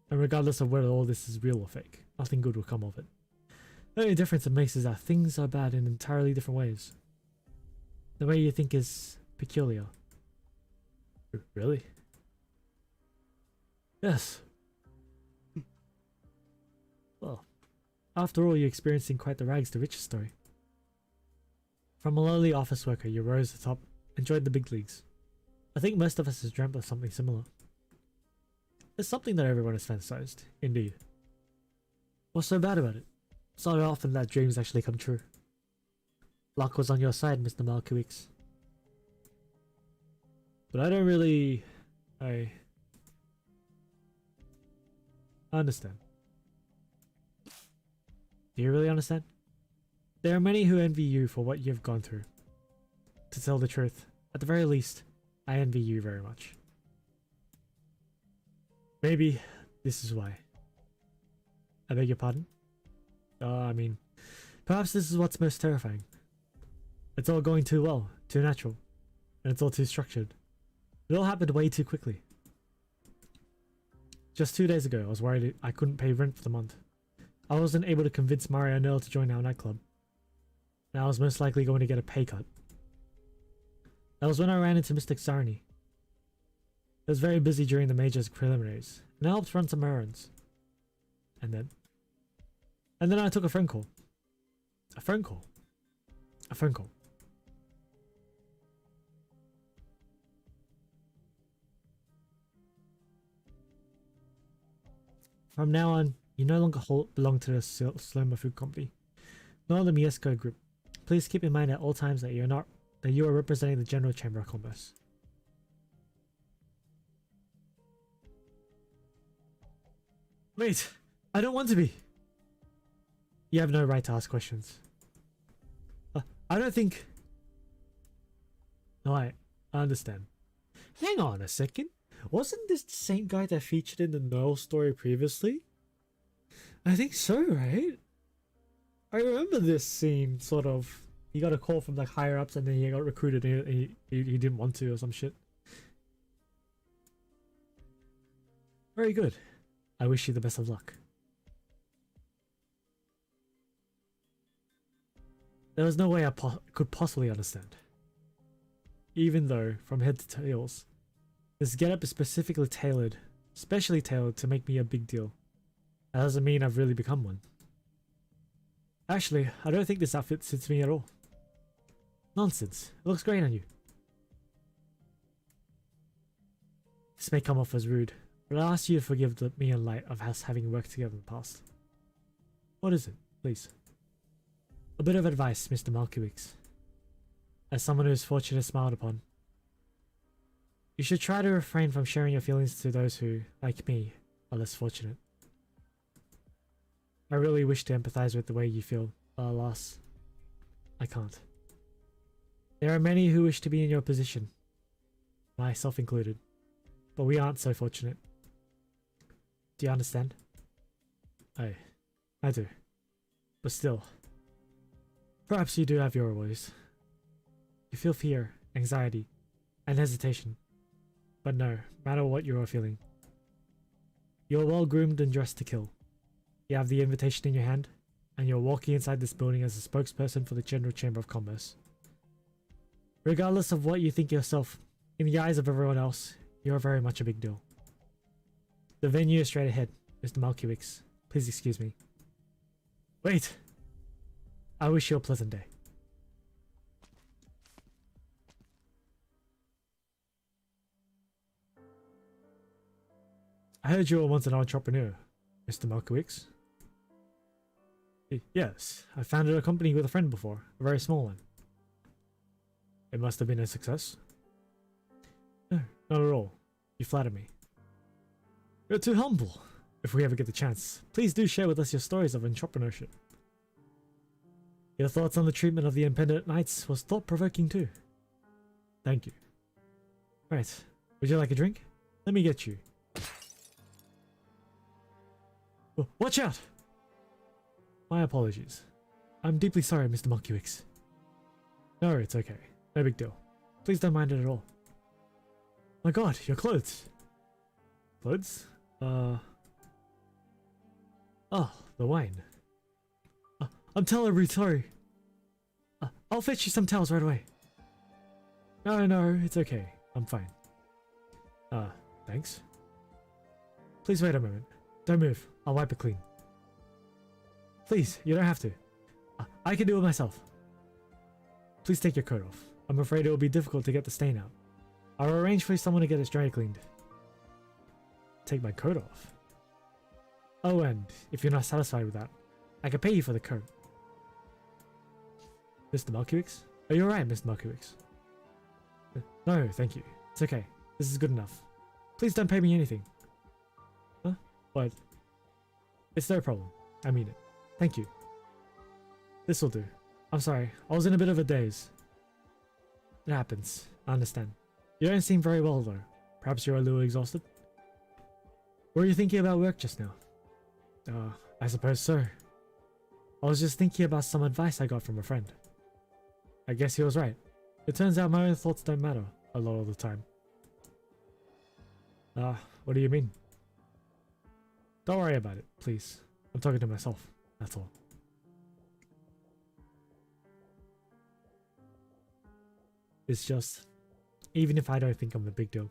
And regardless of whether all this is real or fake, nothing good will come of it. The only difference it makes is that things are bad in entirely different ways. The way you think is peculiar. Really? Yes. Well, after all, you're experiencing quite the rags to riches story. From a lowly office worker, you rose to the top, enjoyed the big leagues. I think most of us has dreamt of something similar. It's something that everyone has fantasized, indeed. What's so bad about it? It's not often that dreams actually come true. Luck was on your side, Mr. Malkiewicz. But I don't really... I understand. Do you really understand? There are many who envy you for what you've gone through. To tell the truth, at the very least, I envy you very much. Maybe this is why. I beg your pardon? I mean, perhaps this is what's most terrifying. It's all going too well, too natural, and it's all too structured. It all happened way too quickly. Just 2 days ago, I was worried I couldn't pay rent for the month. I wasn't able to convince Mario and Earl to join our nightclub. And I was most likely going to get a pay cut. That was when I ran into Mr. Xarni. He was very busy during the majors preliminaries, and I helped run some errands. And then I took a phone call. A phone call? A phone call. From now on, you no longer belong to the Sloma Food Company, nor the Miesco Group. Please keep in mind at all times that you are representing the General Chamber of Commerce. Wait, I don't want to be. You have no right to ask questions. I don't think... No, I understand. Hang on a second. Wasn't this the same guy that featured in the Noel story previously? I think so, right? I remember this scene, sort of. He got a call from like higher ups and then he got recruited and he didn't want to or some shit. Very good. I wish you the best of luck. There was no way I could possibly understand. Even though, from head to tails, this getup is specifically tailored, specially tailored to make me a big deal. That doesn't mean I've really become one. Actually, I don't think this outfit suits me at all. Nonsense. It looks great on you. This may come off as rude, but I'll ask you to forgive me in light of us having worked together in the past. What is it, please? A bit of advice, Mr. Malkiewicz. As someone who is fortunate smiled upon, you should try to refrain from sharing your feelings to those who, like me, are less fortunate. I really wish to empathize with the way you feel, but alas, I can't. There are many who wish to be in your position, myself included, but we aren't so fortunate. Do you understand? I do. But still, perhaps you do have your worries. You feel fear, anxiety, and hesitation. But no matter what you are feeling, you're well groomed and dressed to kill. You have the invitation in your hand, and you're walking inside this building as a spokesperson for the General Chamber of Commerce. Regardless of what you think yourself, in the eyes of everyone else, you're very much a big deal. The venue is straight ahead, Mr. Malkiewicz. Please excuse me. Wait! I wish you a pleasant day. I heard you were once an entrepreneur, Mr. Malkiewicz. Yes, I founded a company with a friend before, a very small one. It must have been a success. No, not at all. You flatter me. You're too humble. If we ever get the chance, please do share with us your stories of entrepreneurship. Your thoughts on the treatment of the Impendent Knights was thought-provoking too. Thank you. Right, would you like a drink? Let me get you. Oh, watch out! My apologies. I'm deeply sorry, Mr. Monkeywigs. No, it's okay. No big deal. Please don't mind it at all. My god, your clothes. Clothes? Oh, the wine. I'm terribly sorry. I'll fetch you some towels right away. No, it's okay. I'm fine. Thanks. Please wait a moment. Don't move. I'll wipe it clean. Please, you don't have to. I can do it myself. Please take your coat off. I'm afraid it will be difficult to get the stain out. I'll arrange for someone to get it dry cleaned. Take my coat off? Oh, and if you're not satisfied with that, I can pay you for the coat. Mr. Monkeywigs? Are you alright, Mr. Monkeywigs? No, thank you. It's okay. This is good enough. Please don't pay me anything. Huh? What? It's no problem. I mean it. Thank you. This'll do. I'm sorry. I was in a bit of a daze. It happens. I understand. You don't seem very well though. Perhaps you're a little exhausted? Were you thinking about work just now? I suppose so. I was just thinking about some advice I got from a friend. I guess he was right. It turns out my own thoughts don't matter a lot of the time. What do you mean? Don't worry about it, please. I'm talking to myself, that's all. It's just, even if I don't think I'm a big deal,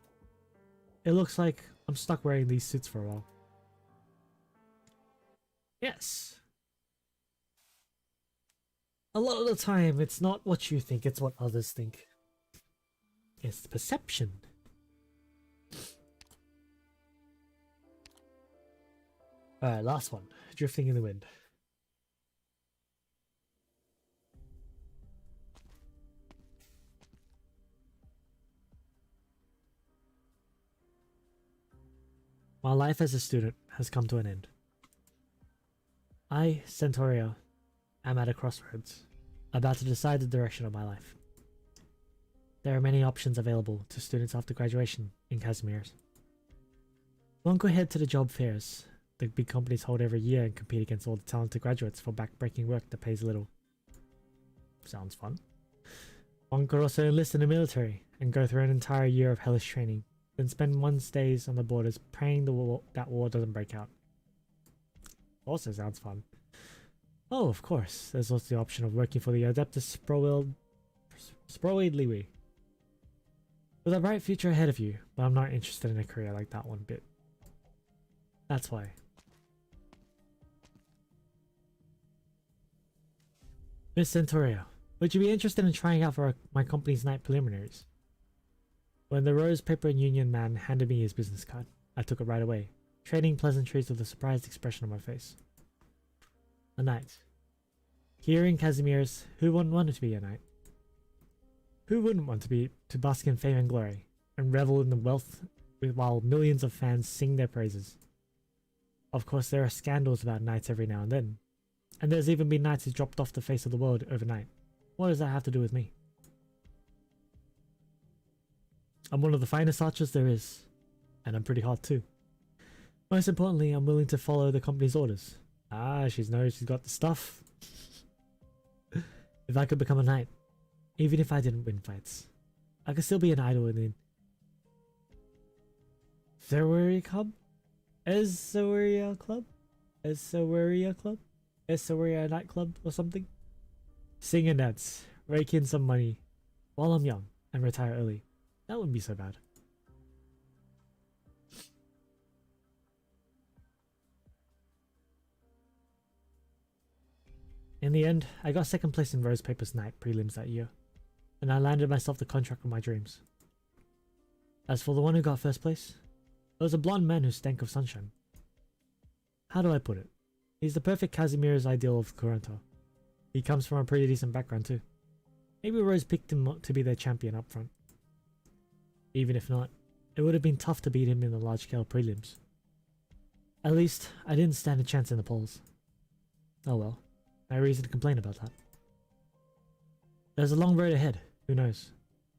it looks like I'm stuck wearing these suits for a while. Yes. A lot of the time, it's not what you think, it's what others think. It's the perception. Alright, last one. Drifting in the wind. My life as a student has come to an end. I, Centauria, am at a crossroads, about to decide the direction of my life. There are many options available to students after graduation in Casimirs. One could head to the job fairs the big companies hold every year and compete against all the talented graduates for back-breaking work that pays little. Sounds fun. One could also enlist in the military and go through an entire year of hellish training, then spend one's days on the borders praying that war doesn't break out. Also sounds fun. Oh, of course, there's also the option of working for the Adeptus Sproidliwi. With a bright future ahead of you, but I'm not interested in a career like that one bit. That's why. Miss Centauria, would you be interested in trying out for my company's night preliminaries? When the Rose Paper and Union man handed me his business card, I took it right away, trading pleasantries with a surprised expression on my face. A knight. Here in Casimirs, who wouldn't want to be a knight? Who wouldn't want to bask in fame and glory, and revel in the wealth while millions of fans sing their praises? Of course, there are scandals about knights every now and then, and there's even been knights who dropped off the face of the world overnight. What does that have to do with me? I'm one of the finest archers there is, and I'm pretty hot too. Most importantly, I'm willing to follow the company's orders. Ah, she's got the stuff. If I could become a knight, even if I didn't win fights, I could still be an idol in the Esowaria Club? Esowaria Club? Esowaria Club? Esowaria Nightclub or something? Sing and dance, rake in some money while I'm young and retire early. That wouldn't be so bad. In the end, I got second place in Rose Paper's Night prelims that year, and I landed myself the contract of my dreams. As for the one who got first place, it was a blonde man who stank of sunshine. How do I put it? He's the perfect Casimir's ideal of Kuranta. He comes from a pretty decent background too. Maybe Rose picked him to be their champion up front. Even if not, it would have been tough to beat him in the large-scale prelims. At least, I didn't stand a chance in the polls. Oh well, no reason to complain about that. There's a long road ahead, who knows?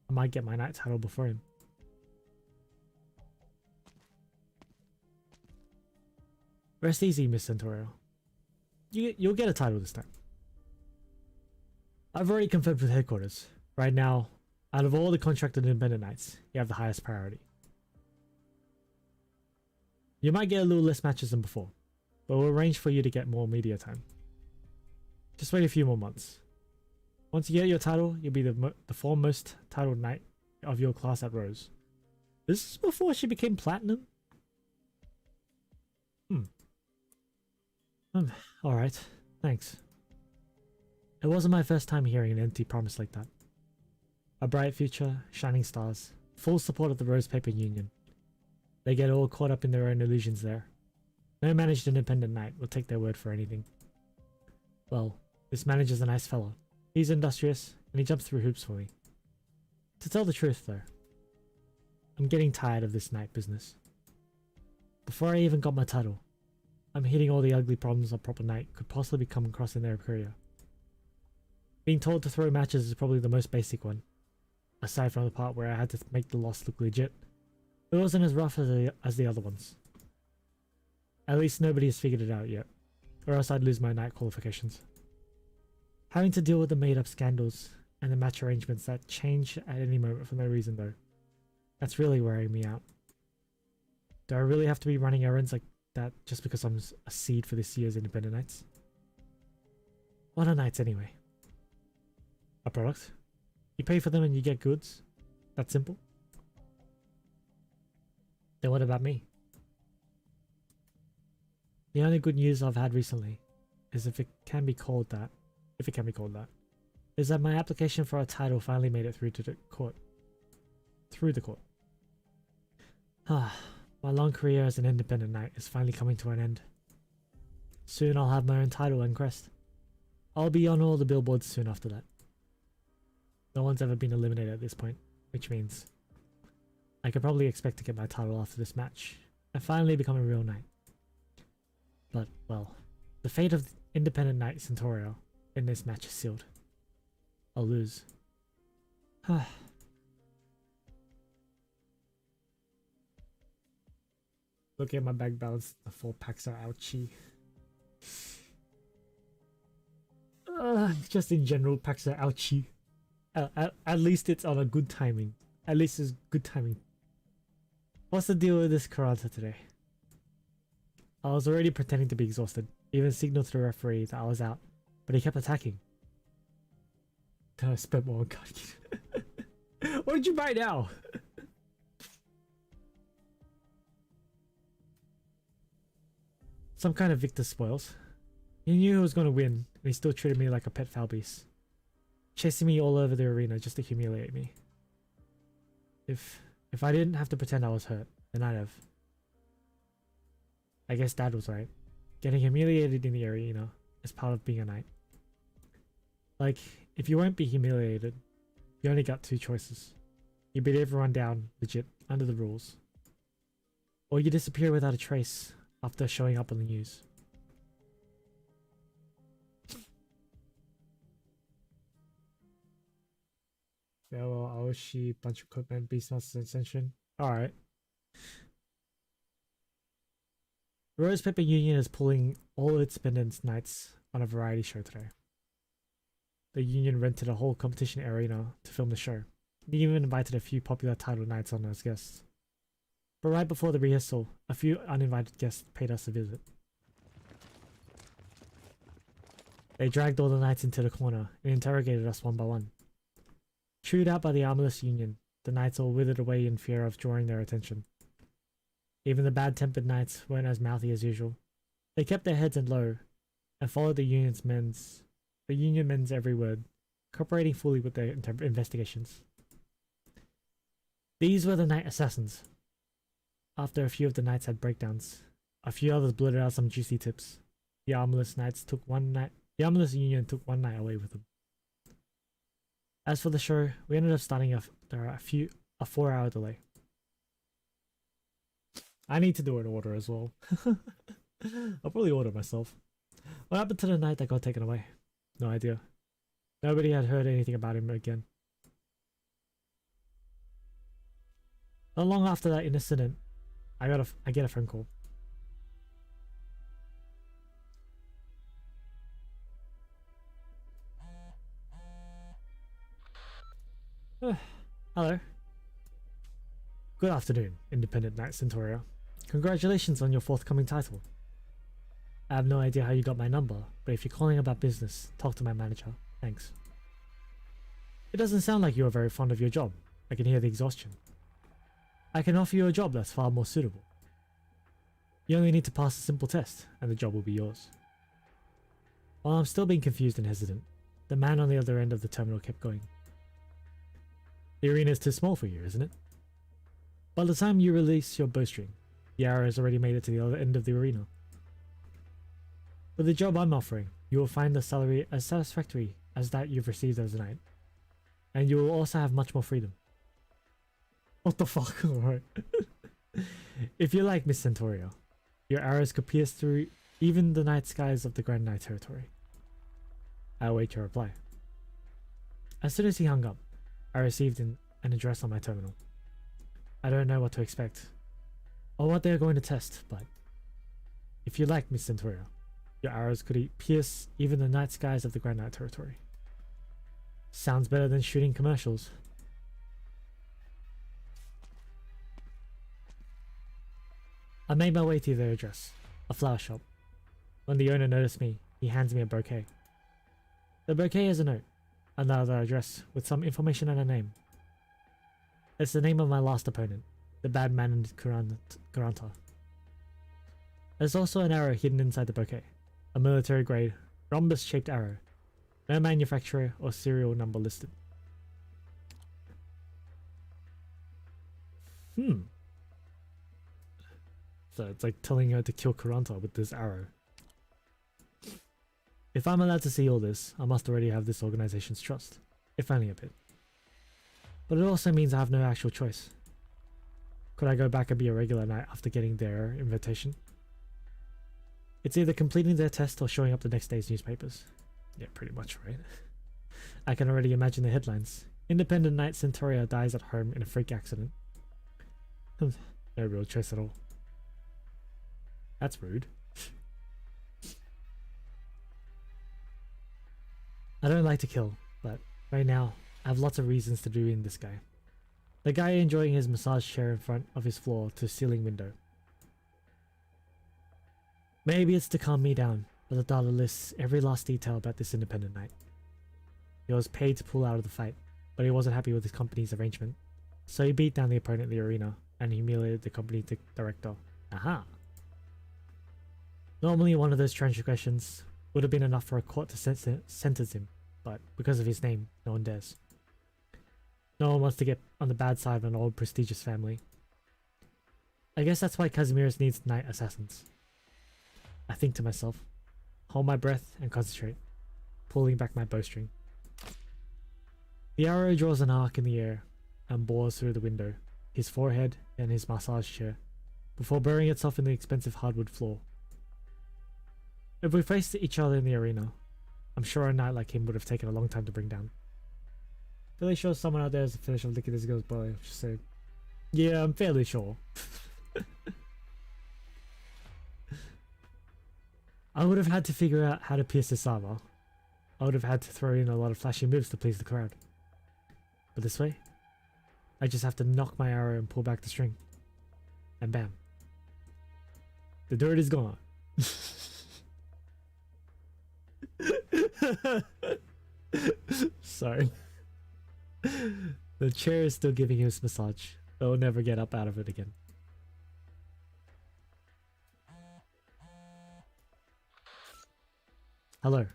I might get my knight title before him. Rest easy, Miss Centaurio. You'll get a title this time. I've already confirmed with headquarters. Right now, out of all the contracted independent knights, you have the highest priority. You might get a little less matches than before, but we'll arrange for you to get more media time. Just wait a few more months. Once you get your title, you'll be the foremost titled knight of your class at Rose. This is before she became platinum? Alright, thanks. It wasn't my first time hearing an empty promise like that. A bright future, shining stars, full support of the Rose Paper Union. They get all caught up in their own illusions there. No managed independent knight will take their word for anything. Well, this manager's a nice fellow. He's industrious, and he jumps through hoops for me. To tell the truth, though, I'm getting tired of this knight business. Before I even got my title, I'm hitting all the ugly problems a proper knight could possibly come across in their career. Being told to throw matches is probably the most basic one, aside from the part where I had to make the loss look legit. It wasn't as rough as the other ones. At least nobody has figured it out yet, or else I'd lose my knight qualifications. Having to deal with the made-up scandals and the match arrangements that change at any moment for no reason though, that's really wearing me out. Do I really have to be running errands like that just because I'm a seed for this year's independent knights? What are knights anyway? A product? You pay for them and you get goods? That simple? Then what about me? The only good news I've had recently is if it can be called that, is that my application for a title finally made it through to the court. Through the court. My long career as an independent knight is finally coming to an end. Soon I'll have my own title and crest. I'll be on all the billboards soon after that. No one's ever been eliminated at this point, which means I could probably expect to get my title after this match and finally become a real knight. But, well, the fate of independent knight Centaurio in this match is sealed. I'll lose. Look at my bank balance, the 4 packs are ouchie. Just in general, packs are ouchie. At least it's on a good timing. At least it's good timing. What's the deal with this karate today? I was already pretending to be exhausted. Even signaled to the referee that I was out, but he kept attacking. Then I spent more on card. What did you buy now? Some kind of victor spoils. He knew he was going to win, and he still treated me like a pet foul beast. Chasing me all over the arena just to humiliate me. If I didn't have to pretend I was hurt, then I'd have. I guess Dad was right. Getting humiliated in the arena is part of being a knight. Like, if you won't be humiliated, you only got 2 choices. You beat everyone down, legit, under the rules. Or you disappear without a trace after showing up on the news. Farewell, Aoshi, bunch of equipment, Beastmaster's Ascension. Alright. Rose Paper Union is pulling all of its independent knights on a variety show today. The union rented a whole competition arena to film the show. They even invited a few popular title knights on as guests. But right before the rehearsal, a few uninvited guests paid us a visit. They dragged all the knights into the corner and interrogated us one by one. Chewed out by the armless union, the knights all withered away in fear of drawing their attention. Even the bad-tempered knights weren't as mouthy as usual. They kept their heads in low and followed the union men's every word, cooperating fully with their investigations. These were the Knight Assassins. After a few of the knights had breakdowns, a few others blurted out some juicy tips. The armless union took one knight away with them. As for the show, we ended up starting after a 4-hour delay. I need to do an order as well. I'll probably order myself. What happened to the knight that got taken away? No idea. Nobody had heard anything about him again. Not long after that incident, I get a phone call. Hello. Good afternoon, Independent Knight Centauria. Congratulations on your forthcoming title. I have no idea how you got my number, but if you're calling about business, talk to my manager. Thanks. It doesn't sound like you are very fond of your job. I can hear the exhaustion. I can offer you a job that's far more suitable. You only need to pass a simple test, and the job will be yours. While I'm still being confused and hesitant, the man on the other end of the terminal kept going. The arena is too small for you, isn't it? By the time you release your bowstring, the arrow has already made it to the other end of the arena. With the job I'm offering, you will find the salary as satisfactory as that you've received as a knight, and you will also have much more freedom. What the fuck? Alright. If you like, Miss Centauria, your arrows could pierce through even the night skies of the Grand Knight territory. I await your reply. As soon as he hung up, I received an address on my terminal. I don't know what to expect, or what they are going to test, but if you like, Miss Centauria, your arrows could pierce even the night skies of the Grand Knight territory. Sounds better than shooting commercials. I made my way to their address, a flower shop. When the owner noticed me, he hands me a bouquet. The bouquet is a note, another address with some information and a name. It's the name of my last opponent, the bad man in Garanta. There's also an arrow hidden inside the bouquet, a military-grade, rhombus-shaped arrow. No manufacturer or serial number listed. So it's like telling her to kill Karanta with this arrow. If I'm allowed to see all this, I must already have this organization's trust, if only a bit. But it also means I have no actual choice. Could I go back and be a regular knight after getting their invitation? It's either completing their test or showing up the next day's newspapers. Yeah, pretty much, right? I can already imagine the headlines. Independent Knight Centauria dies at home in a freak accident. No real choice at all. That's rude. I don't like to kill, but right now, I have lots of reasons to do in this guy. The guy enjoying his massage chair in front of his floor to ceiling window. Maybe it's to calm me down, but the data lists every last detail about this independent knight. He was paid to pull out of the fight, but he wasn't happy with his company's arrangement, so he beat down the opponent in the arena and humiliated the company director. Aha! Normally one of those transgressions would have been enough for a court to sentence him, but because of his name, no one dares. No one wants to get on the bad side of an old prestigious family. I guess that's why Casimiris needs knight assassins. I think to myself, hold my breath and concentrate, pulling back my bowstring. The arrow draws an arc in the air and bores through the window, his forehead and his massage chair, before burying itself in the expensive hardwood floor. If we faced each other in the arena, I'm sure a knight like him would have taken a long time to bring down. Fairly sure someone out there has a finish of licking this girl's belly. Just say, yeah, I'm fairly sure. I would have had to figure out how to pierce this armor. I would have had to throw in a lot of flashy moves to please the crowd. But this way, I just have to knock my arrow and pull back the string. And bam. The dirt is gone. Sorry. The chair is still giving him his massage. They'll never get up out of it again. Hello.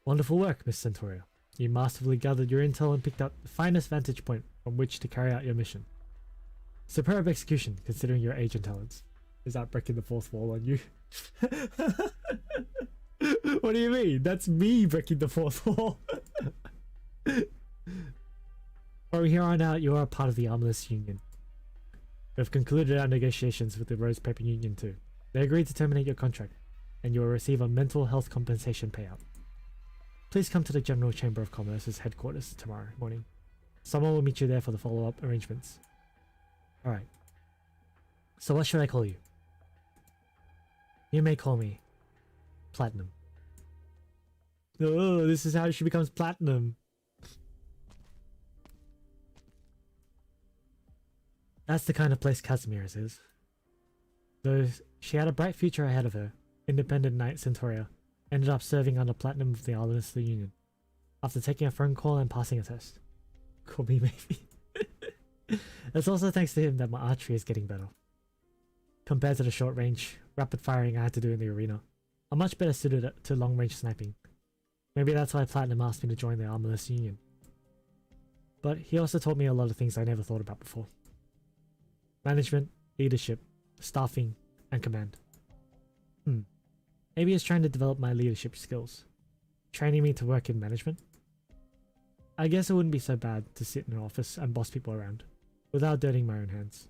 Wonderful work, Miss Centauria. You masterfully gathered your intel and picked out the finest vantage point from which to carry out your mission. Superb execution, considering your age and talents. Is that breaking the fourth wall on you? What do you mean? That's me breaking the fourth wall. From here on out, you are a part of the Armless Union. We have concluded our negotiations with the Rose Paper Union too. They agreed to terminate your contract, and you will receive a mental health compensation payout. Please come to the General Chamber of Commerce's headquarters tomorrow morning. Someone will meet you there for the follow-up arrangements. Alright. So what should I call you? You may call me Platinum. Oh, this is how she becomes Platinum. That's the kind of place Casimiro's is. Though she had a bright future ahead of her, independent Knight Centauria ended up serving under Platinum of the Armless of the Union, after taking a phone call and passing a test. Call me maybe. It's also thanks to him that my archery is getting better. Compared to the short range, rapid firing I had to do in the arena, I'm much better suited to long range sniping. Maybe that's why Platinum asked me to join the Armless Union. But he also taught me a lot of things I never thought about before. Management, leadership, staffing, and command. Maybe he's trying to develop my leadership skills. Training me to work in management? I guess it wouldn't be so bad to sit in an office and boss people around, without dirtying my own hands.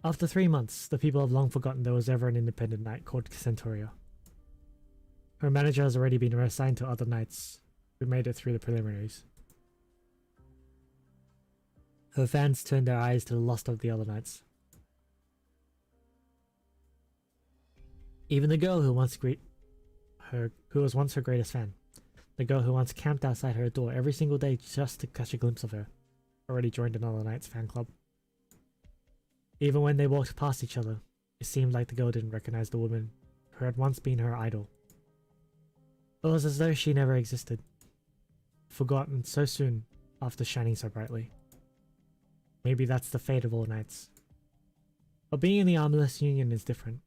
After 3 months, the people have long forgotten there was ever an independent knight called Centauria. Her manager has already been reassigned to other knights who made it through the preliminaries. Her fans turned their eyes to the lost of the other knights. Even the girl who was once her greatest fan, the girl who once camped outside her door every single day just to catch a glimpse of her, already joined another knight's fan club. Even when they walked past each other, it seemed like the girl didn't recognize the woman who had once been her idol. It was as though she never existed, forgotten so soon after shining so brightly. Maybe that's the fate of all knights. But being in the Armless Union is different.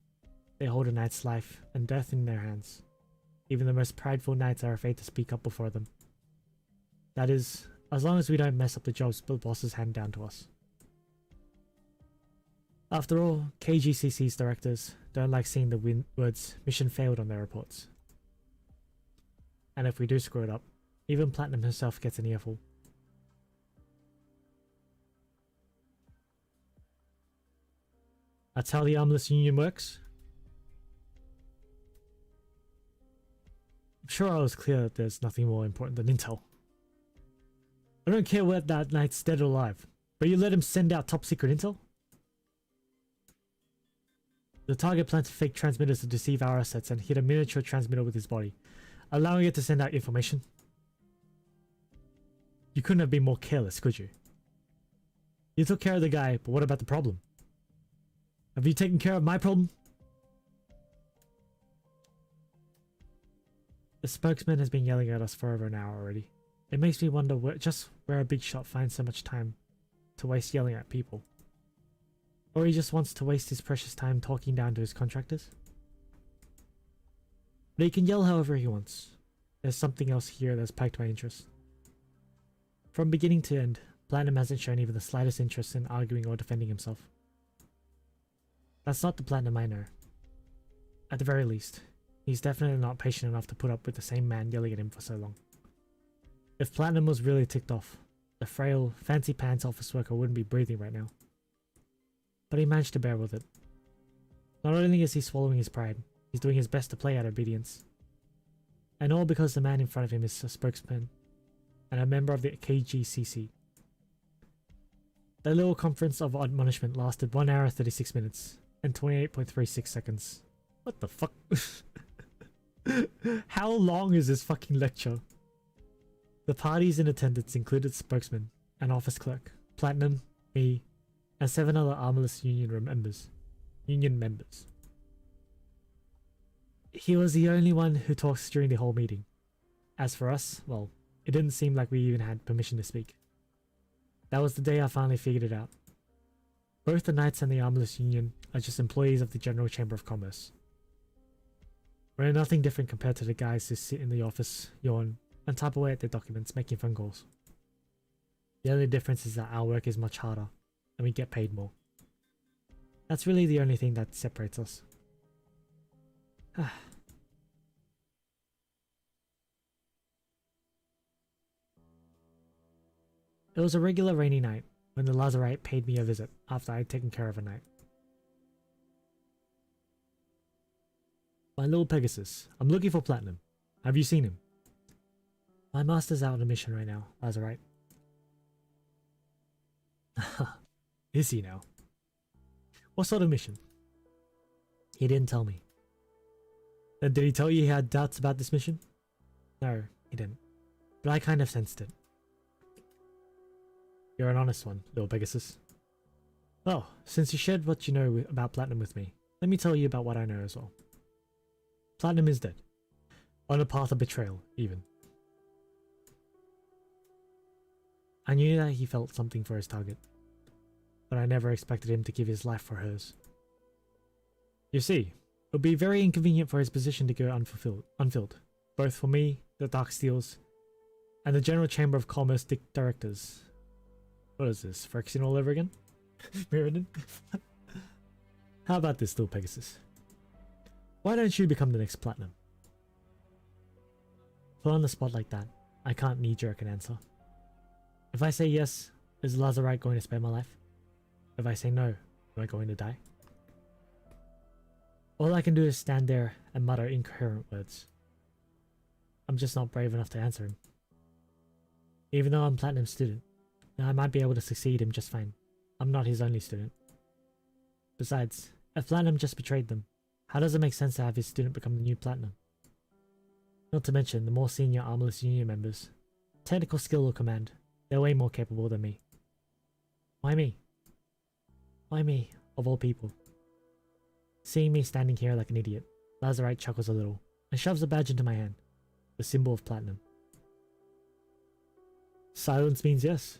They hold a knight's life and death in their hands. Even the most prideful knights are afraid to speak up before them. That is, as long as we don't mess up the jobs the bosses hand down to us. After all, KGCC's directors don't like seeing the words "mission failed" on their reports. And if we do screw it up, even Platinum herself gets an earful. That's how the Armless Union works? I'm sure I was clear that there's nothing more important than intel. I don't care whether that knight's dead or alive, but you let him send out top secret intel? The target planted fake transmitters to deceive our assets and hit a miniature transmitter with his body, allowing it to send out information. You couldn't have been more careless, could you? You took care of the guy, but what about the problem? Have you taken care of my problem? The spokesman has been yelling at us for over an hour already. It makes me wonder just where a big shot finds so much time to waste yelling at people. Or he just wants to waste his precious time talking down to his contractors. But he can yell however he wants. There's something else here that's piqued my interest. From beginning to end, Platinum hasn't shown even the slightest interest in arguing or defending himself. That's not the Platinum I know. At the very least, he's definitely not patient enough to put up with the same man yelling at him for so long. If Platinum was really ticked off, the frail, fancy pants office worker wouldn't be breathing right now. But he managed to bear with it. Not only is he swallowing his pride, he's doing his best to play out obedience. And all because the man in front of him is a spokesman and a member of the KGCC. The little conference of admonishment lasted 1 hour 36 minutes and 28.36 seconds. What the fuck? How long is this fucking lecture? The parties in attendance included spokesman, an office clerk, Platinum, me, and 7 other Armless Union members. He was the only one who talks during the whole meeting. As for us, well, it didn't seem like we even had permission to speak. That was the day I finally figured it out. Both the Knights and the Armless Union are just employees of the General Chamber of Commerce. We're nothing different compared to the guys who sit in the office, yawn, and type away at their documents making phone calls. The only difference is that our work is much harder, and we get paid more. That's really the only thing that separates us. It was a regular rainy night when the Lazarite paid me a visit after I had taken care of a night. My little Pegasus, I'm looking for Platinum. Have you seen him? My master's out on a mission right now, Lazarite. Is he now? What sort of mission? He didn't tell me. Then did he tell you he had doubts about this mission? No, he didn't. but I kind of sensed it. You're an honest one, little Pegasus. Well, since you shared what you know about Platinum with me, let me tell you about what I know as well. Platinum is dead. On a path of betrayal, even. I knew that he felt something for his target, but I never expected him to give his life for hers. You see, it would be very inconvenient for his position to go unfilled, both for me, the Dark Steels, and the General Chamber of Commerce Directors. What is this, Phyrexian all over again? Mirrodin? How about this, little Pegasus? Why don't you become the next Platinum? Put on the spot like that, I can't knee-jerk an answer. If I say yes, is Lazarite going to spare my life? If I say no, am I going to die? All I can do is stand there and mutter incoherent words. I'm just not brave enough to answer him. Even though I'm Platinum's student, I might be able to succeed him just fine. I'm not his only student. Besides, if Platinum just betrayed them, how does it make sense to have his student become the new Platinum? Not to mention the more senior Armless Union members. Technical skill or command, they're way more capable than me. Why me? Why me, of all people? Seeing me standing here like an idiot, Lazarite chuckles a little and shoves a badge into my hand, the symbol of Platinum. Silence means yes.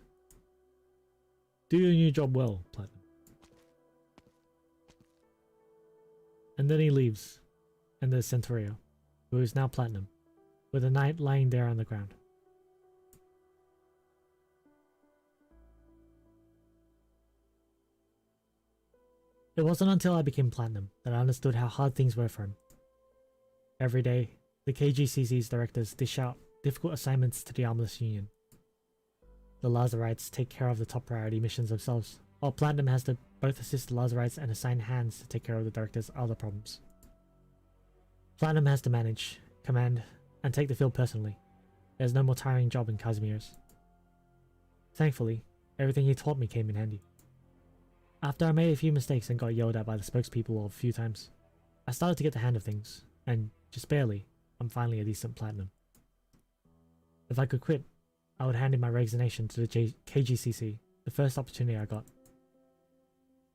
Do your new job well, Platinum. And then he leaves, and there's Centauria, who is now Platinum, with a knight lying there on the ground. It wasn't until I became Platinum that I understood how hard things were for him. Every day, the KGCC's directors dish out difficult assignments to the Armless Union. The Lazarites take care of the top priority missions themselves, while Platinum has to both assist the Lazarites and assign hands to take care of the director's other problems. Platinum has to manage, command, and take the field personally. There's no more tiring job in Casimir's. Thankfully, everything he taught me came in handy. After I made a few mistakes and got yelled at by the spokespeople a few times, I started to get the hang of things, and, just barely, I'm finally a decent Platinum. If I could quit, I would hand in my resignation to the KGCC the first opportunity I got.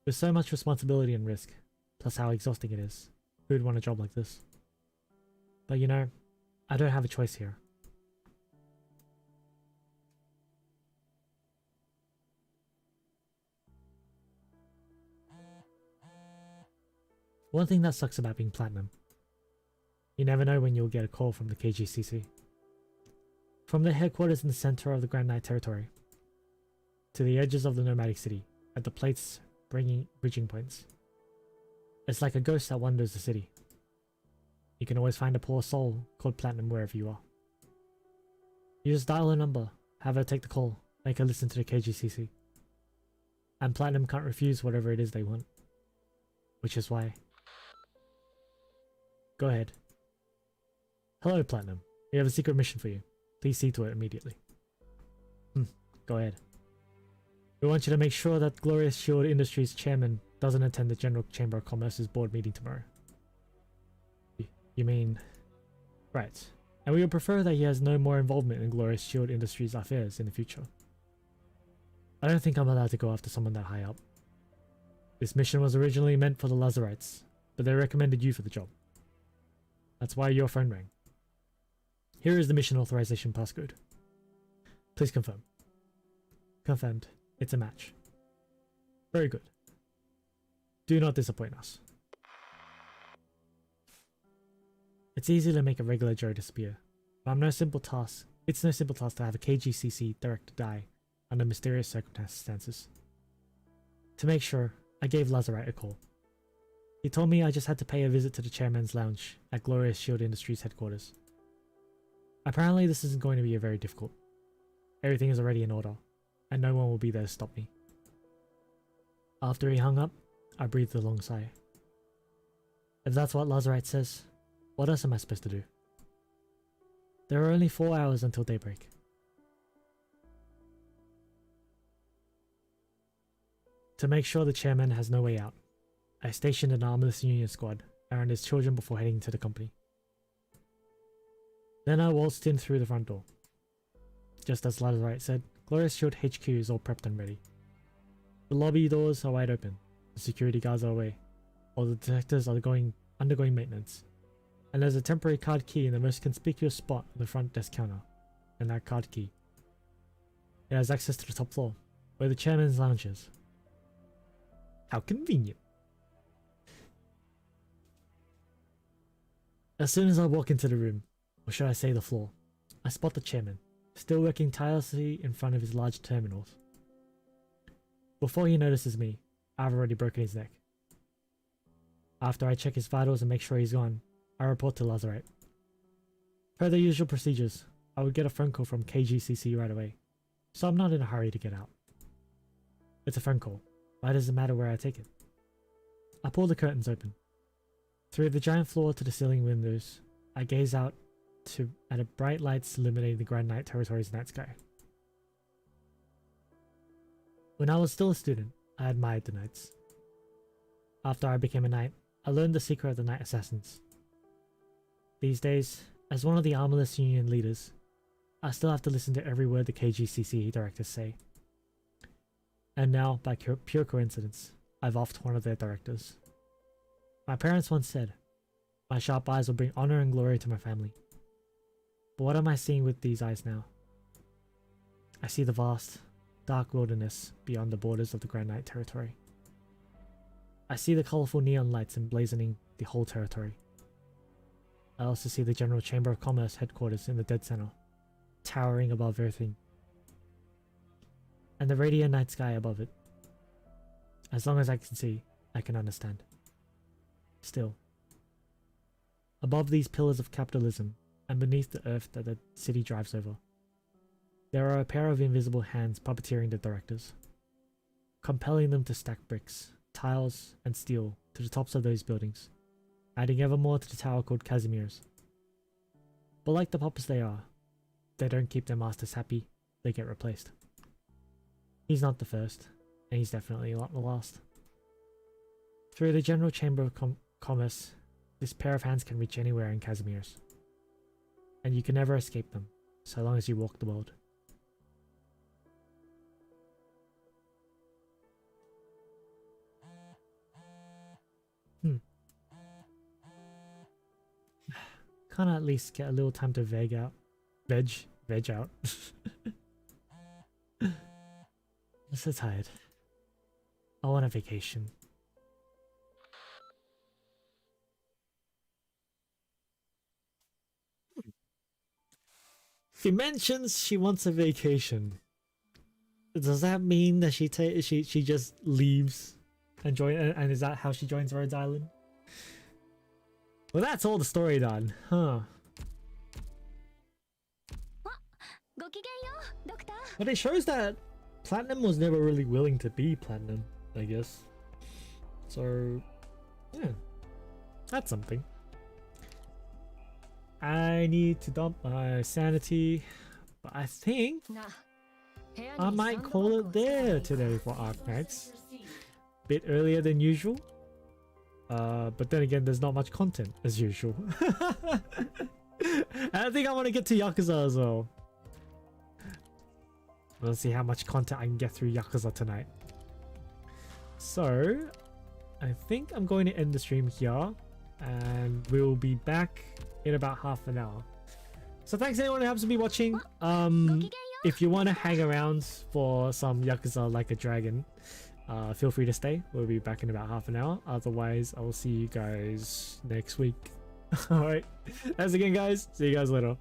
With so much responsibility and risk, plus how exhausting it is, who would want a job like this? But you know, I don't have a choice here. One thing that sucks about being Platinum, you never know when you'll get a call from the KGCC. From their headquarters in the center of the Grand Knight territory, to the edges of the nomadic city, at the plates bridging points. It's like a ghost that wanders the city. You can always find a poor soul called Platinum wherever you are. You just dial a number, have her take the call, make her listen to the KGCC. And Platinum can't refuse whatever it is they want. Which is why... Go ahead. Hello, Platinum. We have a secret mission for you. Please see to it immediately. Go ahead. We want you to make sure that Glorious Shield Industries chairman doesn't attend the General Chamber of Commerce's board meeting tomorrow. You mean... Right. And we would prefer that he has no more involvement in Glorious Shield Industries affairs in the future. I don't think I'm allowed to go after someone that high up. This mission was originally meant for the Lazarites, but they recommended you for the job. That's why your phone rang. Here is the mission authorization passcode. Please confirm. Confirmed. It's a match. Very good. Do not disappoint us. It's easy to make a regular Joe disappear, but it's no simple task to have a KGCC director die under mysterious circumstances. To make sure, I gave Lazarite a call. He told me I just had to pay a visit to the chairman's lounge at Glorious Shield Industries headquarters. Apparently this isn't going to be very difficult. Everything is already in order, and no one will be there to stop me. After he hung up, I breathed a long sigh. If that's what Lazarite says, what else am I supposed to do? There are only 4 hours until daybreak. To make sure the chairman has no way out, I stationed an Armless Union squad around his children before heading to the company. Then I waltzed in through the front door. just as Lazarite said. Glorious Shield HQ is all prepped and ready. The lobby doors are wide open. The security guards are away. All the detectives are undergoing maintenance. And there's a temporary card key in the most conspicuous spot on the front desk counter. And that card key, it has access to the top floor, where the chairman's lounge is. How convenient. As soon as I walk into the room, or should I say the floor, I spot the chairman, still working tirelessly in front of his large terminals. Before he notices me, I've already broken his neck. After I check his vitals and make sure he's gone, I report to Lazarite. Per the usual procedures, I would get a phone call from KGCC right away, so I'm not in a hurry to get out. It's a phone call. Why does it matter where I take it? I pull the curtains open. Through the giant floor to the ceiling windows, I gaze out at a bright lights illuminating the Grand Knight territory's night sky. When I was still a student, I admired the Knights. After I became a Knight, I learned the secret of the Knight Assassins. These days, as one of the Armorless Union leaders, I still have to listen to every word the KGCC directors say. And now, by pure coincidence, I've offed one of their directors. My parents once said, my sharp eyes will bring honor and glory to my family. But what am I seeing with these eyes now? I see the vast, dark wilderness beyond the borders of the Grand Knight territory. I see the colourful neon lights emblazoning the whole territory. I also see the General Chamber of Commerce headquarters in the dead center, towering above everything, and the radiant night sky above it. As long as I can see, I can understand. Still, above these pillars of capitalism and beneath the earth that the city drives over, there are a pair of invisible hands puppeteering the directors, compelling them to stack bricks, tiles, and steel to the tops of those buildings, adding ever more to the tower called Casimir's. But like the puppets they are, they don't keep their masters happy, they get replaced. He's not the first, and he's definitely not the last. Through the General Chamber of Commerce, this pair of hands can reach anywhere in Casimir's, and you can never escape them, so long as you walk the world. Can't I at least get a little time to veg out? Veg out. I'm so tired. I want a vacation. She mentions she wants a vacation. Does that mean that she just leaves and and is that how she joins Rhodes Island? Well, that's all the story done, huh? But it shows that Platinum was never really willing to be Platinum, I guess. So, yeah, that's something. I need to dump my sanity, but I think I might call it there today for Arknights. Bit earlier than usual. But then again, there's not much content as usual. And I think I want to get to Yakuza as well. Let's see how much content I can get through Yakuza tonight. So, I think I'm going to end the stream here, and we'll be back in about half an hour. So thanks anyone who happens to be watching. If you want to hang around for some Yakuza Like a Dragon, feel free to stay. We'll be back in about half an hour. Otherwise, I'll see you guys next week. Alright. Thanks again, guys. See you guys later.